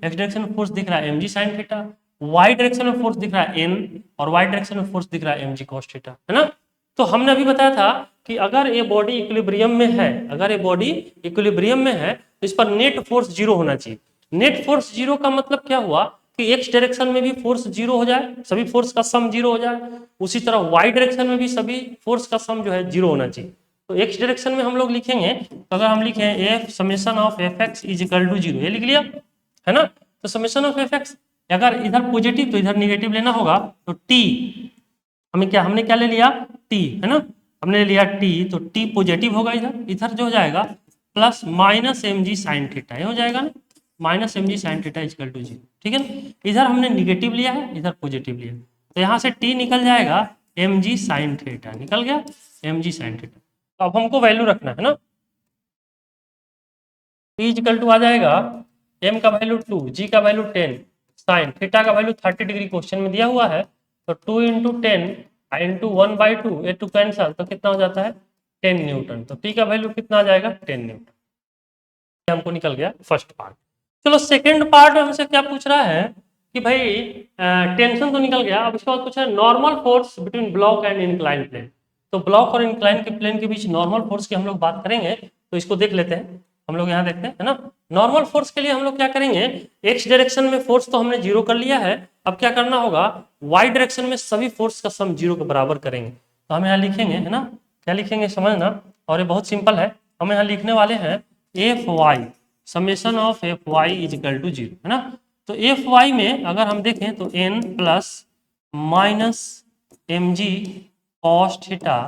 x डायरेक्शन में फोर्स दिख रहा है mg sin theta, y direction में फोर्स दिख रहा है n, और y डायरेक्शन में फोर्स दिख रहा है mg cos थीटा, है ना। तो हमने अभी बताया था कि अगर ये बॉडी इक्विलिब्रियम में है, अगर ये बॉडी इक्विलिब्रियम में है तो इस पर नेट फोर्स जीरो होना चाहिए। नेट फोर्स जीरो का मतलब क्या हुआ कि एक्स डायरेक्शन में भी फोर्स जीरो हो जाए, सभी फोर्स का सम जीरो हो जाए, उसी तरह वाई डायरेक्शन में भी सभी फोर्स का सम जो है जीरो होना चाहिए। तो एक्स डायरेक्शन में हम लोग लिखेंगे, तो अगर हम लिखें F summation of F X is equal to zero, ये लिख लिया, है ना। तो समेशन ऑफ एफ एक्स अगर इधर पॉजिटिव तो इधर निगेटिव लेना होगा, तो टी हमने क्या ले लिया? टी, है ना, हमने ले लिया टी, तो टी पॉजिटिव होगा, इधर इधर जो हो जाएगा plus minus M G sine theta, ये हो जाएगा ना, minus M G sine theta equal to zero, ठीक है ना। इधर हमने निगेटिव लिया है, इधर पॉजिटिव लिया, तो यहाँ से टी निकल जाएगा एम जी साइन थीटा, निकल गया एम जी साइन थीटा। तो अब हमको वैल्यू रखना है ना, टी इक्वल टू आ जाएगा एम का वैल्यू 2, जी का वैल्यू 10, साइन थीटा का वैल्यू 30 डिग्री क्वेश्चन में दिया हुआ है, तो 2 इंटू 10 इंटू 1/2, ये 2 कैंसल, तो कितना हो जाता है? 10 न्यूटन। तो टी का वैल्यू कितना आ जाएगा? 10 न्यूटन। हमको निकल गया फर्स्ट पार्ट। चलो सेकंड पार्ट में हमसे क्या पूछ रहा है कि भाई टेंशन तो निकल गया, अब इसके बाद पूछ रहा है normal force between block and incline plane. तो ब्लॉक और इंक्लाइन के प्लेन के बीच नॉर्मल फोर्स की हम लोग बात करेंगे, तो इसको देख लेते हैं। हम लोग यहाँ देखते हैं, है ना। नॉर्मल फोर्स के लिए हम लोग क्या करेंगे, एक्स डायरेक्शन में फोर्स तो हमने जीरो कर लिया है, अब क्या करना होगा, वाई डायरेक्शन में सभी फोर्स का सम जीरो के बराबर करेंगे। तो हम यहाँ लिखेंगे, है ना, क्या लिखेंगे समझना, और ये बहुत सिंपल है। हम यहाँ लिखने वाले हैं F Y summation of F Y is equal to zero, है ना। तो एफ वाई में अगर हम देखें तो N plus minus M G cos theta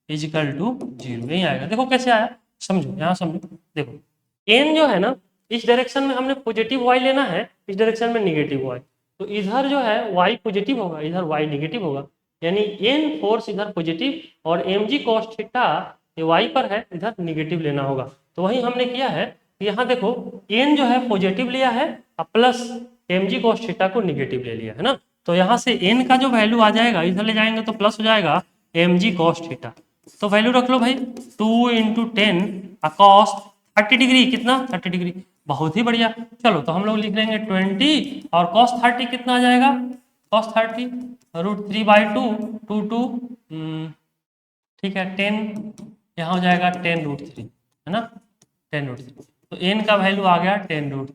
is equal to zero, यही आएगा। देखो कैसे आया, समझो, यहाँ समझो। देखो एन जो है ना, इस डायरेक्शन में हमने पॉजिटिव वाई लेना है, इस डायरेक्शन में निगेटिव वाई, तो इधर जो है वाई पॉजिटिव होगा, इधर वाई निगेटिव होगा, यानी एन फोर्स इधर पॉजिटिव और एम जी कॉस थीटा ये वाई पर है, इधर निगेटिव लेना होगा। तो वही हमने किया है, यहाँ देखो एन जो है पॉजिटिव लिया है और plus M G cos theta को निगेटिव ले लिया है ना। तो यहाँ से एन का जो वैल्यू आ जाएगा, इधर ले जाएंगे तो प्लस हो जाएगा एम जी कॉस थीटा। तो वैल्यू रख लो भाई, 2 इंटू 10 कॉस 30 डिग्री, कितना 30 डिग्री, बहुत ही बढ़िया। चलो तो हम लोग लिख लेंगे 20 और कॉस 30 कितना आ जाएगा, कॉस 30 √3/2 2 2 ठीक है 10, यहाँ हो जाएगा 10√3, है ना, 10√3। तो एन का वैल्यू आ गया 10√3,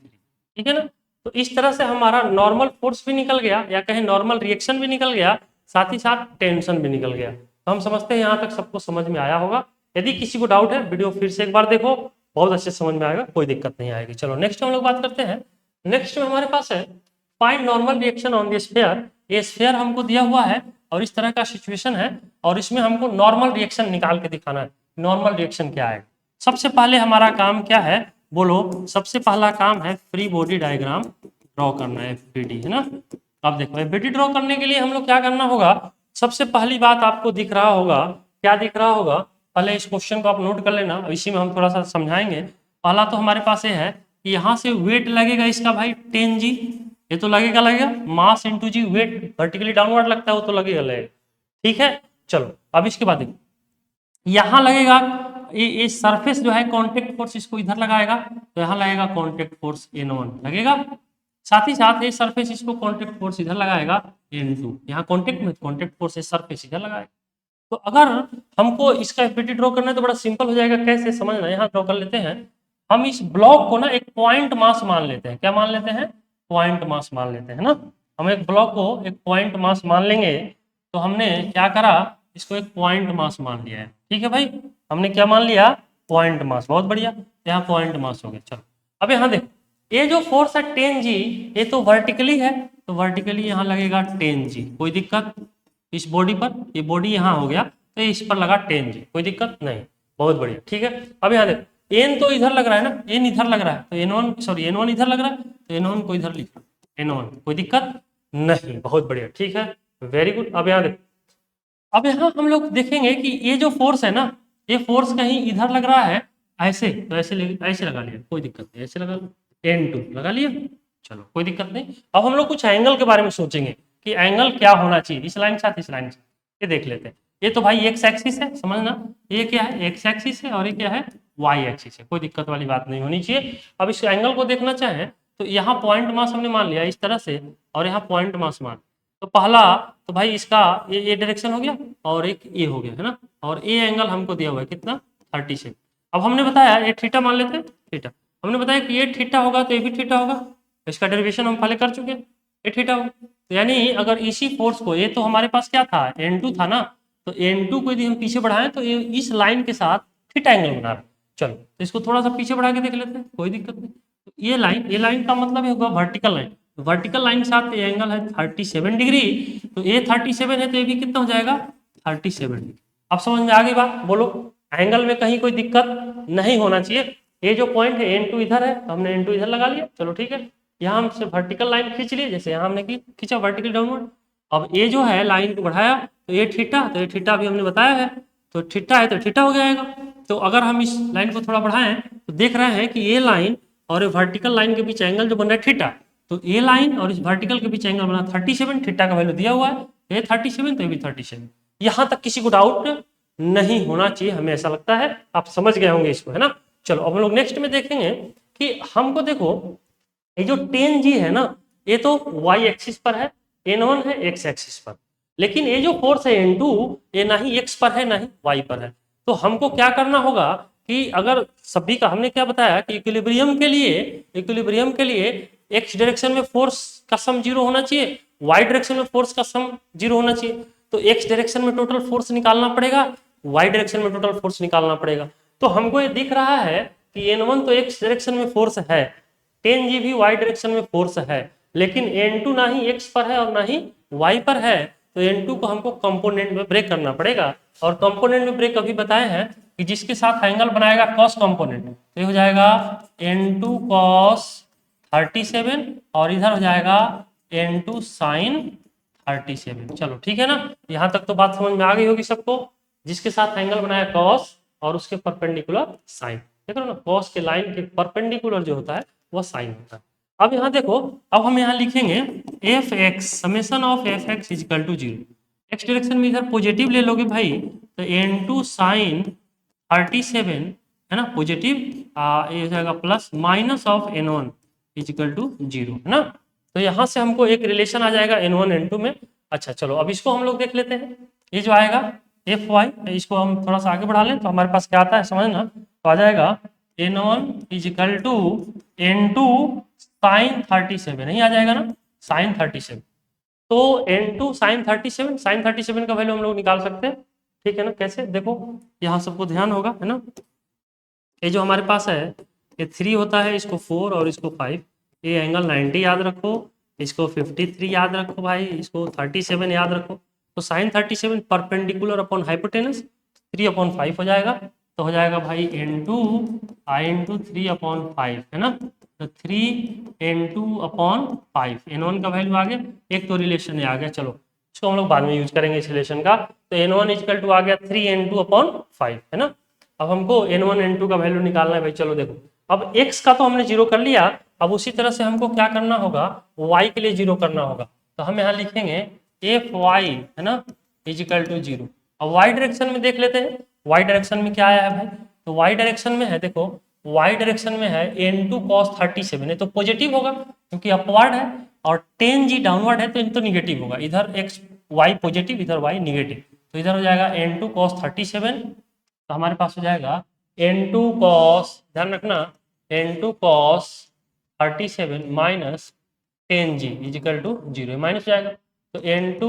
ठीक है ना। तो इस तरह से हमारा नॉर्मल फोर्स भी निकल गया, या कहें नॉर्मल रिएक्शन भी निकल गया, साथ ही साथ टेंशन भी निकल गया। तो हम समझते हैं यहाँ तक सबको समझ में आया होगा। यदि किसी को डाउट है, वीडियो फिर से एक बार देखो, बहुत अच्छे समझ में आएगा, कोई दिक्कत नहीं आएगी। चलो नेक्स्ट हम लोग बात करते हैं। नेक्स्ट में हमारे पास है find normal reaction on the sphere. ये स्फीयर हमको दिया हुआ है और इस तरह का सिचुएशन है, और इसमें हमको नॉर्मल रिएक्शन निकाल के दिखाना है। नॉर्मल रिएक्शन क्या है, सबसे पहले हमारा काम क्या है बोलो, सबसे पहला काम है फ्री बॉडी डायग्राम ड्रॉ करना है, एफबीडी, है ना। अब देखो एफबीडी ड्रॉ करने के लिए हम लोग क्या करना होगा, सबसे पहली बात आपको दिख रहा होगा, क्या दिख रहा होगा, पहले इस क्वेश्चन को आप नोट कर लेना, इसी में हम थोड़ा सा समझाएंगे। पहला तो हमारे पास ये है कि यहाँ से वेट लगेगा इसका भाई 10g, ये तो लगेगा मास इंटू जी, वेट वर्टिकली डाउनवर्ड लगता है वो तो लगेगा, ठीक है। चलो अब इसके बाद देखो यहाँ लगेगा ये सरफेस जो है कांटेक्ट फोर्स, इसको इधर लगाएगा तो यहाँ लगेगा कांटेक्ट फोर्स N1 लगेगा, साथ ही साथ ये सरफेस इसको कांटेक्ट फोर्स इधर लगाएगा N2, यहाँ कांटेक्ट में कांटेक्ट फोर्स सरफेस इधर लगाएगा। तो अगर हमको इसका एफबीडी ड्रॉ करना है तो बड़ा सिंपल हो जाएगा, कैसे समझना, यहाँ ड्रॉ कर लेते हैं। हम इस ब्लॉक को ना एक पॉइंट मास मान लेते हैं, क्या मान लेते हैं, पॉइंट मास मान लेते हैं ना। हम एक ब्लॉक को एक पॉइंट मास मान लेंगे, तो हमने क्या करा, इसको एक पॉइंट मास मान लिया है, ठीक है भाई, हमने क्या मान लिया, पॉइंट मास, बहुत बढ़िया, यहाँ पॉइंट मास हो गया। चलो अब यहाँ देखो ये जो फोर्स है 10g, ये तो वर्टिकली है, तो वर्टिकली यहाँ लगेगा 10g, कोई दिक्कत, इस बॉडी पर, ये बॉडी यहाँ हो गया तो इस पर लगा tan g, कोई दिक्कत नहीं, बहुत बढ़िया। ठीक है, अब यहाँ देखो n तो इधर लग रहा है ना, n इधर लग रहा है तो n1 इधर लग रहा है तो n1 को इधर लिखो, n1, कोई दिक्कत नहीं, बहुत बढ़िया। ठीक है, वेरी गुड। अब यहाँ देखो, अब यहाँ हम लोग देखेंगे कि ये जो फोर्स है ना, ये फोर्स कहीं इधर लग रहा है ऐसे, तो ऐसे लगा लिया, कोई दिक्कत नहीं, ऐसे लगा लो, n2 लगा लिया, चलो कोई दिक्कत नहीं। अब हम लोग कुछ एंगल के बारे में सोचेंगे कि एंगल क्या होना चाहिए इस लाइन के साथ, इस लाइन के साथ, ये देख लेते हैं। ये तो भाई एक्स एक्सिस है, समझना, ये क्या है, एक्स एक्सिस है और ये क्या है, वाई एक्सिस है, कोई दिक्कत वाली बात नहीं होनी चाहिए। अब इस एंगल को देखना चाहें तो यहाँ पॉइंट मास हमने मान लिया इस तरह से, और यहाँ पॉइंट मास मान, तो पहला तो भाई इसका ये डायरेक्शन हो गया और एक ये हो गया है ना, और ये एंगल हमको दिया हुआ है कितना, 37। अब हमने बताया ये थीटा मान लेते हैं, थीटा हमने बताया कि ये थीटा होगा तो ये भी थीटा होगा, इसका डेरिवेशन हम पहले कर चुके हैं, ये थीटा होगा। तो यानी अगर इसी फोर्स को, ये तो हमारे पास क्या था, n2 था ना, तो n2 को यदि हम पीछे बढ़ाएं तो ये इस लाइन के साथ थीटा एंगल बना रहा है। चलो तो इसको थोड़ा सा पीछे बढ़ा के देख लेते हैं, कोई दिक्कत नहीं। तो ये लाइन का मतलब होगा वर्टिकल लाइन, वर्टिकल लाइन के साथ ये एंगल है 37 डिग्री, तो ये 37 है तो ये भी कितना हो जाएगा, 37 डिग्री। अब समझ में आ गई बात, बोलो एंगल में कहीं कोई दिक्कत नहीं होना चाहिए। ये जो पॉइंट है n2 इधर है तो हमने n2 इधर लगा लिया, चलो ठीक है। यहाँ हमसे वर्टिकल लाइन खींच लिए, जैसे यहाँ हमने खींचा वर्टिकल डाउनवर्ड। अब ये जो है लाइन को बढ़ाया तो ये थीटा, तो ये थीटा भी हमने बताया है, तो थीटा है तो थीटा हो जाएगा। तो अगर हम इस लाइन को थोड़ा बढ़ाएं तो देख रहे हैं कि ये लाइन और ये वर्टिकल लाइन के बीच एंगल जो बन रहा है थीटा, तो ये लाइन और इस वर्टिकल के बीच एंगल बना 37, थीटा का वैल्यू दिया हुआ है, ये 37 तो ये भी 37। यहाँ तक किसी को डाउट नहीं होना चाहिए, हमें ऐसा लगता है आप समझ गए होंगे इसको, है ना। चलो अब हम लोग नेक्स्ट में देखेंगे कि हमको देखो ये जो tan g है ना, ये तो y एक्सिस पर है, n1 है x एक्सिस पर, लेकिन ये जो फोर्स है n2 ये ना ही x पर है ना ही y पर है। तो हमको क्या करना होगा कि अगर सभी का हमने क्या बताया कि इक्विलिब्रियम के लिए x डायरेक्शन में फोर्स का सम 0 होना चाहिए, y डायरेक्शन में फोर्स का सम 0 होना चाहिए। तो x डायरेक्शन में टोटल फोर्स निकालना पड़ेगा, y डायरेक्शन में टोटल फोर्स निकालना पड़ेगा। तो हमको ये दिख रहा है कि n1 तो x डायरेक्शन में फोर्स है, tan g भी y डायरेक्शन में फोर्स है, लेकिन n2 ना ही x पर है और ना ही y पर है, तो n2 को हमको कंपोनेंट में ब्रेक करना पड़ेगा। और कंपोनेंट में ब्रेक अभी बताए हैं कि जिसके साथ एंगल बनाएगा cos कंपोनेंट, तो ये हो जाएगा n2 cos 37 और इधर हो जाएगा n2 sin 37। चलो ठीक है ना, यहाँ तक तो बात समझ में आ गई होगी सबको। जिसके साथ एंगल बनाया cos और उसके परपेंडिकुलर sin, देख रहे हो ना, cos के लाइन के परपेंडिकुलर जो होता है वह साइन होता है। अब यहाँ देखो, अब हम यहाँ लिखेंगे F X summation of F X is equal to 0, X direction में इधर पॉजिटिव ले लोगे भाई तो n2 साइन 37 है ना, पॉजिटिव ये हो जाएगा plus minus of n1 is equal to 0, है ना। तो यहाँ से हमको एक रिलेशन आ जाएगा n1 n2 में। अच्छा चलो अब इसको हम लोग देख लेते हैं, ये जो आएगा एफ वाई, इसको हम थोड़ा सा आगे बढ़ा लें तो हमारे पास क्या आता है समझना, तो आ जाएगा n1 is equal to n2 sign 37, नहीं आ जाएगा ना, साइन 37। तो n2 साइन 37, साइन 37 का वैल्यू हम लोग निकाल सकते हैं, ठीक है ना। कैसे, देखो यहाँ सबको ध्यान होगा, है ना। ये जो हमारे पास है ये 3 होता है, इसको 4 और इसको 5, ये एंगल 90 याद रखो, इसको 53 याद रखो भाई, इसको 37 याद रखो। तो साइन 37 परपेंडिकुलर अपॉन हाइपोटेनस 3/5 हो जाएगा, तो हो जाएगा भाई n2 into 3/5, है ना। तो 3n2/5, n1 का वैल्यू आ गया, एक तो रिलेशन आ गया, चलो इसको हम लोग बाद में यूज करेंगे इस रिलेशन का। तो n1 इक्वल टू आ गया 3n2/5, है ना। अब हमको n1 n2 का वैल्यू निकालना है भाई, चलो देखो अब x का तो हमने 0 कर लिया, अब उसी तरह से हमको क्या करना होगा, y के लिए 0 करना होगा। तो हम यहाँ लिखेंगे एफ वाई, है ना, इजिकल टू 0। अब y डायरेक्शन में देख लेते हैं, y डायरेक्शन में क्या आया है भाई, तो y डायरेक्शन में है, देखो y डायरेक्शन में है n2 cos 37, है तो पॉजिटिव होगा क्योंकि अपवर्ड है, और tan g डाउनवर्ड है तो निगेटिव होगा, इधर x y पॉजिटिव इधर y निगेटिव, तो इधर हो जाएगा n2 cos 37, तो हमारे पास हो जाएगा n2 cos, ध्यान रखना n2 cos 37 minus tan g is equal to 0, minus जाएगा। तो n2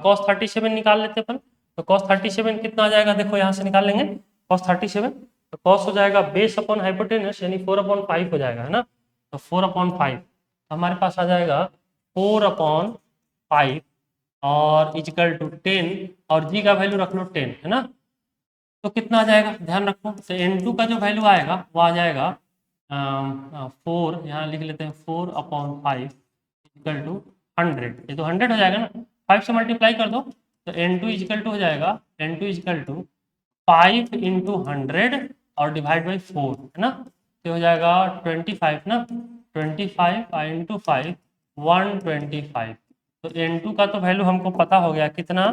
cos 37 निकाल लेते अपन, तो cos 37 कितना आ जाएगा, देखो यहाँ से निकाल लेंगे cos 37, तो cos हो जाएगा बेस अपॉन हाइपोटेनस यानी 4/5 हो जाएगा, है ना। तो 4/5 हमारे पास आ जाएगा 4/5, और इजिकल टू 10 और जी का वैल्यू रख लो 10, है ना। तो कितना आ जाएगा, ध्यान रखो, तो N2 का जो वैल्यू आएगा वो आ जाएगा 4, यहाँ लिख लेते हैं 4/5 इजिकल टू 100। ये तो 100 हो जाएगा ना, 5 से मल्टीप्लाई कर दो तो N2 इजिकल टू हो जाएगा, N2 इजिकल टू 5 इंटू 100 और डिवाइड बाई 4, है ना। तो हो जाएगा 25 ना, 25 इंटू 5 125। तो N2 का तो वैल्यू हमको पता हो गया कितना,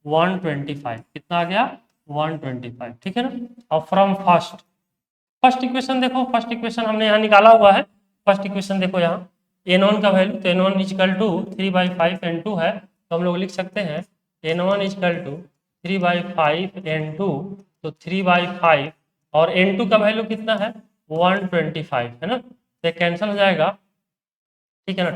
125, कितना आ गया 125, ठीक है ना। और फ्रॉम फर्स्ट इक्वेशन देखो, फर्स्ट इक्वेशन हमने यहाँ निकाला हुआ है। फर्स्ट इक्वेशन देखो यहाँ N1 का वैल्यू, तो N1 इजिकल टू 3/5 N2 है, तो हम लोग लिख सकते हैं N1 इजिकल टू 3/5 N2, तो 3/5 और N2 का वैल्यू कितना है 125, है ना। तो कैंसिल हो जाएगा, ठीक है ना,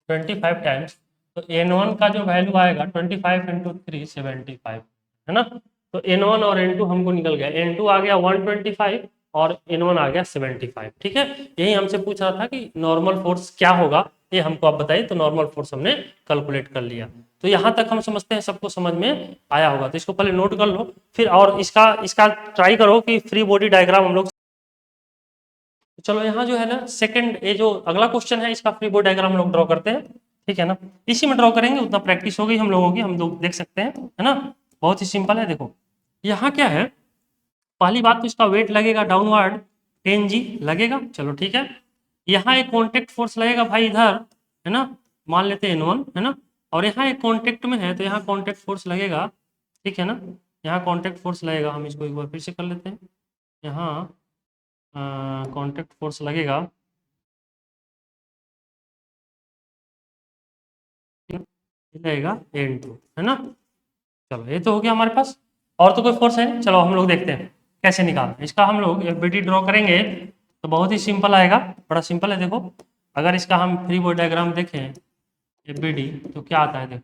25 टाइम्स, तो N1 का जो वैल्यू आएगा 25 इंटू 3 75, है ना। तो N1 और N2 हमको निकल गया, N2 आ गया 125 और N1 आ गया 75, ठीक है। यही हमसे पूछ रहा था कि नॉर्मल फोर्स क्या होगा, ये हमको आप बताइए। तो नॉर्मल फोर्स हमने कैलकुलेट कर लिया। तो यहाँ तक हम समझते हैं सबको समझ में आया होगा, तो इसको पहले नोट कर लो, फिर और इसका इसका ट्राई करो कि फ्री बॉडी डायग्राम हम लोग। चलो यहाँ जो है ना सेकंड, ये जो अगला क्वेश्चन है इसका फ्री बॉडी डायग्राम हम लोग ड्रॉ करते हैं, ठीक है ना। इसी में ड्रॉ करेंगे, उतना प्रैक्टिस हो गई हम लोगों की, हम लोग देख सकते हैं, है ना। बहुत ही सिंपल है। देखो यहाँ क्या है, पहली बात तो इसका वेट लगेगा डाउनवर्ड 10G लगेगा, चलो ठीक है। यहाँ एक कॉन्टेक्ट फोर्स लगेगा भाई इधर, है ना, मान लेते हैं N1, है ना। और यहाँ एक कॉन्टेक्ट में है तो यहाँ कॉन्टेक्ट फोर्स लगेगा, ठीक है ना। यहाँ कॉन्टेक्ट फोर्स लगेगा, हम इसको एक बार फिर से कर लेते हैं। यहाँ कॉन्टेक्ट फोर्स लगेगा, लगेगा N2, है ना। चलो ये तो हो गया हमारे पास, और तो कोई फोर्स है नहीं। चलो हम लोग देखते हैं कैसे निकालना इसका। हम लोग FBD ड्रॉ करेंगे तो बहुत ही सिंपल आएगा, बड़ा सिंपल है। देखो अगर इसका हम फ्री बॉडी डायग्राम देखें FBD तो क्या आता है, देखो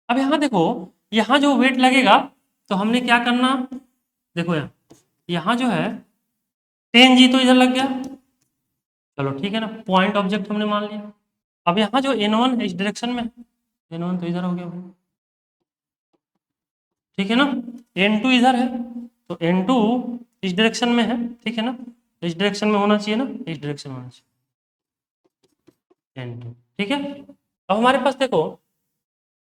अब यहाँ देखो, यहाँ जो वेट लगेगा तो हमने क्या करना, देखो यहाँ जो है 10G तो इधर लग गया, चलो ठीक है ना, पॉइंट ऑब्जेक्ट हमने मान लिया। अब यहाँ जो N1 है इस डायरेक्शन में, N1 तो इधर हो गया भाई, ठीक है ना। N2 इधर है तो N2 इस डायरेक्शन में है, ठीक है ना, इस डायरेक्शन में होना चाहिए ना, इस डायरेक्शन में होना चाहिए N2, ठीक है। अब हमारे पास देखो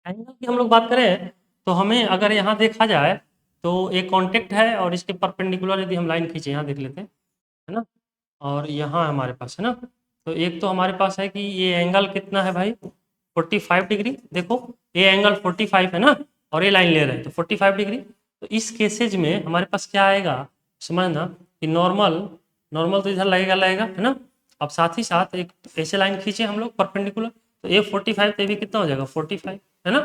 एंगल की हम लोग बात करें तो हमें अगर यहाँ देखा जाए तो एक कॉन्टेक्ट है और इसके परपेंडिकुलर यदि हम लाइन खींचे, यहाँ देख लेते हैं, है ना। और यहाँ हमारे पास, है ना, तो एक तो हमारे पास है कि ये एंगल कितना है भाई 45 डिग्री। देखो ये एंगल 45 है ना, और ये लाइन ले रहे हैं तो 45 डिग्री। तो इस केसेज में हमारे पास क्या आएगा, समझना कि नॉर्मल, नॉर्मल तो इधर लगेगा लगेगा, है ना। अब साथ ही साथ एक ऐसे लाइन खींचे हम लोग परपेंडिकुलर, तो ये 45 तो ये भी कितना हो जाएगा 45, है ना।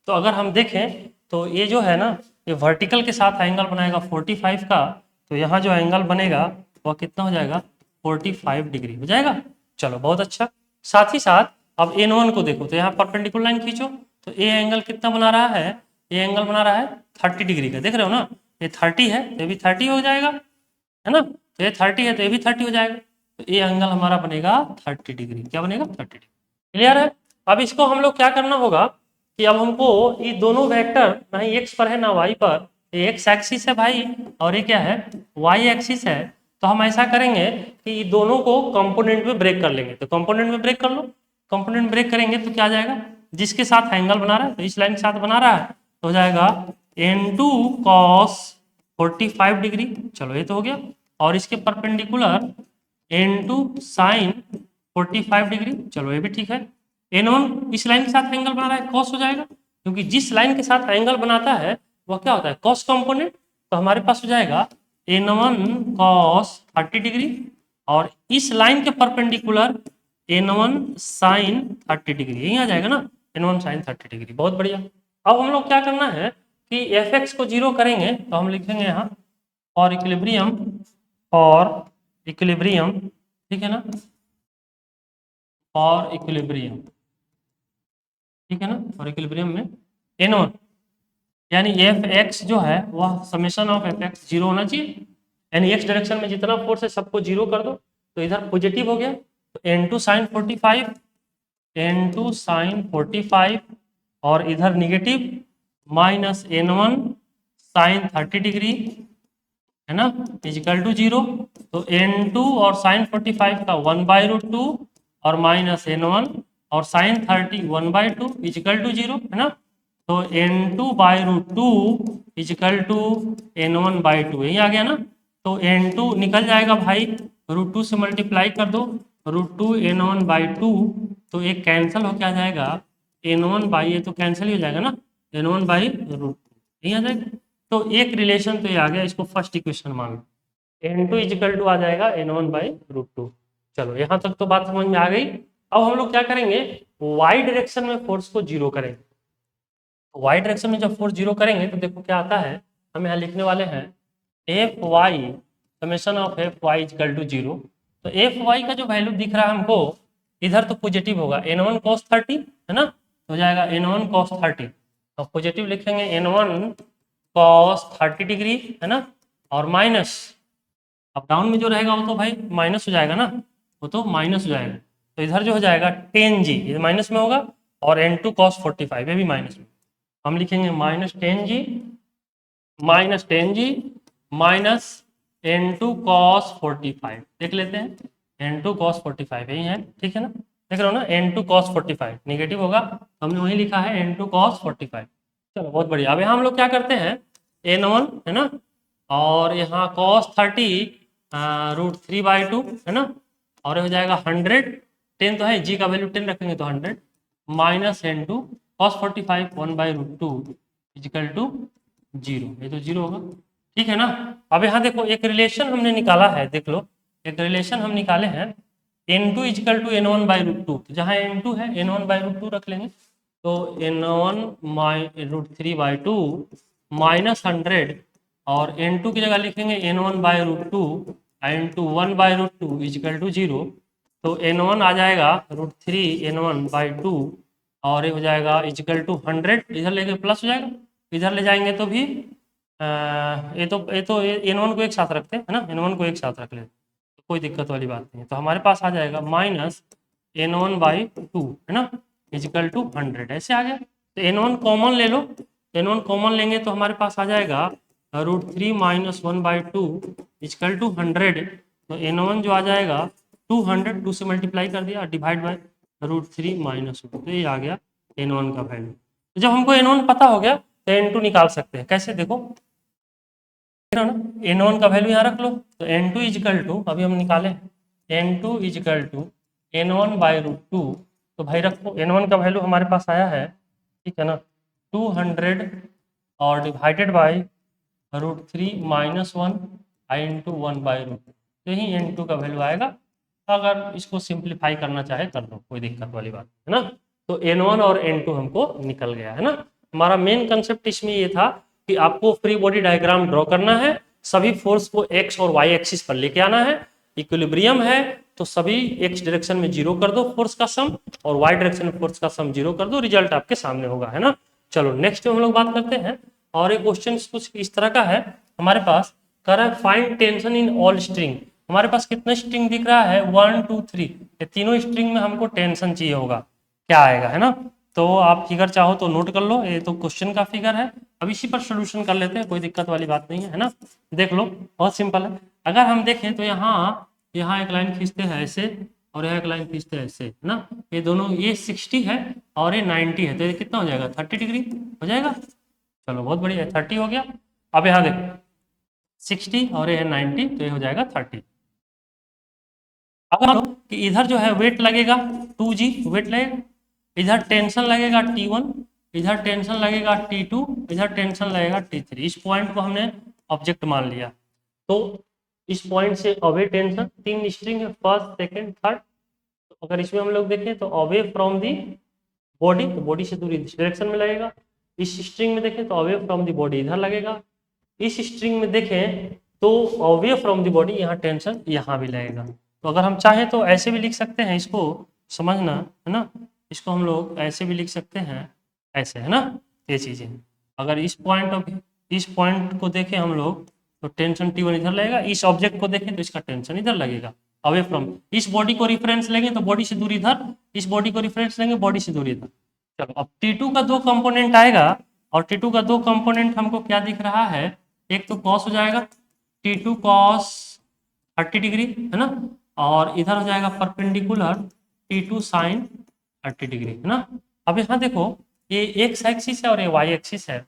तो अगर हम देखें तो ये जो है ना, ये वर्टिकल के साथ एंगल बनाएगा 45 का, तो यहाँ जो एंगल बनेगा वह कितना हो जाएगा 45 डिग्री हो जाएगा। चलो बहुत अच्छा। साथ ही साथ अब N1 को देखो तो यहाँ परपेंडिकुलर लाइन खींचो, तो ये एंगल कितना बना रहा है, ये एंगल बना रहा है 30 डिग्री का, देख रहे हो ना, ये 30 है तो ये भी 30 हो जाएगा, है ना। तो ये 30 है तो ये भी 30 हो जाएगा, तो ये एंगल हमारा बनेगा 30 डिग्री, क्या बनेगा 30 डिग्री। क्लियर है। अब इसको हम लोग क्या करना होगा कि अब हमको ये दोनों वेक्टर ना ही x पर है ना y पर, ये x एक्सिस है भाई और ये क्या है y एक्सिस है। तो हम ऐसा करेंगे कि ये दोनों को कंपोनेंट में ब्रेक कर लेंगे, तो कंपोनेंट में ब्रेक कर लो। कंपोनेंट ब्रेक करेंगे तो क्या आ जाएगा, जिसके साथ एंगल बना रहा है तो इस लाइन के साथ बना रहा है तो हो जाएगा N2 cos 45 डिग्री, चलो ये तो हो गया। और इसके परपेंडिकुलर N2 sin 45 डिग्री, चलो ये भी ठीक है। N1 इस लाइन के साथ एंगल बना रहा है cos हो जाएगा, क्योंकि जिस लाइन के साथ एंगल बनाता है वह क्या होता है cos कंपोनेंट। तो हमारे पास हो जाएगा N1 cos 30 डिग्री और इस लाइन के परपेंडिकुलर N1 sin 30 डिग्री, यही आ जाएगा ना N1 sin 30 डिग्री। बहुत बढ़िया। अब हम लोग क्या करना है कि Fx को 0 करेंगे तो हम लिखेंगे यहाँ फॉर इक्विलिब्रियम, फॉर इक्विलिब्रियम, ठीक है ना, फॉर इक्विलिब्रियम, ठीक है ना। फॉर इक्विलिब्रियम में N1 यानी Fx जो है वह समेशन ऑफ Fx 0 होना चाहिए, यानी x डायरेक्शन में जितना फोर्स है सबको 0 कर दो, तो इधर पॉजिटिव हो गया। तो N2 sin 45, n2 साइन 45 और इधर negative minus n1 sign 30 degree, है ना, इजिकल टू 0। तो n2 और साइन 45 का 1/√2 और माइनस n1 और साइन 30 1/2 इजिकल टू 0, है ना। तो n2/√2 इजिकल टू n1/2, यही आ गया ना। तो n2 निकल जाएगा भाई, √2 से मल्टीप्लाई कर दो, √2 n1/2, तो एक कैंसिल होकर आ जाएगा n1 ये तो कैंसिल ही हो जाएगा ना, n1/√2 यही आ जाएगा। तो एक रिलेशन तो ये आ गया, इसको फर्स्ट इक्वेशन मान लो, n2 इजिकल टू आ जाएगा n1/√2। चलो यहाँ तक तो बात समझ में आ गई। अब हम लोग क्या करेंगे, y डायरेक्शन में फोर्स को जीरो करेंगे। तो y डायरेक्शन में जब फोर्स जीरो करेंगे तो देखो क्या आता है, हम यहाँ लिखने वाले हैं F Y summation of F Y is equal to 0। तो एफ वाई का जो वैल्यू दिख रहा है हमको इधर तो पॉजिटिव होगा, n1 cos 30, है ना, तो हो जाएगा n1 cos 30, तो पॉजिटिव लिखेंगे n1 cos 30 डिग्री, है ना, और माइनस अप डाउन में जो रहेगा वो तो भाई माइनस हो जाएगा ना, वो तो माइनस हो जाएगा। तो इधर जो हो जाएगा 10g, ये माइनस में होगा, और n2 cos 45 ये भी माइनस में, हम लिखेंगे minus 10g minus n2 cos 45, देख लेते हैं n2 cos 45 यही है, ठीक है ना, देख रहे हो ना, n2 cos 45 नेगेटिव होगा, हमने वही लिखा है n2 cos 45। चलो बहुत बढ़िया। अब यहाँ हम लोग क्या करते हैं, n1, है ना, और यहाँ cos 30 √3/2, है ना, और ये हो जाएगा 100, 10 तो है, g का वैल्यू 10 रखेंगे तो 100, minus n2 cos 45 1/√2 is equal to 0, ये तो 0 होगा, ठीक है ना। अब यहाँ देखो एक रिलेशन हमने निकाला है, देख लो एक रिलेशन हम निकाले हैं, n2 इजिकल टू n1/√2, तो जहाँ n2 है n1/√2 रख लेंगे, तो n1 √3/2 माइनस 100, और n2 की जगह लिखेंगे n1/√2, n2 1/√2 इजिकल टू 0। तो n1 आ जाएगा √3 n1/2, और ये हो जाएगा इजिकल टू 100, इधर लेके प्लस हो जाएगा, इधर ले जाएंगे तो भी ये तो n1 को एक साथ रखते हैं, है ना, n1 को एक साथ रख लेते, तो कोई दिक्कत वाली बात नहीं है। तो हमारे पास आ जाएगा माइनस n1/2, है ना, इजिकल टू 100, ऐसे आ गया। तो n1 कॉमन ले लो, n1 कॉमन लेंगे तो हमारे पास आ जाएगा √3 माइनस 1/2 इजिकल टू 100। तो n1 जो आ जाएगा 200, 2 से मल्टीप्लाई कर दिया, डिवाइड बाय √3 माइनस 1, तो ये आ गया n1 का वैल्यू। तो जब हमको n1 पता हो गया तो n2 निकाल सकते हैं, कैसे देखो ना, n1 का वैल्यू यहाँ रख लो, तो n2 इजिकल टू, अभी हम निकाले n2 इजिकल टू n1/√2, तो भाई रखो n1 का वैल्यू हमारे पास आया है, ठीक है ना, 200 और डिवाइडेड बाय √3 माइनस 1 इंटू 1/√2, तो यही n2 का वैल्यू आएगा। अगर इसको सिंप्लीफाई करना चाहे कर दो, कोई दिक्कत वाली बात है ना। तो n1 और n2 हमको निकल गया, है ना। हमारा मेन कंसेप्ट इसमें ये था कि आपको फ्री बॉडी डायग्राम ड्रॉ करना है, सभी फोर्स को x और y एक्सिस पर लेके आना है, इक्विलिब्रियम है तो सभी x डायरेक्शन में जीरो कर दो फोर्स का सम, और y डायरेक्शन में फोर्स का सम जीरो कर दो, रिजल्ट आपके सामने होगा, है ना। चलो नेक्स्ट हम लोग बात करते हैं, और एक क्वेश्चन कुछ इस तरह का है हमारे पास, कह रहा है find tension in all string. हमारे पास कितना स्ट्रिंग दिख रहा है, 1 2 3, ये तीनों स्ट्रिंग में हमको टेंशन चाहिए होगा, क्या आएगा, है ना। तो आप फिगर चाहो तो नोट कर लो, ये तो क्वेश्चन का फिगर है, अब इसी पर सोल्यूशन कर लेते हैं, कोई दिक्कत वाली बात नहीं है, है ना। देख लो बहुत सिंपल है, अगर हम देखें तो यहाँ एक लाइन खींचते हैं ऐसे, और यहाँ एक लाइन खींचते हैं ऐसे, है ना, ये दोनों, ये 60 है और ये 90 है, तो ये कितना हो जाएगा, 30 डिग्री हो जाएगा। चलो बहुत बढ़िया, 30 हो गया। अब यहाँ देखो 60 और ये है 90, तो ये हो जाएगा 30। अब हम लोग कि इधर जो है वेट लगेगा 2g वेट लगेगा, इधर टेंशन लगेगा T1, इधर टेंशन लगेगा T2, इधर टेंशन लगेगा T3। इस पॉइंट को हमने ऑब्जेक्ट मान लिया, तो इस पॉइंट से अवे टेंशन, तीन स्ट्रिंग है, फर्स्ट सेकंड थर्ड, तो अगर इसमें हम लोग देखें तो अवे फ्रॉम दी बॉडी, तो बॉडी से दूरी इस डायरेक्शन में लगेगा। इस स्ट्रिंग में देखें तो अवे फ्रॉम दी बॉडी इधर लगेगा। इस स्ट्रिंग में देखें तो अवे फ्रॉम दी बॉडी यहाँ टेंशन यहाँ भी लगेगा। तो अगर हम चाहें तो ऐसे भी लिख सकते हैं, इसको समझना, है ना, इसको हम लोग ऐसे भी लिख सकते हैं, ऐसे, है ना, ये चीजें। अगर इस पॉइंट को देखें हम लोग तो टेंशन T1 इधर लगेगा, इस ऑब्जेक्ट को देखें तो इसका टेंशन इधर लगेगा, अवे फ्रॉम, इस बॉडी को रिफरेंस लेंगे तो बॉडी से दूर इधर, इस बॉडी को रिफरेंस लेंगे बॉडी से दूर इधर। चलो अब T2 का 2 कंपोनेंट आएगा, और T2 का 2 कंपोनेंट हमको क्या दिख रहा है, एक तो कॉस हो जाएगा T2 कॉस 30 डिग्री है ना, और इधर हो जाएगा परपेंडिकुलर T2 साइन 30 डिग्री है ना। अब यहाँ देखो ये एक्स एक्सिस है और ये वाई एक्सिस है,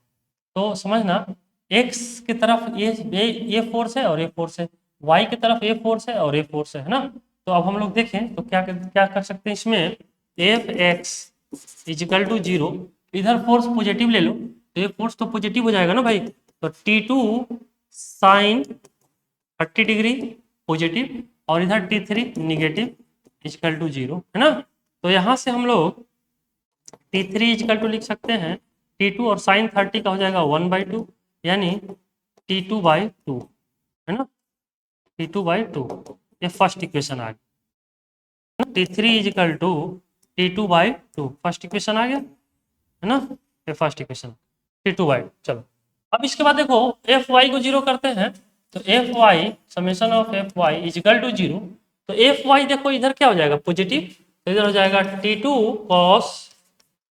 तो समझना एक्स की तरफ ये फोर्स है और ये फोर्स है, वाई की तरफ ये फोर्स है और ये फोर्स है ना। तो अब हम लोग देखें तो क्या क्या कर सकते हैं इसमें, एफ एक्स इजिकल टू 0, इधर फोर्स पॉजिटिव ले लो तो ये फोर्स तो पॉजिटिव हो जाएगा ना भाई, तो T2 साइन 30 डिग्री पॉजिटिव और इधर T3 निगेटिव इजिकल टू 0 है ना। तो यहाँ से हम लोग T3 इजिकल टू लिख सकते हैं T2 और साइन 30 का हो जाएगा 1/2 यानी T2/2 है ना, T2/2, ये फर्स्ट इक्वेशन आ गया। T3 is equal to T2/2 first equation आ गया है ना, ये फर्स्ट इक्वेशन T2/2। चलो अब इसके बाद देखो Fy को 0 करते हैं, तो Fy summation of Fy is equal to 0, तो Fy देखो इधर क्या हो जाएगा पॉजिटिव, तो इधर हो जाएगा T2 cos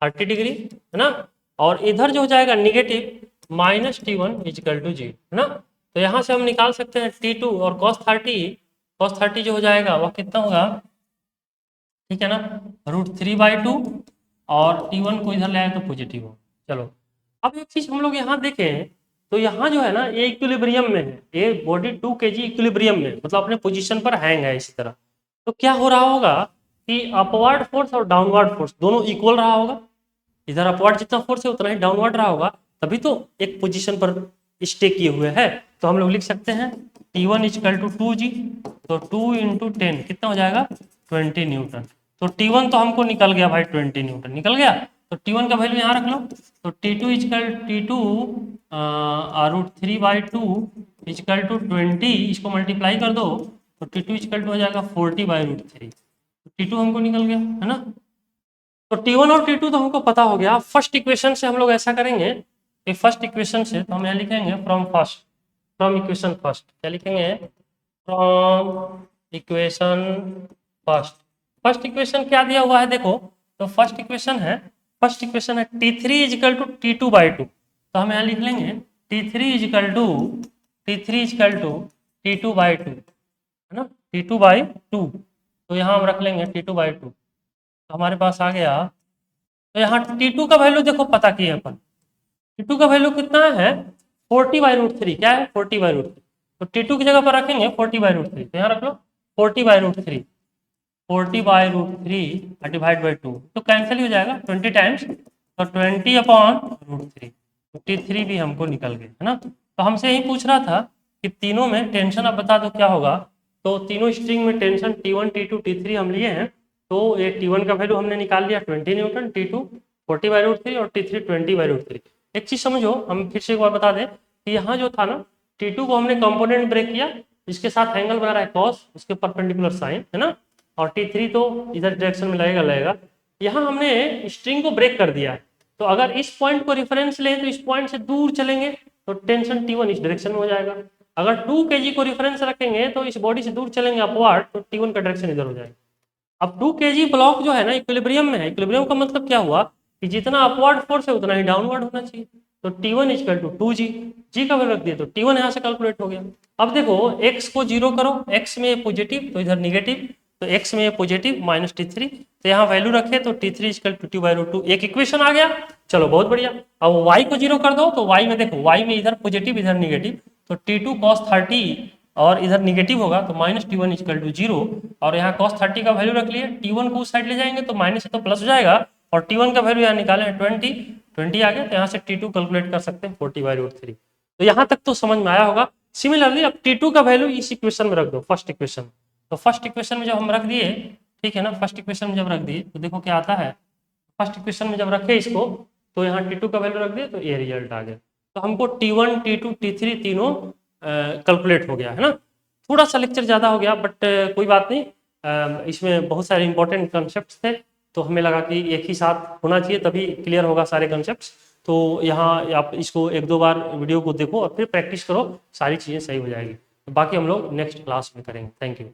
30 डिग्री है ना, और इधर जो हो जाएगा निगेटिव -T1 इजिकल टू 0 है ना। तो यहाँ से हम निकाल सकते हैं T2 और cos 30 जो हो जाएगा वह कितना होगा, ठीक है ना, √3/2, और T1 को इधर ले आए तो पॉजिटिव हो। चलो अब एक चीज हम लोग यहाँ देखें तो यहाँ जो है ना ये इक्विलिब्रियम में है, ये बॉडी 2 kg इक्विलिब्रियम में, मतलब अपने पोजीशन पर हैंग है इसी तरह। तो क्या हो रहा होगा कि अपवर्ड फोर्स और डाउनवर्ड फोर्स दोनों इक्वल रहा होगा, इधर अपवर्ड जितना फोर्स है उतना ही डाउनवर्ड रहा होगा, तभी तो एक पोजीशन पर स्टे किए हुए है। तो हम लोग लिख सकते हैं T1 इक्वल टू 2G, तो 2 × 10 कितना हो जाएगा 20 न्यूटन। तो T1 तो हमको निकल गया भाई 20 न्यूटन निकल गया, तो T1 का वैल्यू यहाँ रख लो, तो T2 √3/2 इक्वल टू 20, इसको मल्टीप्लाई कर दो तो T2 इक्वल टू हो जाएगा 40/√3, तो T2 हमको निकल गया है ना। तो T1 और T2 तो हमको पता हो गया। फर्स्ट इक्वेशन से हम लोग ऐसा करेंगे कि फर्स्ट इक्वेशन से तो हम यहाँ लिखेंगे फ्रॉम इक्वेशन फर्स्ट, क्या लिखेंगे, फ्रॉम इक्वेशन फर्स्ट इक्वेशन क्या दिया हुआ है देखो, तो फर्स्ट इक्वेशन है T3 इजिकल टू T2/2, तो हम यहाँ लिख लेंगे T3 इजिकल टू T2/2 है ना, T2/2, तो यहाँ हम रख लेंगे T2/2, तो हमारे पास आ गया। तो यहाँ T2 का वैल्यू देखो पता किए अपन, T2 का वैल्यू कितना है 40/√3, क्या है 40/√3, तो T2 की जगह पर रखेंगे 40/√3, तो यहाँ रख लो 40/√3 डिवाइड बाई 2, तो कैंसिल ही हो जाएगा 20 टाइम्स, तो 20/√3, तो T3 भी हमको निकल गए है ना। तो हमसे यही पूछ रहा था कि तीनों में टेंशन अब बता दो क्या होगा, तो तीनों स्ट्रिंग में टेंशन T1 T2 T3 हम लिए हैं, तो ये T1 का वैल्यू हमने निकाल लिया 20 न्यूटन, T2 40/√3 और T3 20/√3। एक चीज समझो, हम फिर से एक बार बता दें कि यहाँ जो था ना T2 को हमने कंपोनेंट ब्रेक किया, इसके साथ एंगल बना रहा है कॉस, उसके परपेंडिकुलर साइन है ना, और T3 तो इधर डायरेक्शन में लगेगा। यहाँ हमने स्ट्रिंग को ब्रेक कर दिया है, तो अगर इस पॉइंट को रेफरेंस ले तो इस पॉइंट से दूर चलेंगे तो टेंशन T1 इस डायरेक्शन में हो जाएगा। अगर 2 kg को रेफरेंस रखेंगे तो इस बॉडी से दूर चलेंगे अपवर्ड, तो T1 का डायरेक्शन इधर हो जाएगा। अब 2 kg ब्लॉक जो है ना इक्विलिब्रियम में है, इक्विलिब्रियम का मतलब क्या हुआ कि जितना अपवर्ड फोर्स है उतना ही डाउनवर्ड होना चाहिए, तो T1 इक्वल टू 2G, जी का वैल्यू रख दिया तो T1 यहाँ से कैलकुलेट हो गया। अब देखो x को 0 करो, x में पॉजिटिव तो इधर निगेटिव, तो x में पॉजिटिव -T3, तो यहाँ वैल्यू रखे तो T3 इक्वल टू T/2, एक इक्वेशन आ गया। चलो बहुत बढ़िया। अब y को 0 कर दो, तो y में देखो y में इधर पॉजिटिव इधर निगेटिव, तो T2 cos 30 और इधर निगेटिव होगा तो -T1 इक्वल टू 0, और यहाँ cos 30 का वैल्यू रख लिए, T1 को उस साइड ले जाएंगे तो माइनस है तो प्लस हो जाएगा, और T1 का वैल्यू यहाँ निकाले 20 आ गया, तो यहाँ से T2 कैलकुलेट कर सकते हैं 40/√3। तो यहाँ तक तो समझ में आया होगा। सिमिलरली अब T2 का वैल्यू इस इक्वेशन में रख दो, फर्स्ट इक्वेशन, तो फर्स्ट इक्वेशन में जब हम रख दिए, ठीक है ना, फर्स्ट इक्वेशन में जब रख दिए तो देखो क्या आता है, फर्स्ट इक्वेशन में जब रखे इसको तो यहाँ T2 का वैल्यू रख दिए तो ये रिजल्ट आ गया। तो हमको T1 T2 T3 तीनों कैलकुलेट हो गया है ना। थोड़ा सा लेक्चर ज़्यादा हो गया बट कोई बात नहीं, इसमें बहुत सारे इंपॉर्टेंट कॉन्सेप्ट्स थे, तो हमें लगा कि एक ही साथ होना चाहिए तभी क्लियर होगा सारे कॉन्सेप्ट्स। तो यहाँ आप इसको 1-2 बार वीडियो को देखो और फिर प्रैक्टिस करो, सारी चीज़ें सही हो जाएगी। बाकी हम लोग नेक्स्ट क्लास में करेंगे। Thank you.